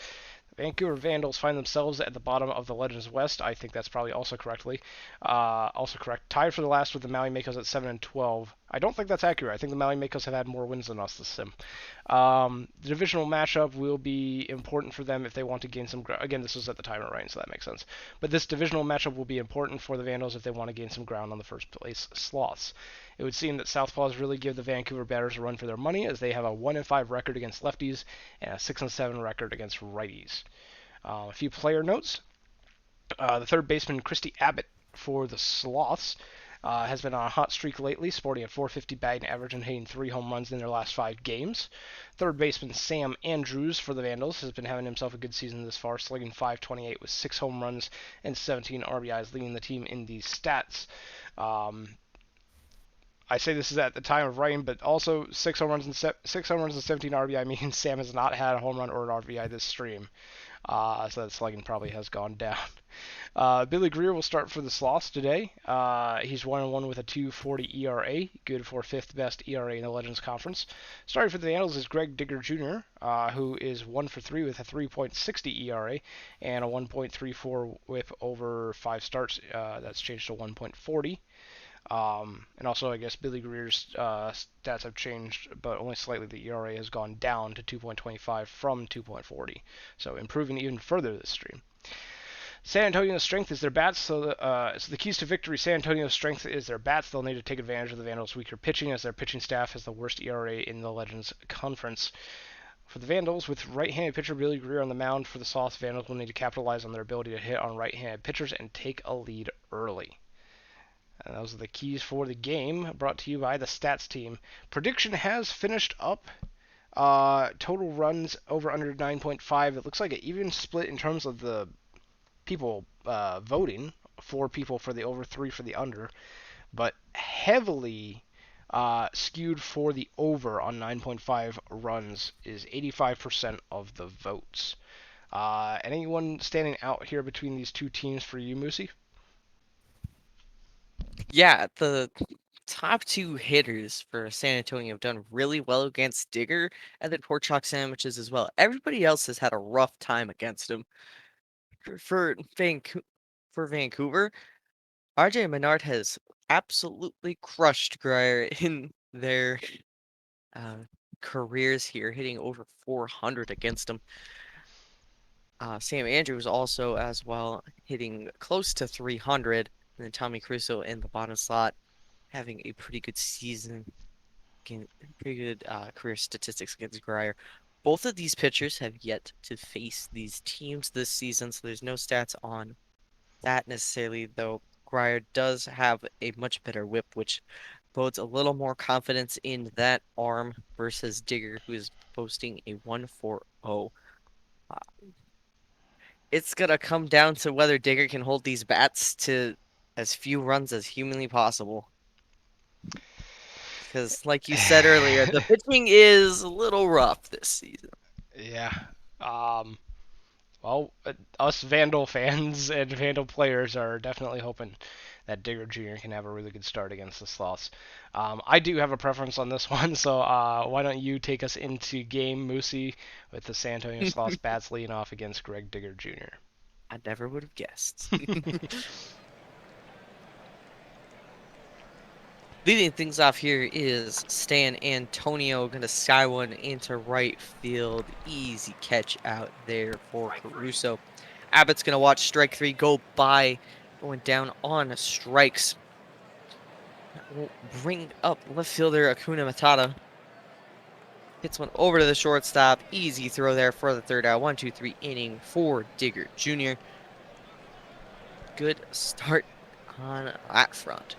The Vancouver Vandals find themselves at the bottom of the Legends West. I think that's probably also correct. Tied for the last with the Maui Makos at 7-12. I don't think that's accurate. I think the Maui Makos have had more wins than us this sim. The divisional matchup will be important for them if they want to gain some ground. Again, this was at the time of rain, so that makes sense. But this divisional matchup will be important for the Vandals if they want to gain some ground on the first place Sloths. It would seem that Southpaws really give the Vancouver batters a run for their money, as they have a 1-5 record against lefties and a 6-7 record against righties. A few player notes. The third baseman, Christy Abbott, for the Sloths, has been on a hot streak lately, sporting a 450 batting average and hitting 3 home runs in their last 5 games. Third baseman Sam Andrews for the Vandals has been having himself a good season this far, slugging .528 with 6 home runs and 17 RBIs, leading the team in these stats. I say this is at the time of writing, but also 6 home runs and 17 RBI means Sam has not had a home run or an RBI this stream. So that slugging probably has gone down. Billy Greer will start for the Sloths today. He's 1-1 with a 2.40 ERA, good for 5th best ERA in the Legends Conference. Starting for the Vandals is Greg Digger Jr., who is 1-for-3 with a 3.60 ERA and a 1.34 WHIP over 5 starts. That's changed to 1.40. And also, I guess Billy Greer's stats have changed, but only slightly. The ERA has gone down to 2.25 from 2.40, so improving even further this stream. San Antonio's strength is their bats, so the keys to victory. San Antonio's strength is their bats. They'll need to take advantage of the Vandals' weaker pitching, as their pitching staff has the worst ERA in the Legends Conference. For the Vandals, with right-handed pitcher Billy Greer on the mound for the Sloths, Vandals will need to capitalize on their ability to hit on right-handed pitchers and take a lead early. And those are the keys for the game, brought to you by the stats team. Prediction has finished up. Total runs over under 9.5. It looks like an even split in terms of the people voting. 4 people for the over, 3 for the under. But heavily skewed for the over on 9.5 runs is 85% of the votes. Anyone standing out here between these two teams for you, Moosey? Yeah, the top 2 hitters for San Antonio have done really well against Digger, and then pork chop sandwiches as well. Everybody else has had a rough time against him. For Vancouver, RJ Menard has absolutely crushed Grier in their uh, careers here, hitting over 400 against him. Sam Andrews also as well, hitting close to 300. And then Tommy Crusoe in the bottom slot, having a pretty good season, pretty good career statistics against Grier. Both of these pitchers have yet to face these teams this season, so there's no stats on that necessarily, though Grier does have a much better whip, which bodes a little more confidence in that arm versus Digger, who is boasting a 1.40. Uh, It's gonna come down to whether Digger can hold these bats to as few runs as humanly possible. Because, like you said earlier, the pitching is a little rough this season. Yeah. Um, well, us Vandal fans and Vandal players are definitely hoping that Digger Jr. can have a really good start against the Sloths. I do have a preference on this one, so why don't you take us into game, Moosey, with the San Antonio Sloths bats leading off against Greg Digger Jr. I never would have guessed. Leading things off here is Stan Antonio going to sky one into right field. Easy catch out there for Caruso. Abbott's going to watch strike 3 go by, going down on strikes. That will bring up left fielder Akuna Matata. Hits one over to the shortstop. Easy throw there for the third out. 1-2-3 inning for Digger Jr. Good start on that front.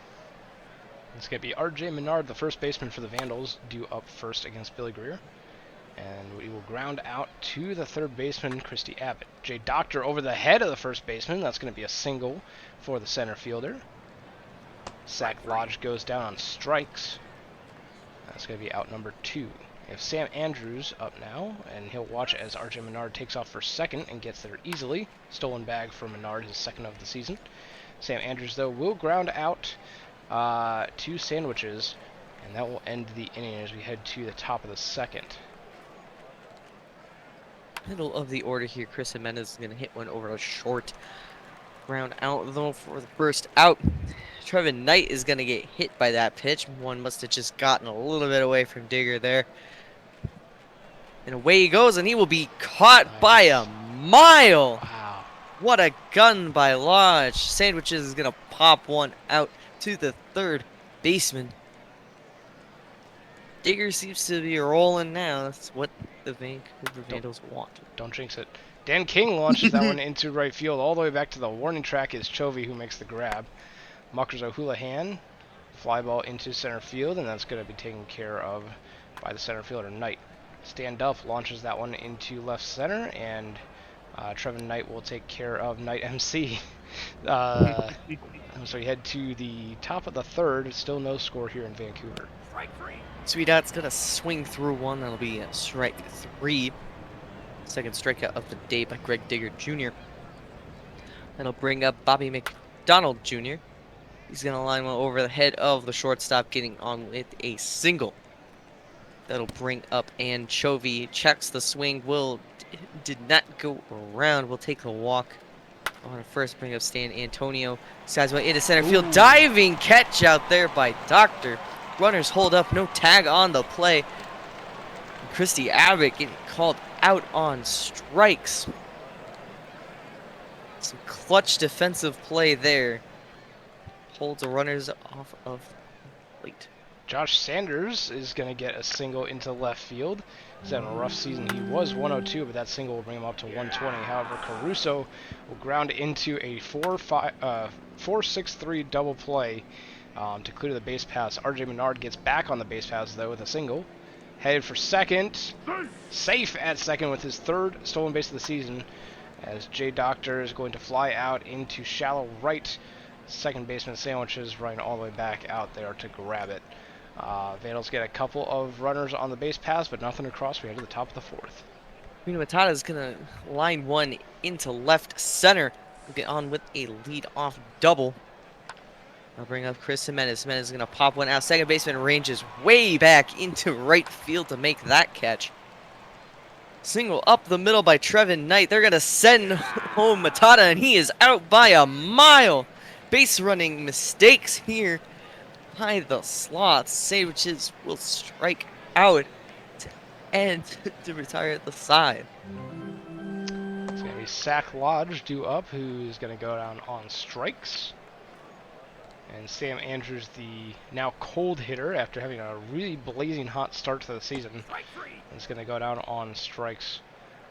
It's going to be R.J. Menard, the first baseman for the Vandals, due up first against Billy Greer. And we will ground out to the third baseman, Christy Abbott. Jay Doctor over the head of the first baseman. That's going to be a single for the center fielder. Zach Lodge goes down on strikes. That's going to be out number 2. We have Sam Andrews up now, and he'll watch as R.J. Menard takes off for second and gets there easily. Stolen bag for Menard, his second of the season. Sam Andrews, though, will ground out 2 sandwiches, and that will end the inning as we head to the top of the second. Middle of the order here, Chris Jimenez is going to hit one over to short. Ground out, though, for the first out. Trevin Knight is going to get hit by that pitch. One must have just gotten a little bit away from Digger there. And away he goes, and he will be caught by a mile. Wow. What a gun by Lodge. Sandwiches is going to pop one out to the third baseman. Digger seems to be rolling now. That's what the Vancouver Vandals want. Don't jinx it. Dan King launches that one into right field. All the way back to the warning track is Chovy, who makes the grab. Muckers O'Houlihan, fly ball into center field, and that's going to be taken care of by the center fielder, Knight. Stan Duff launches that one into left center, and Trevin Knight will take care of Knight MC. So we head to the top of the third. Still no score here in Vancouver. Sweetot's going to swing through one. That'll be a strike 3. Second strikeout of the day by Greg Digger Jr. That'll bring up Bobby McDonald Jr. He's going to line one over the head of the shortstop, getting on with a single. That'll bring up Anchovy. Checks the swing. Did not go around. Will take the walk. On a first, bring up Stan Antonio. Sides way into center field. Diving catch out there by Doctor. Runners hold up. No tag on the play. Christy Abbott getting called out on strikes. Some clutch defensive play there. Holds the runners off of plate. Josh Sanders is going to get a single into left field. He's having a rough season. He was 102, but that single will bring him up to 120. However, Caruso will ground into a 4-6-3 double play to clear the base pass. R.J. Menard gets back on the base pass, though, with a single. Headed for second. Safe at second with his third stolen base of the season, as Jay Doctor is going to fly out into shallow right. Second baseman Sandwiches running all the way back out there to grab it. Vandals get a couple of runners on the base pass, but nothing across. We head to the top of the fourth. Matata is going to line one into left center. We'll get on with a lead-off double. I'll bring up Chris Jimenez. Jimenez is going to pop one out. Second baseman ranges way back into right field to make that catch. Single up the middle by Trevin Knight. They're going to send home Matata, and he is out by a mile. Base running mistakes here by the Sloths. Sandwiches will strike out and to retire at the side. It's going to be Zach Lodge due up, who's going to go down on strikes. And Sam Andrews, the now cold hitter, after having a really blazing hot start to the season, is going to go down on strikes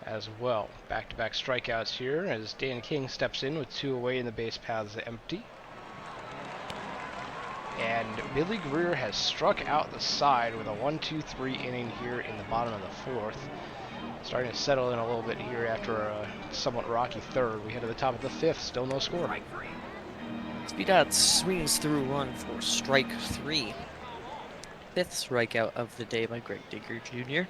as well. Back-to-back strikeouts here as Dan King steps in with 2 away and the base paths empty. And Billy Greer has struck out the side with a 1-2-3 inning here in the bottom of the fourth. Starting to settle in a little bit here after a somewhat rocky third. We head to the top of the fifth, still no score. Speedot swings through one for strike 3. Fifth strikeout of the day by Greg Digger Jr.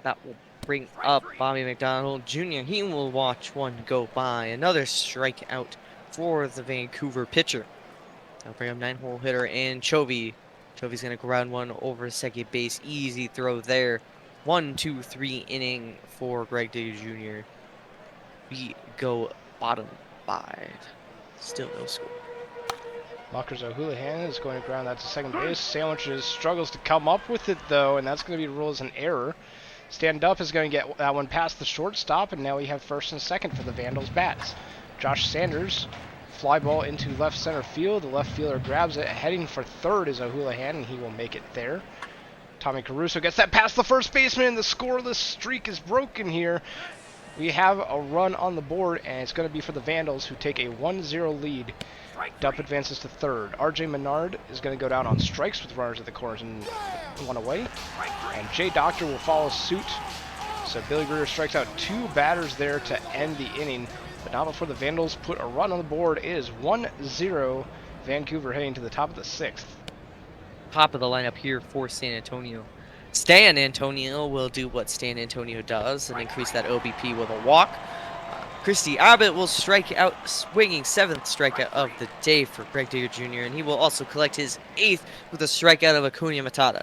That will bring up Bobby McDonald Jr. He will watch one go by. Another strikeout for the Vancouver pitcher. Gonna bring up 9-hole hitter and Chovy. Chovy's gonna ground one over second base. Easy throw there. 1-2-3 inning for Greg Digger Jr. We go bottom 5. Still no score. Muckers O'Houlihan is going to ground that to second base. Sandwiches struggles to come up with it, though, and that's going to be ruled as an error. Stand Up is going to get that one past the shortstop, and now we have first and second for the Vandals bats. Josh Sanders, fly ball into left center field. The left fielder grabs it. Heading for third is O'Houlihan, and he will make it there. Tommy Caruso gets that past the first baseman. The scoreless streak is broken here. We have a run on the board, and it's going to be for the Vandals, who take a 1-0 lead. Dup advances to third. RJ Menard is going to go down on strikes with runners at the corners and one away. And Jay Doctor will follow suit. So Billy Greer strikes out 2 batters there to end the inning. But not before the Vandals put a run on the board. It is 1-0 Vancouver heading to the top of the 6th. Top of the lineup here for San Antonio. Stan Antonio will do what Stan Antonio does and increase that OBP with a walk. Christy Abbott will strike out, swinging 7th strikeout of the day for Greg Digger Jr., and he will also collect his 8th with a strikeout of Acuna Matata.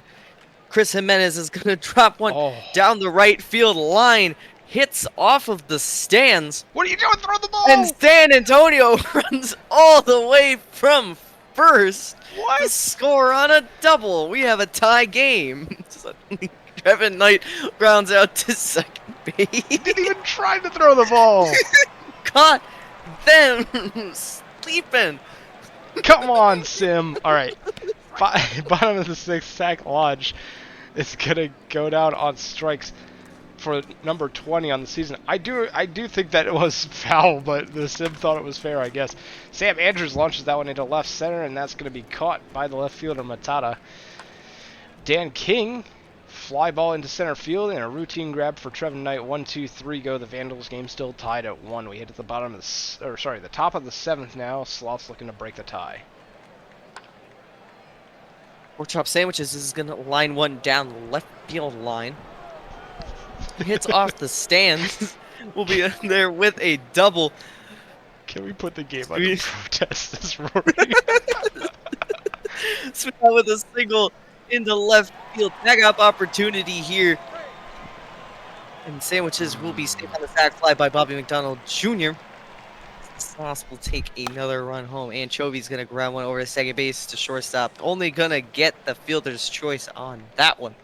Chris Jimenez is going to drop one down the right field line, hits off of the stands. What are you doing? Throw the ball! And San Antonio runs all the way from first to score on a double. We have a tie game. Suddenly, Trevin Knight grounds out to second base. He didn't even try to throw the ball. Caught them sleeping. Come on, Sim. All right. Bottom of the 6th, Zach Lodge is going to go down on strikes for number 20 on the season. I do think that it was foul, but the Sim thought it was fair, I guess. Sam Andrews launches that one into left center, and that's going to be caught by the left fielder, Matata. Dan King, fly ball into center field, and a routine grab for Trevin Knight. 1-2-3 go. The Vandals game still tied at 1. We hit at the bottom of the top of the 7th now. Sloth's looking to break the tie. Pork Chop Sandwiches is going to line one down the left field line. Hits off the stands. We'll be there with a double. Can we put the game under protest this Rory? Swing out with a single into left field. Tag up opportunity here. And Sandwiches will be safe on the sac fly by Bobby McDonald Jr. Sloss will take another run home. Anchovy's going to ground one over to second base to shortstop. Only going to get the fielder's choice on that one.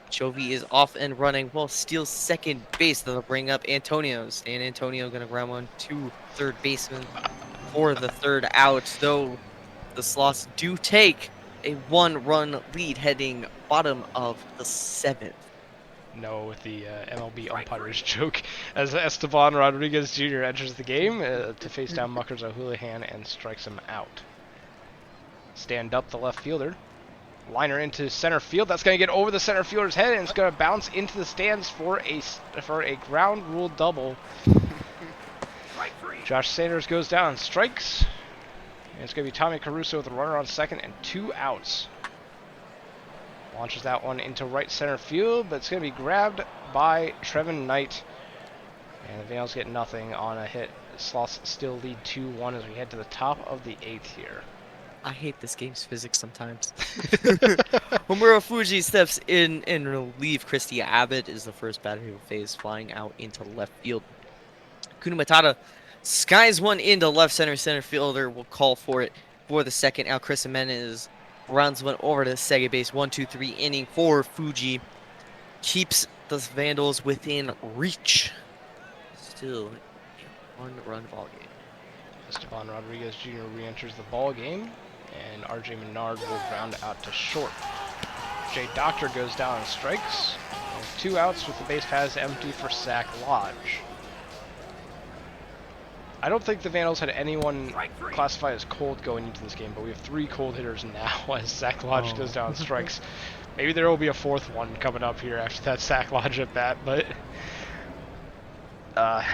Chovy is off and running. Will steal second base. They'll bring up Antonio's. And Antonio going to ground one to third baseman for the third out. Though the Sloths do take a 1-run lead heading bottom of the 7th. No, with the MLB umpires joke, as Esteban Rodriguez Jr. enters the game to face down Muckers O'Houlihan and strikes him out. Stand Up, the left fielder. Liner into center field. That's going to get over the center fielder's head, and it's going to bounce into the stands for a ground rule double. Josh Sanders goes down and strikes. And it's going to be Tommy Caruso with a runner on second and 2 outs. Launches that one into right center field, but it's going to be grabbed by Trevin Knight. And the Vandals get nothing on a hit. Sloths still lead 2-1 as we head to the top of the 8th here. I hate this game's physics sometimes. Homura Fuji steps in and relieve. Christy Abbott is the first batter who phase flying out into left field. Kuna Matata skies one into left center. Center fielder will call for it for the second out. Chris Jimenez runs one over to second base. 1-2-3 inning for Fuji. Keeps the Vandals within reach. Still a 1-run ball game. Esteban Rodriguez Jr. re-enters the ball game, and RJ Menard will ground out to short. Jay Doctor goes down and strikes. And 2 outs with the base paths empty for Zach Lodge. I don't think the Vandals had anyone classified as cold going into this game, but we have 3 cold hitters now as Zach Lodge goes down and strikes. Maybe there will be a 4th one coming up here after that Zach Lodge at bat, but man.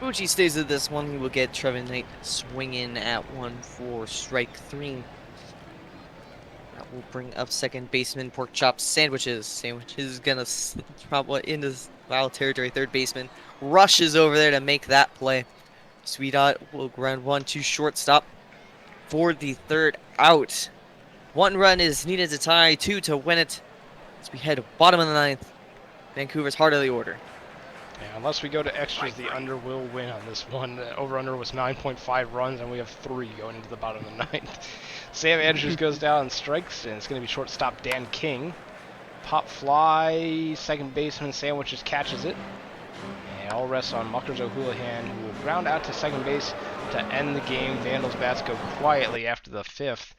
Fuji stays with this one. He will get Trevin Knight swinging at one for strike 3. That will bring up second baseman Pork Chop Sandwiches. Sandwiches is going to drop one into foul territory. Third baseman rushes over there to make that play. Sweetot will ground one to shortstop for the third out. 1 run is needed to tie, 2 to win it. As we head bottom of the ninth, Vancouver's heart of the order. Yeah, unless we go to extras, the under will win on this one. The over-under was 9.5 runs, and we have 3 going into the bottom of the ninth. Sam Andrews goes down and strikes, and it's going to be shortstop Dan King. Pop fly, second baseman Sandwiches catches it. And all rests on Muckers O'Houlihan, who will ground out to second base to end the game. Vandals bats go quietly after the fifth.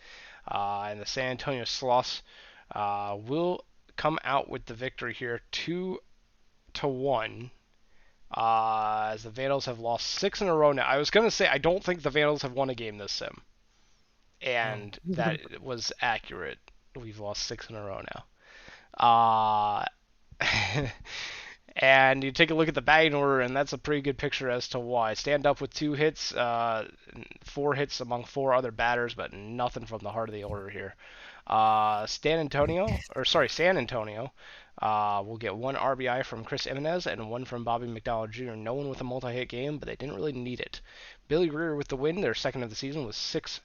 And the San Antonio Sloths will come out with the victory here, 2-1. As the Vandals have lost 6 in a row now. I was going to say I don't think the Vandals have won a game this sim. Oh. And that was accurate. We've lost 6 in a row now. And you take a look at the batting order, and that's a pretty good picture as to why. Stand up with 2 hits, 4 hits among 4 other batters, but nothing from the heart of the order here. San Antonio will get 1 RBI from Chris Jimenez and 1 from Bobby McDonald Jr. No one with a multi-hit game, but they didn't really need it. Billy Greer with the win, their second of the season, with 6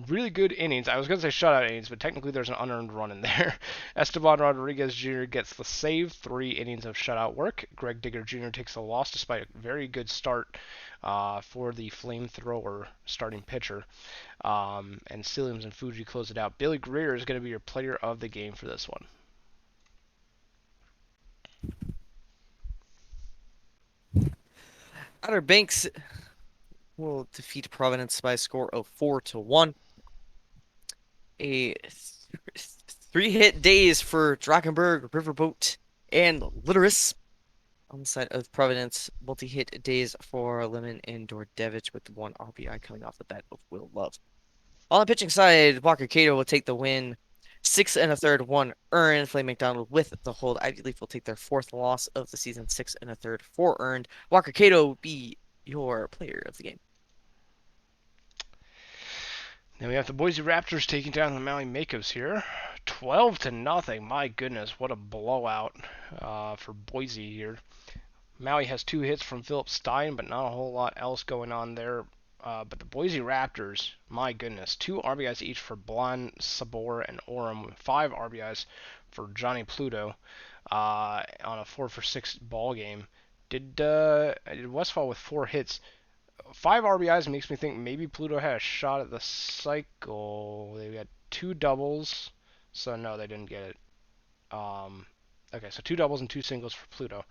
really good innings. I was going to say shutout innings, but technically there's an unearned run in there. Esteban Rodriguez Jr. gets the save, 3 innings of shutout work. Greg Digger Jr. takes the loss despite a very good start for the flamethrower starting pitcher. And Silliams and Fuji close it out. Billy Greer is going to be your player of the game for this one. Outer Banks will defeat Providence by a score of 4-1. A 3-hit days for Drakenberg, Riverboat, and Litteris. On the side of Providence, multi-hit days for Lemon and Dordevich with 1 RBI coming off the bat of Will Love. On the pitching side, Walker Cato will take the win. 6 1/3, 1 earned. Flame McDonald with the hold. Ivy Leaf will take their 4th loss of the season. 6 1/3, 4 earned. Walker Cato will be your player of the game. Then we have the Boise Raptors taking down the Maui Makos here. 12-0. My goodness, what a blowout for Boise here. Maui has 2 hits from Philip Stein, but not a whole lot else going on there. But the Boise Raptors, my goodness, 2 RBIs each for Blon, Sabor, and Orem. 5 RBIs for Johnny Pluto on a 4-for-6 ball game. Did Westfall with 4 hits. 5 RBIs makes me think maybe Pluto had a shot at the cycle. They got 2 doubles, so no, they didn't get it. Okay, so 2 doubles and 2 singles for Pluto.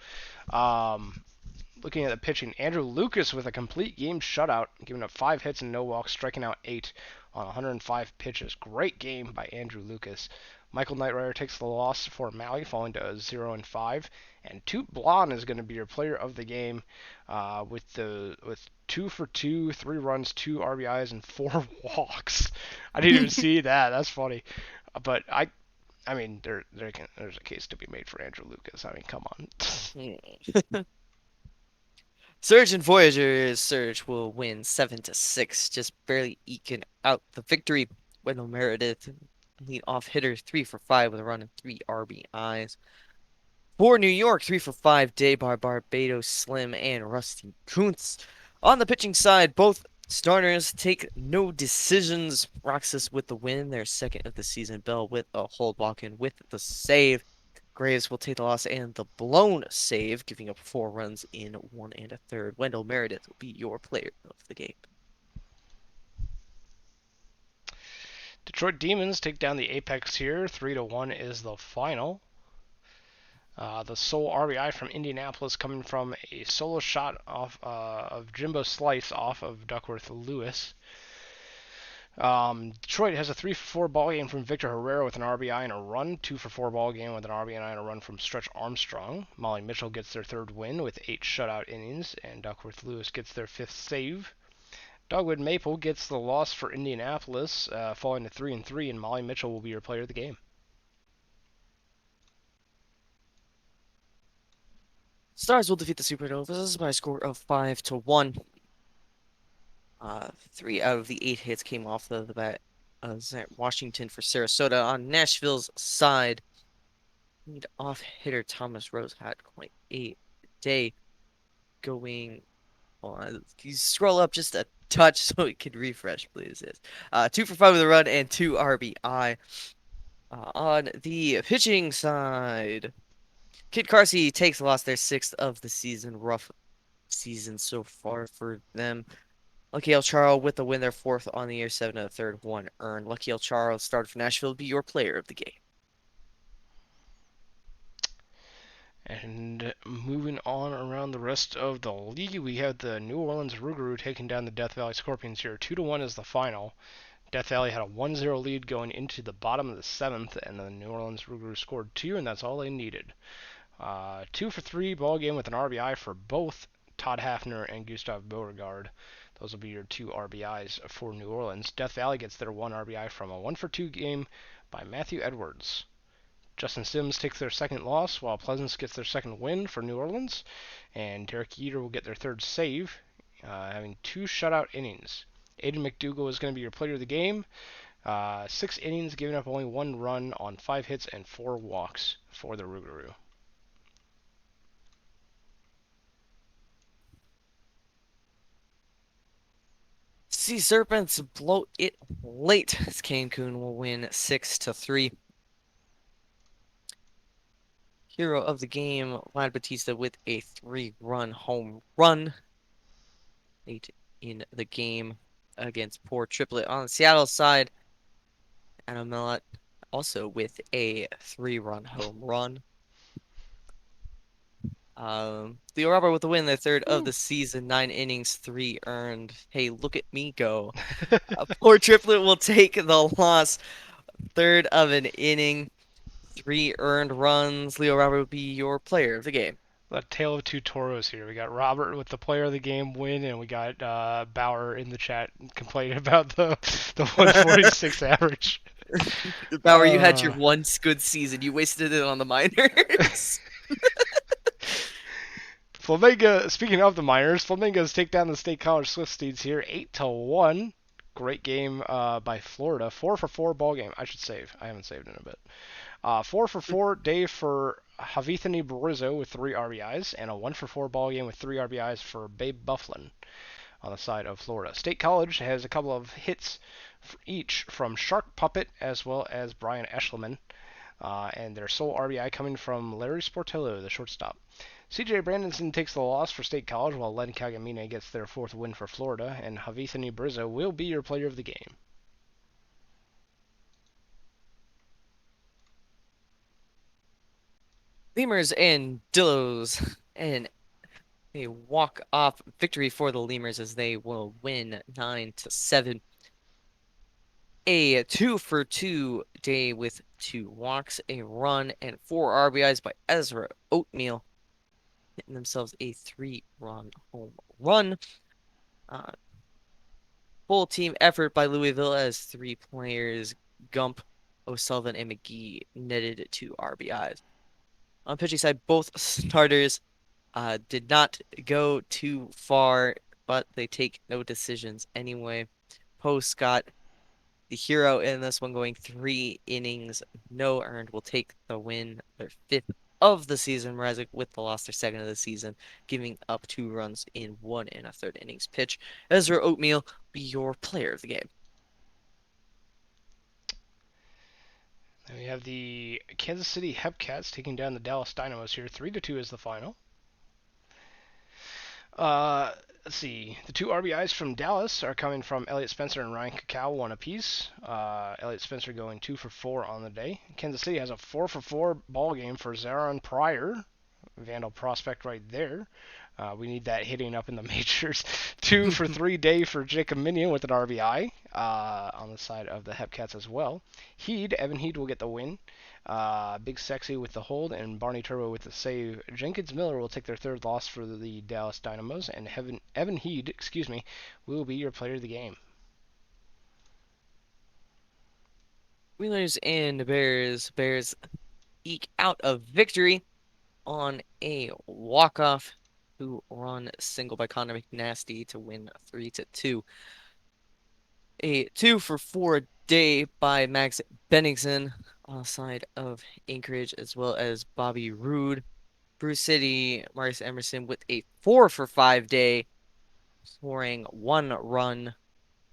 Looking at the pitching, Andrew Lucas with a complete game shutout, giving up 5 hits and no walks, striking out 8 on 105 pitches. Great game by Andrew Lucas. Michael Knightrider takes the loss for Maui, falling to 0-5. And Toot Blon is going to be your player of the game with 2 for 2, 3 runs, 2 RBIs, and 4 walks. I didn't even see that. That's funny. But I mean, there's a case to be made for Andrew Lucas. I mean, come on. Surge and Voyagers. Surge will win 7-6, just barely eking out the victory. Wendell Meredith, lead off hitter, 3 for 5 with a run and 3 RBIs. For New York, 3 for 5, Daybar, Barbados, Slim, and Rusty Kuntz. On the pitching side, both starters take no decisions. Roxas with the win, their second of the season. Bell with a hold, walk-in with the save. Graves will take the loss and the blown save, giving up 4 runs in 1 1/3. Wendell Meredith will be your player of the game. Detroit Demons take down the Apex here. 3-1 is the final. The sole RBI from Indianapolis coming from a solo shot off of Jimbo Slice off of Duckworth Lewis. Detroit has a 3-for-4 ball game from Victor Herrera with an RBI and a run. 2-for-4 ball game with an RBI and a run from Stretch Armstrong. Molly Mitchell gets their 3rd win with 8 shutout innings, and Duckworth Lewis gets their 5th save. Dogwood Maple gets the loss for Indianapolis, falling to 3-3, and Molly Mitchell will be your player of the game. Stars will defeat the Supernovas by a score of 5-1. 3 out of the 8 hits came off the bat. Washington for Sarasota. On Nashville's side, lead off hitter Thomas Rose had quite a day, going Hold on. Can you scroll up just a touch so it can refresh, please? Yes. 2 for 5 with a run and 2 RBI. On the pitching side, Kid Carsey takes a loss, their sixth of the season. Rough season so far for them. Lucky El Charro with the win, their fourth on the year, 7 1/3, 1 earned. Lucky El Charro started for Nashville to be your player of the game. And moving on around the rest of the league, we have the New Orleans Rougarou taking down the Death Valley Scorpions here. 2-1 is the final. Death Valley had a 1-0 lead going into the bottom of the seventh, and the New Orleans Rougarou scored two, and that's all they needed. 2 for 3 ball game with an RBI for both Todd Hafner and Gustav Beauregard. Those will be your two RBIs for New Orleans. Death Valley gets their one RBI from a 1-for-2 game by Matthew Edwards. Justin Sims takes their second loss, while Pleasance gets their second win for New Orleans, and Derek Jeter will get their third save, having two shutout innings. Aiden McDougall is going to be your player of the game. 6 innings, giving up only one run on 5 hits and 4 walks for the Rougarou. Sea Serpents blow it late as Cancun will win 6-3. Hero of the game, Vlad Batista with a 3-run home run. 8 in the game against poor triplet on the Seattle side. Adam Millett also with a 3-run home run. Leo Robert with the win, their third of Woo. the season, 9 innings, 3 earned. Hey, look at me go. Poor triplet will take the loss, third of an inning, 3 earned runs. Leo Robert will be your player of the game. A tale of two toros here. We got Robert with the player of the game win, and we got Bauer in the chat complaining about the 146 average. Bauer, you had your one good season. You wasted it on the minors. Flamengo. Speaking of the minors, Flamingos take down the State College Swifties here, 8-1. Great game by Florida. 4-for-4 ball game. I should save. I haven't saved in a bit. 4-for-4 day for Javithany Barizzo with 3 RBIs, and a 1-for-4 ball game with 3 RBIs for Babe Bufflin on the side of Florida. State College has a couple of hits each from Shark Puppet as well as Brian Eschleman, and their sole RBI coming from Larry Sportello, the shortstop. CJ Brandonson takes the loss for State College, while Len Cagamine gets their fourth win for Florida, and Javithany Barizzo will be your player of the game. Lemurs and Dillos, and a walk-off victory for the Lemurs as they will win 9-7. A 2-for-2 day with 2 walks, a run, and 4 RBIs by Ezra Oatmeal, hitting themselves a 3-run home run. Full team effort by Louisville as 3 players, Gump, O'Sullivan, and McGee, netted 2 RBIs. On the pitching side, both starters did not go too far, but they take no decisions anyway. Poe Scott, the hero in this one, going 3 innings, no earned, will take the win, their fifth of the season. Mrazek with the loss, their second of the season, giving up 2 runs in 1 1/3 innings pitch. Ezra Oatmeal be your player of the game. Then we have the Kansas City Hepcats taking down the Dallas Dynamos here. 3-2 is the final. Let's see. The two RBIs from Dallas are coming from Elliot Spencer and Ryan Cacao, one apiece. Elliot Spencer going 2-for-4 on the day. Kansas City has a 4-for-4 ball game for Zaron Pryor, Vandal prospect right there. We need that hitting up in the majors. 2-for-3 day for Jacob Minion with an RBI on the side of the Hepcats as well. Evan Heed will get the win. Big Sexy with the hold, and Barney Turbo with the save. Jenkins Miller will take their third loss for the Dallas Dynamos, and Evan Heed, will be your player of the game. Wheelers and Bears. Bears eke out a victory on a walk-off 2-run single by Connor McNasty to win 3-2. A 2-for-4 day by Max Bennington on the side of Anchorage, as well as Bobby Roode. Bruce City, Marcus Emerson with a 4-for-5 day scoring 1 run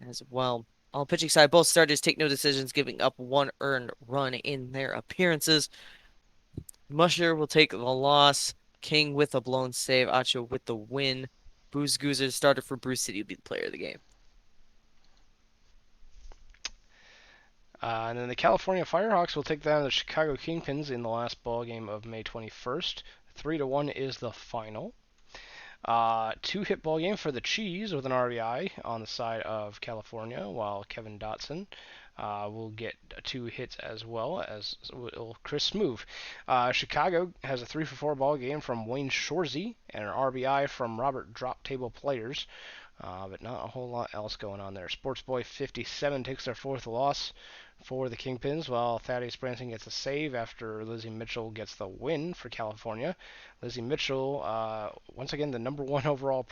as well. On the pitching side, both starters take no decisions, giving up 1 earned run in their appearances. Musher will take the loss. King with a blown save. Acho with the win. Booze Goozer, starter for Bruce City, will be the player of the game. And then the California Firehawks will take down the Chicago Kingpins in the last ball game of May 21st. 3-1 is the final. Two-hit ball game for the Cheese with an RBI on the side of California, while Kevin Dotson will get 2 hits as well as will Chris Smoove. Chicago has a 3-for-4 ball game from Wayne Shorzy and an RBI from Robert Drop Table Players. But not a whole lot else going on there. Sportsboy 57 takes their fourth loss for the Kingpins, while Thaddeus Branson gets a save after Lizzie Mitchell gets the win for California. Lizzie Mitchell, once again, the number one overall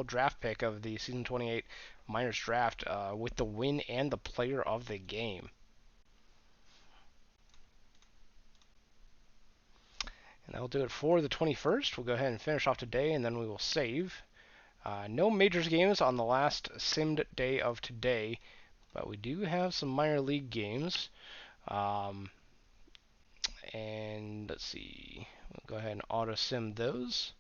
draft pick of the season 28 minors draft, with the win and the player of the game. And that'll do it for the 21st. We'll go ahead and finish off today, and then we will save. No majors games on the last simmed day of today, but we do have some minor league games. Um, and let's see, we'll go ahead and auto sim those.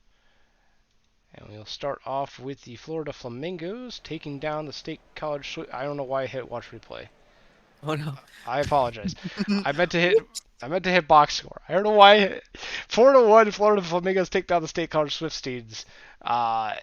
And we'll start off with the Florida Flamingos taking down the State College. I don't know why I hit watch replay. Oh no. I apologize. I meant to hit. I meant to hit box score. I don't know why. 4-1. Florida Flamingos take down the State College Swifties. Uh,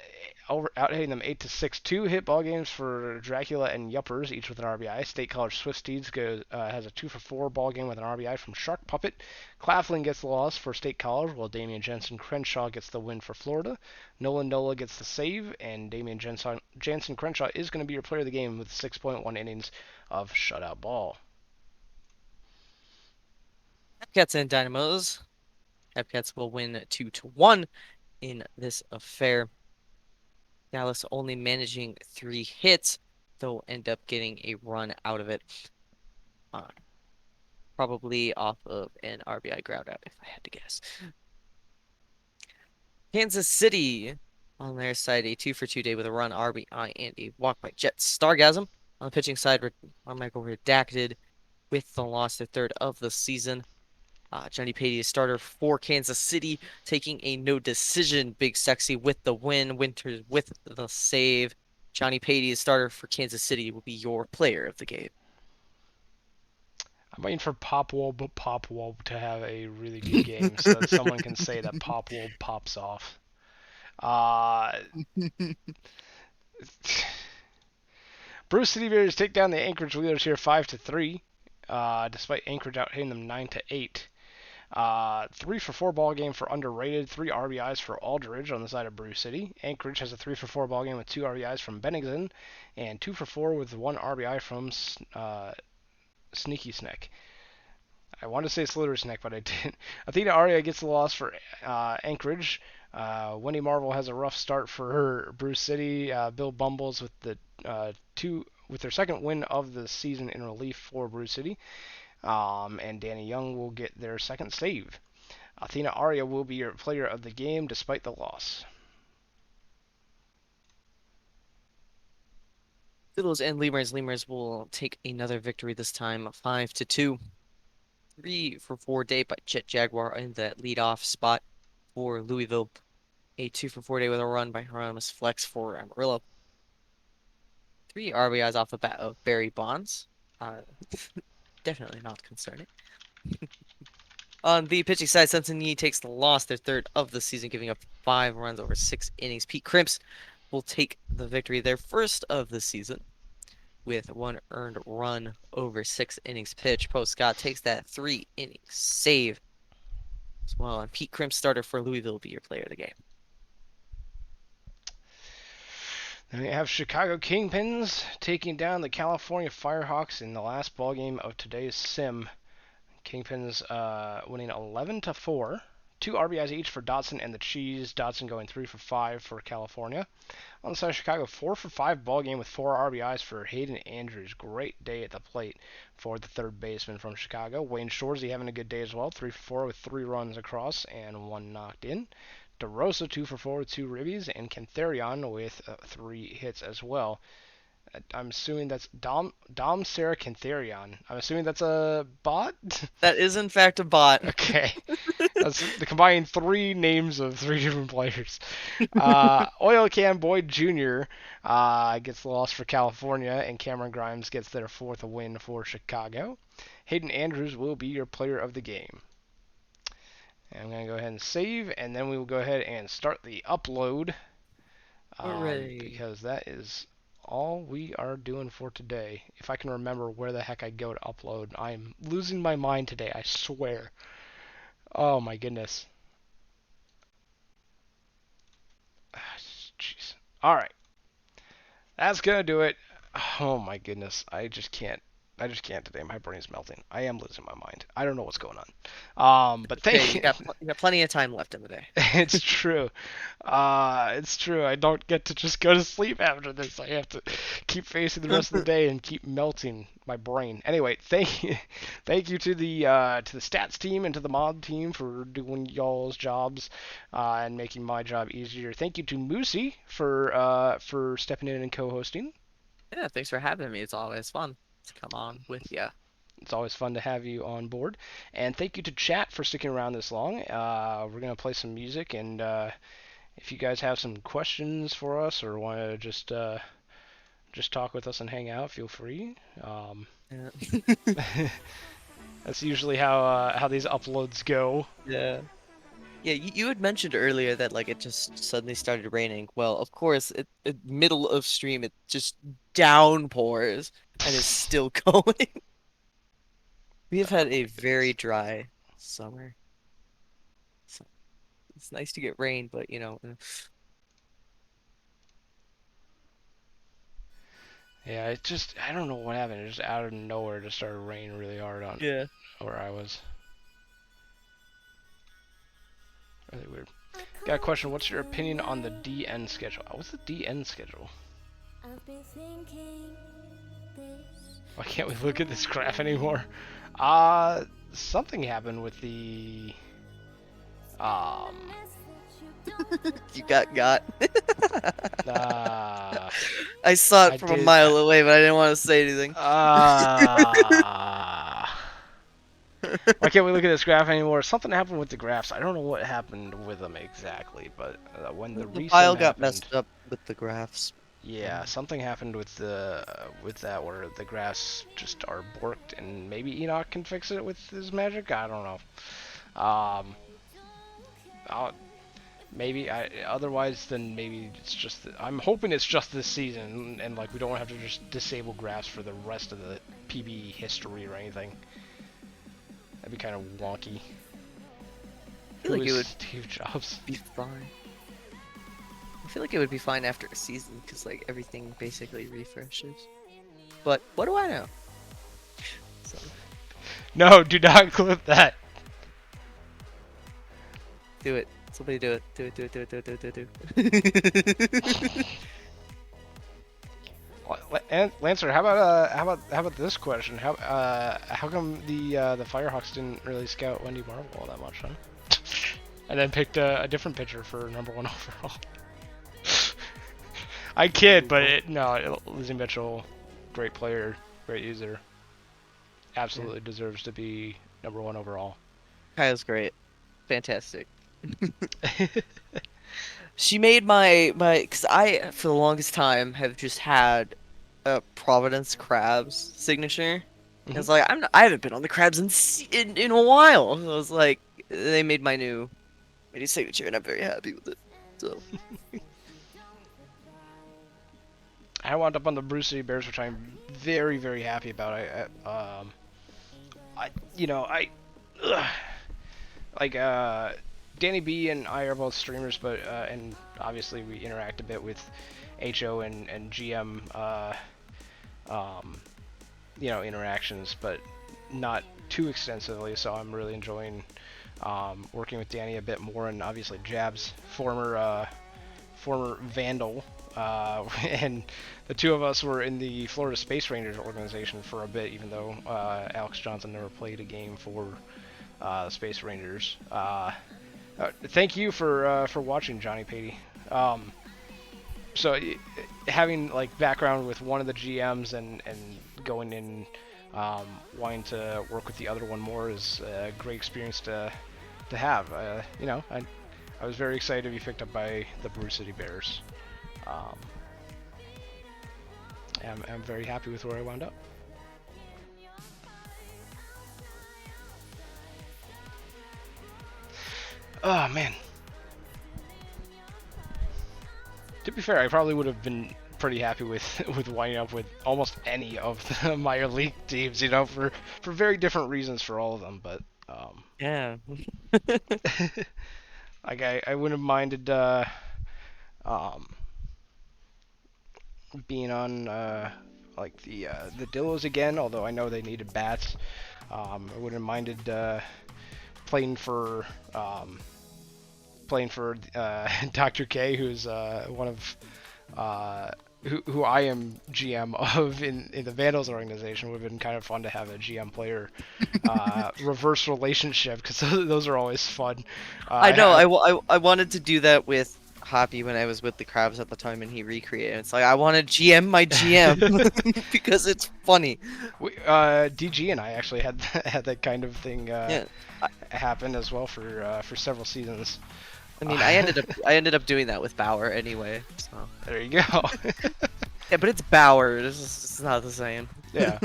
out hitting them 8-6. Two-hit ball games for Dracula and Yuppers, each with an RBI. State College Swifties has a 2-for-4 ball game with an RBI from Shark Puppet. Claflin gets the loss for State College, while Damian Jensen Crenshaw gets the win for Florida. Nolan Nola gets the save, and Damian Jansen Crenshaw is going to be your player of the game with 6.1 innings of shutout ball. Epcats and Dynamos. Epcats will win 2-1 in this affair. Dallas only managing 3 hits. They'll end up getting a run out of it. Probably off of an RBI ground out, if I had to guess. Kansas City on their side, a 2-for-2 day with a run, RBI, and a walk by Jet Stargasm. On the pitching side, Michael redacted with the loss, their third of the season. Johnny Patey, a starter for Kansas City, taking a no decision. Big Sexy with the win. Winters with the save. Johnny Patey, a starter for Kansas City, will be your player of the game. I'm waiting for Popwolb to have a really good game so that someone can say that Popwolb pops off. Bruce City Bears take down the Anchorage Wheelers here 5-3, despite Anchorage out hitting them 9-8. 3-for-4 ball game for Underrated, 3 RBIs for Aldridge on the side of Bruce City. Anchorage has a 3-for-4 ball game with 2 RBIs from Bennington, and 2-for-4 with 1 RBI from Sneaky Snack. I wanted to say Slither Snack, but I didn't. Athena Aria gets the loss for Anchorage. Wendy Marvel has a rough start for her Bruce City. Bill Bumbles with the with their second win of the season in relief for Bruce City. And Danny Young will get their second save. Athena Aria will be your player of the game despite the loss. Fiddles and Lemurs. Lemurs will take another victory this time, 5-2. 3-for-4 day by Jet Jaguar in that leadoff spot for Louisville. A 2-for-4 day with a run by Hieronymus Flex for Amarillo. 3 RBIs off the bat of Barry Bonds. Definitely not concerning. On the pitching side, Cincinnati takes the loss, their third of the season, giving up 5 runs over 6 innings. Pete Crimps will take the victory, their first of the season, with 1 earned run over 6 innings pitched. Post Scott takes that 3-inning save as well. And Pete Crimps, starter for Louisville, will be your player of the game. Then we have Chicago Kingpins taking down the California Firehawks in the last ball game of today's sim. Kingpins winning 11-4. 2 RBIs each for Dotson and the Cheese. Dotson going 3-for-5 for California. On the side of Chicago, 4-for-5 ball game with 4 RBIs for Hayden Andrews. Great day at the plate for the third baseman from Chicago. Wayne Shorzy having a good day as well. 3-for-4 with 3 runs across and 1 knocked in. DeRosa 2 for 4 with 2 ribbies, and Cantharion with 3 hits as well. I'm assuming that's Dom Sarah Cantharion. I'm assuming that's a bot. That is in fact a bot. Okay, that's the combined 3 names of 3 different players. Oil Can Boyd Jr. Gets the loss for California, and Cameron Grimes gets their 4th win for Chicago. Hayden Andrews will be your player of the game. And I'm going to go ahead and save, and then we will go ahead and start the upload, Hooray. because that is all we are doing for today. If I can remember where the heck I go to upload. I'm losing my mind today, I swear. Oh my goodness. Jeez. Alright. That's gonna do it. Oh my goodness. I just can't. I just can't today. My brain's melting. I am losing my mind. I don't know what's going on. But Okay, thank you you. got plenty of time left in the day. It's true. It's true. I don't get to just go to sleep after this. I have to keep facing the rest of the day and keep melting my brain. Anyway, thank you to the stats team and to the mod team for doing y'all's jobs and making my job easier. Thank you to Moosey for stepping in and co-hosting. Yeah, thanks for having me. It's always fun to come on with you. It's always fun to have you on board. And thank you to chat for sticking around this long. We're going to play some music, and if you guys have some questions for us or want to just talk with us and hang out, feel free. Yeah. That's usually how these uploads go. Yeah. Yeah, you had mentioned earlier that like it just suddenly started raining. Well, of course, it middle of stream it just downpours and is still going. We have Oh had my a very goodness. dry summer. So it's nice to get rain, but Yeah, I don't know what happened. It just out of nowhere just started raining really hard on yeah. where I was. Really weird. Got a question. What's your opinion on the DN schedule? What's the DN schedule? Why can't we look at this graph anymore? Something happened with the um You got. uh I saw I it from a did mile away, but I didn't want to say anything. why can't we look at this graph anymore? Something happened with the graphs. I don't know what happened with them exactly, but when the The resim file got happened, messed up with the graphs. yeah, something happened with that where the graphs just are borked, and maybe Enoch can fix it with his magic. I don't know. I'll, maybe otherwise then maybe it's just I'm hoping it's just this season and like we don't have to just disable graphs for the rest of the PB history or anything. That'd be kind of wonky. I feel Who like is it would Steve Jobs? be fine. I feel like it would be fine after a season because like everything basically refreshes. But what do I know? So No, do not clip that. do it. Somebody do it. Do it. Do it. Do it. Do it. Do it. Do it. Lancer, how about this question? How come the Firehawks didn't really scout Wendy Marvel all that much, huh? And then picked a different pitcher for #1 overall. I kid, but no, Lizzie Mitchell, great player, great user, Yeah. absolutely deserves to be #1 overall. Kyle's great. Fantastic. She made my because I for the longest time have just had a Providence Crabs signature. Hmm. It's like I haven't been on the Crabs in a while. So I was like they made my new signature and I'm very happy with it. So I wound up on the Bruce City Bears, which I'm very very happy about. I you know I ugh, like Danny B and I are both streamers, but and obviously we interact a bit with HO and GM um, interactions, but not too extensively. So I'm really enjoying working with Danny a bit more, and obviously Jabs, former Vandal, and the two of us were in the Florida Space Rangers organization for a bit, even though Alex Johnson never played a game for the Space Rangers. Thank you for watching, Johnny Patey. Um, so having like background with one of the GMs and going in, wanting to work with the other one more is a great experience to have. I was very excited to be picked up by the Brew City Bears. Um, I'm very happy with where I wound up. Oh man. To be fair, I probably would have been pretty happy with with winding up with almost any of the minor league teams, for very different reasons for all of them. But Yeah. like I wouldn't have minded um, being on like the Dillos again, although I know they needed bats. I wouldn't have minded playing for um, Dr. K, who's one of who I am GM of in the Vandals organization. Would have been kind of fun to have a GM player reverse relationship because those are always fun. I know. I, I wanted to do that with Hoppy when I was with the Crabs at the time, and he recreated. It's like I want to GM my GM because it's funny. DG and I actually had had that kind of thing Yeah. I, happen as well for several seasons. I mean, I ended up doing that with Bauer anyway. So There you go. yeah, but it's Bauer. It's not the same. Yeah.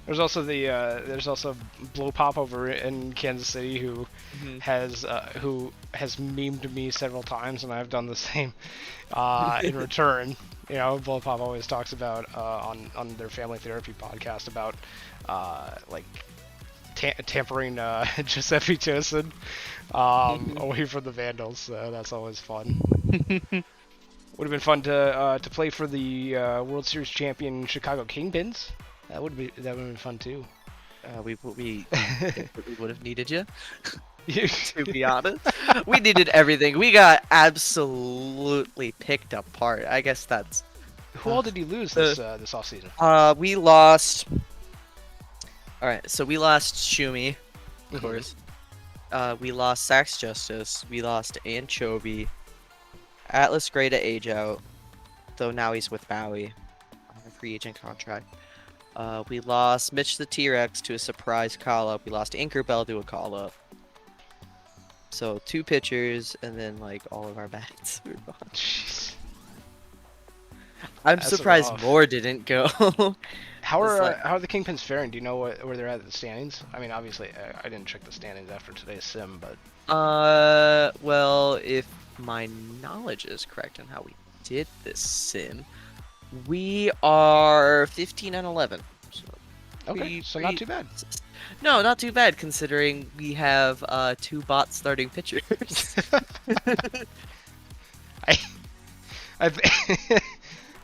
There's also Blow Pop over in Kansas City Mhm. who has memed me several times, and I've done the same in return. Blow Pop always talks about on their family therapy podcast about like tampering Giuseppe Tosin away from the Vandals. So that's always fun. Would have been fun to play for the World Series champion Chicago Kingpins. That would have been fun too. We would have needed you. You- To be honest, we needed everything. We got absolutely picked apart. I guess that's. Who all did you lose this offseason? We lost. All right, so we lost Shumi, of Mhm. course. We lost Sax Justice. We lost Anchovy. Atlas Gray to age out, though now he's with Bowie on a free agent contract. We lost Mitch the T-Rex to a surprise call-up. We lost Inkerbell to a call-up. So 2 pitchers and then like all of our bats. Jeez. I'm That's surprised rough. more didn't go. How It's are like- how are the Kingpins faring? Do you know where they're at in the standings? I mean, obviously, I didn't check the standings after today's sim, but Well, if my knowledge is correct on how we did this sim, we are 15 and 11. So okay, so not too bad. No, not too bad considering we have 2 bot starting pitchers. I I, th-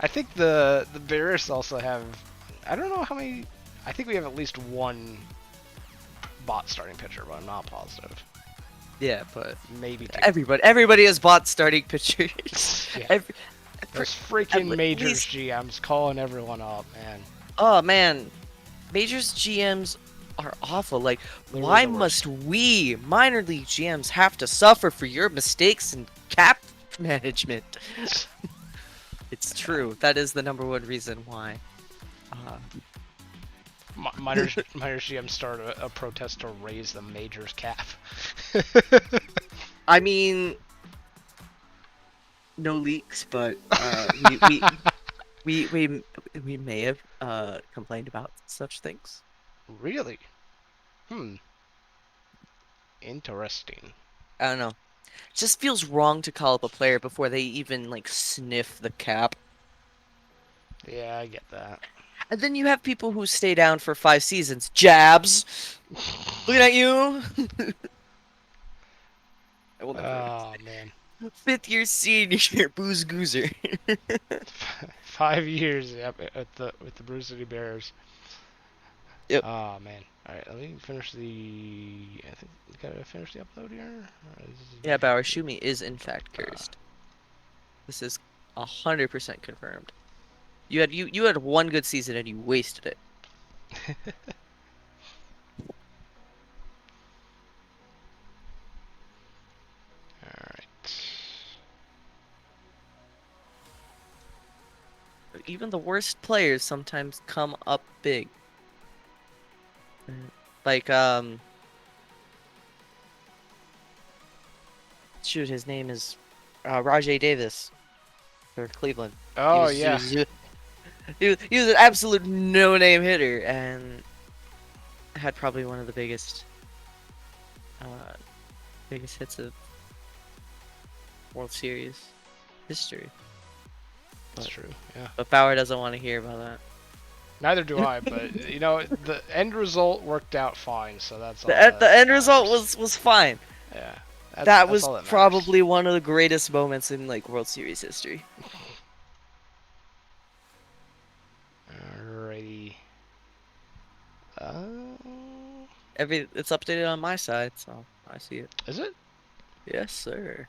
I think the Bears also have. I don't know how many. I think we have at least one bot starting pitcher, but I'm not positive. Yeah, but Maybe two. everybody has bot starting pitchers. Yeah. Every, Those freaking at majors least- GMs calling everyone up, man. Oh man, Majors GMs are awful. Like, Literally why the worst. must we minor league GMs have to suffer for your mistakes in cap management? It's true. That is the #1 reason why. Miners GM start a protest to raise the majors cap. I mean, no leaks, but we may have complained about such things. Really? Interesting. I don't know. It just feels wrong to call up a player before they even like sniff the cap. Yeah, I get that. And then you have people who stay down for 5 seasons. Jabs, looking at you. I will never Oh man. 5th year senior, Booze Goozer. 5 years, yep, with the Brew City Bears. Yep. Oh man. All right, let me finish the. I think we gotta finish the upload here. Yeah, Bauer Shumi is in fact cursed. This is 100% confirmed. You had 1 good season and you wasted it. even the worst players sometimes come up big. Like shoot, his name is Rajay Davis for Cleveland. He Oh was he yeah, was he was an absolute no-name hitter and had probably one of the uh biggest hits of World Series history. that's But true. Yeah. Bauer doesn't want to hear about Neither do I, but you know, the end result worked out fine, so that's all that. that The end result matters. was fine. Yeah, That that's was all that matters. probably one of the greatest moments in like World Series history. Alrighty. It's updated on my side, so I see it. Is it? Yes, sir.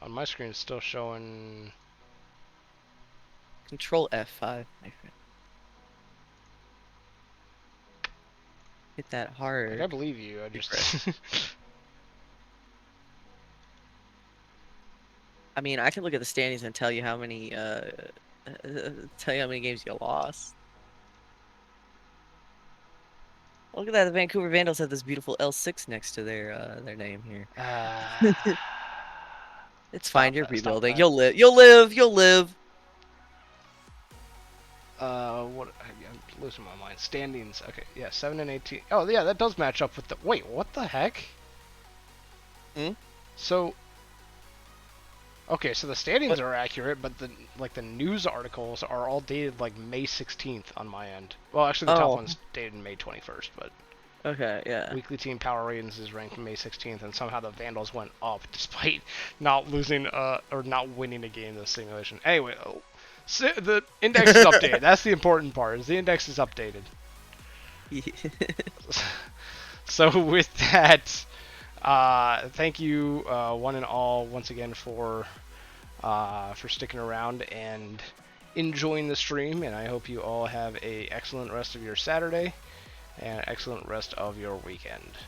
On my screen, it's still showing. Control F5, my friend. Hit that Like, I hard. believe you. I Refresh. just. I mean, I can look at the standings and tell you how many tell you how many games you lost. Look at that, the Vancouver Vandals have this beautiful L6 next to their name here. uh, It's fine, stop you're that. Stop rebuilding. that. You'll live. You'll live. You'll live. What? I'm losing my mind. Standings. Okay, yeah, 7 and 18. Oh, yeah, that does match up with the. Wait, what the heck? Hmm? So, okay, so the standings What? are accurate, but the news articles are all dated like May 16th on my end. Well, actually, the top Oh, one's dated May 21st, but okay, yeah. weekly team power ratings is ranked May 16th, and somehow the Vandals went up despite not losing or not winning a game in the simulation. Anyway, so the index is updated. That's the important part. Is the index is updated. So with that, thank you one and all once again for sticking around and enjoying the stream, and I hope you all have a excellent rest of your Saturday and an excellent rest of your weekend.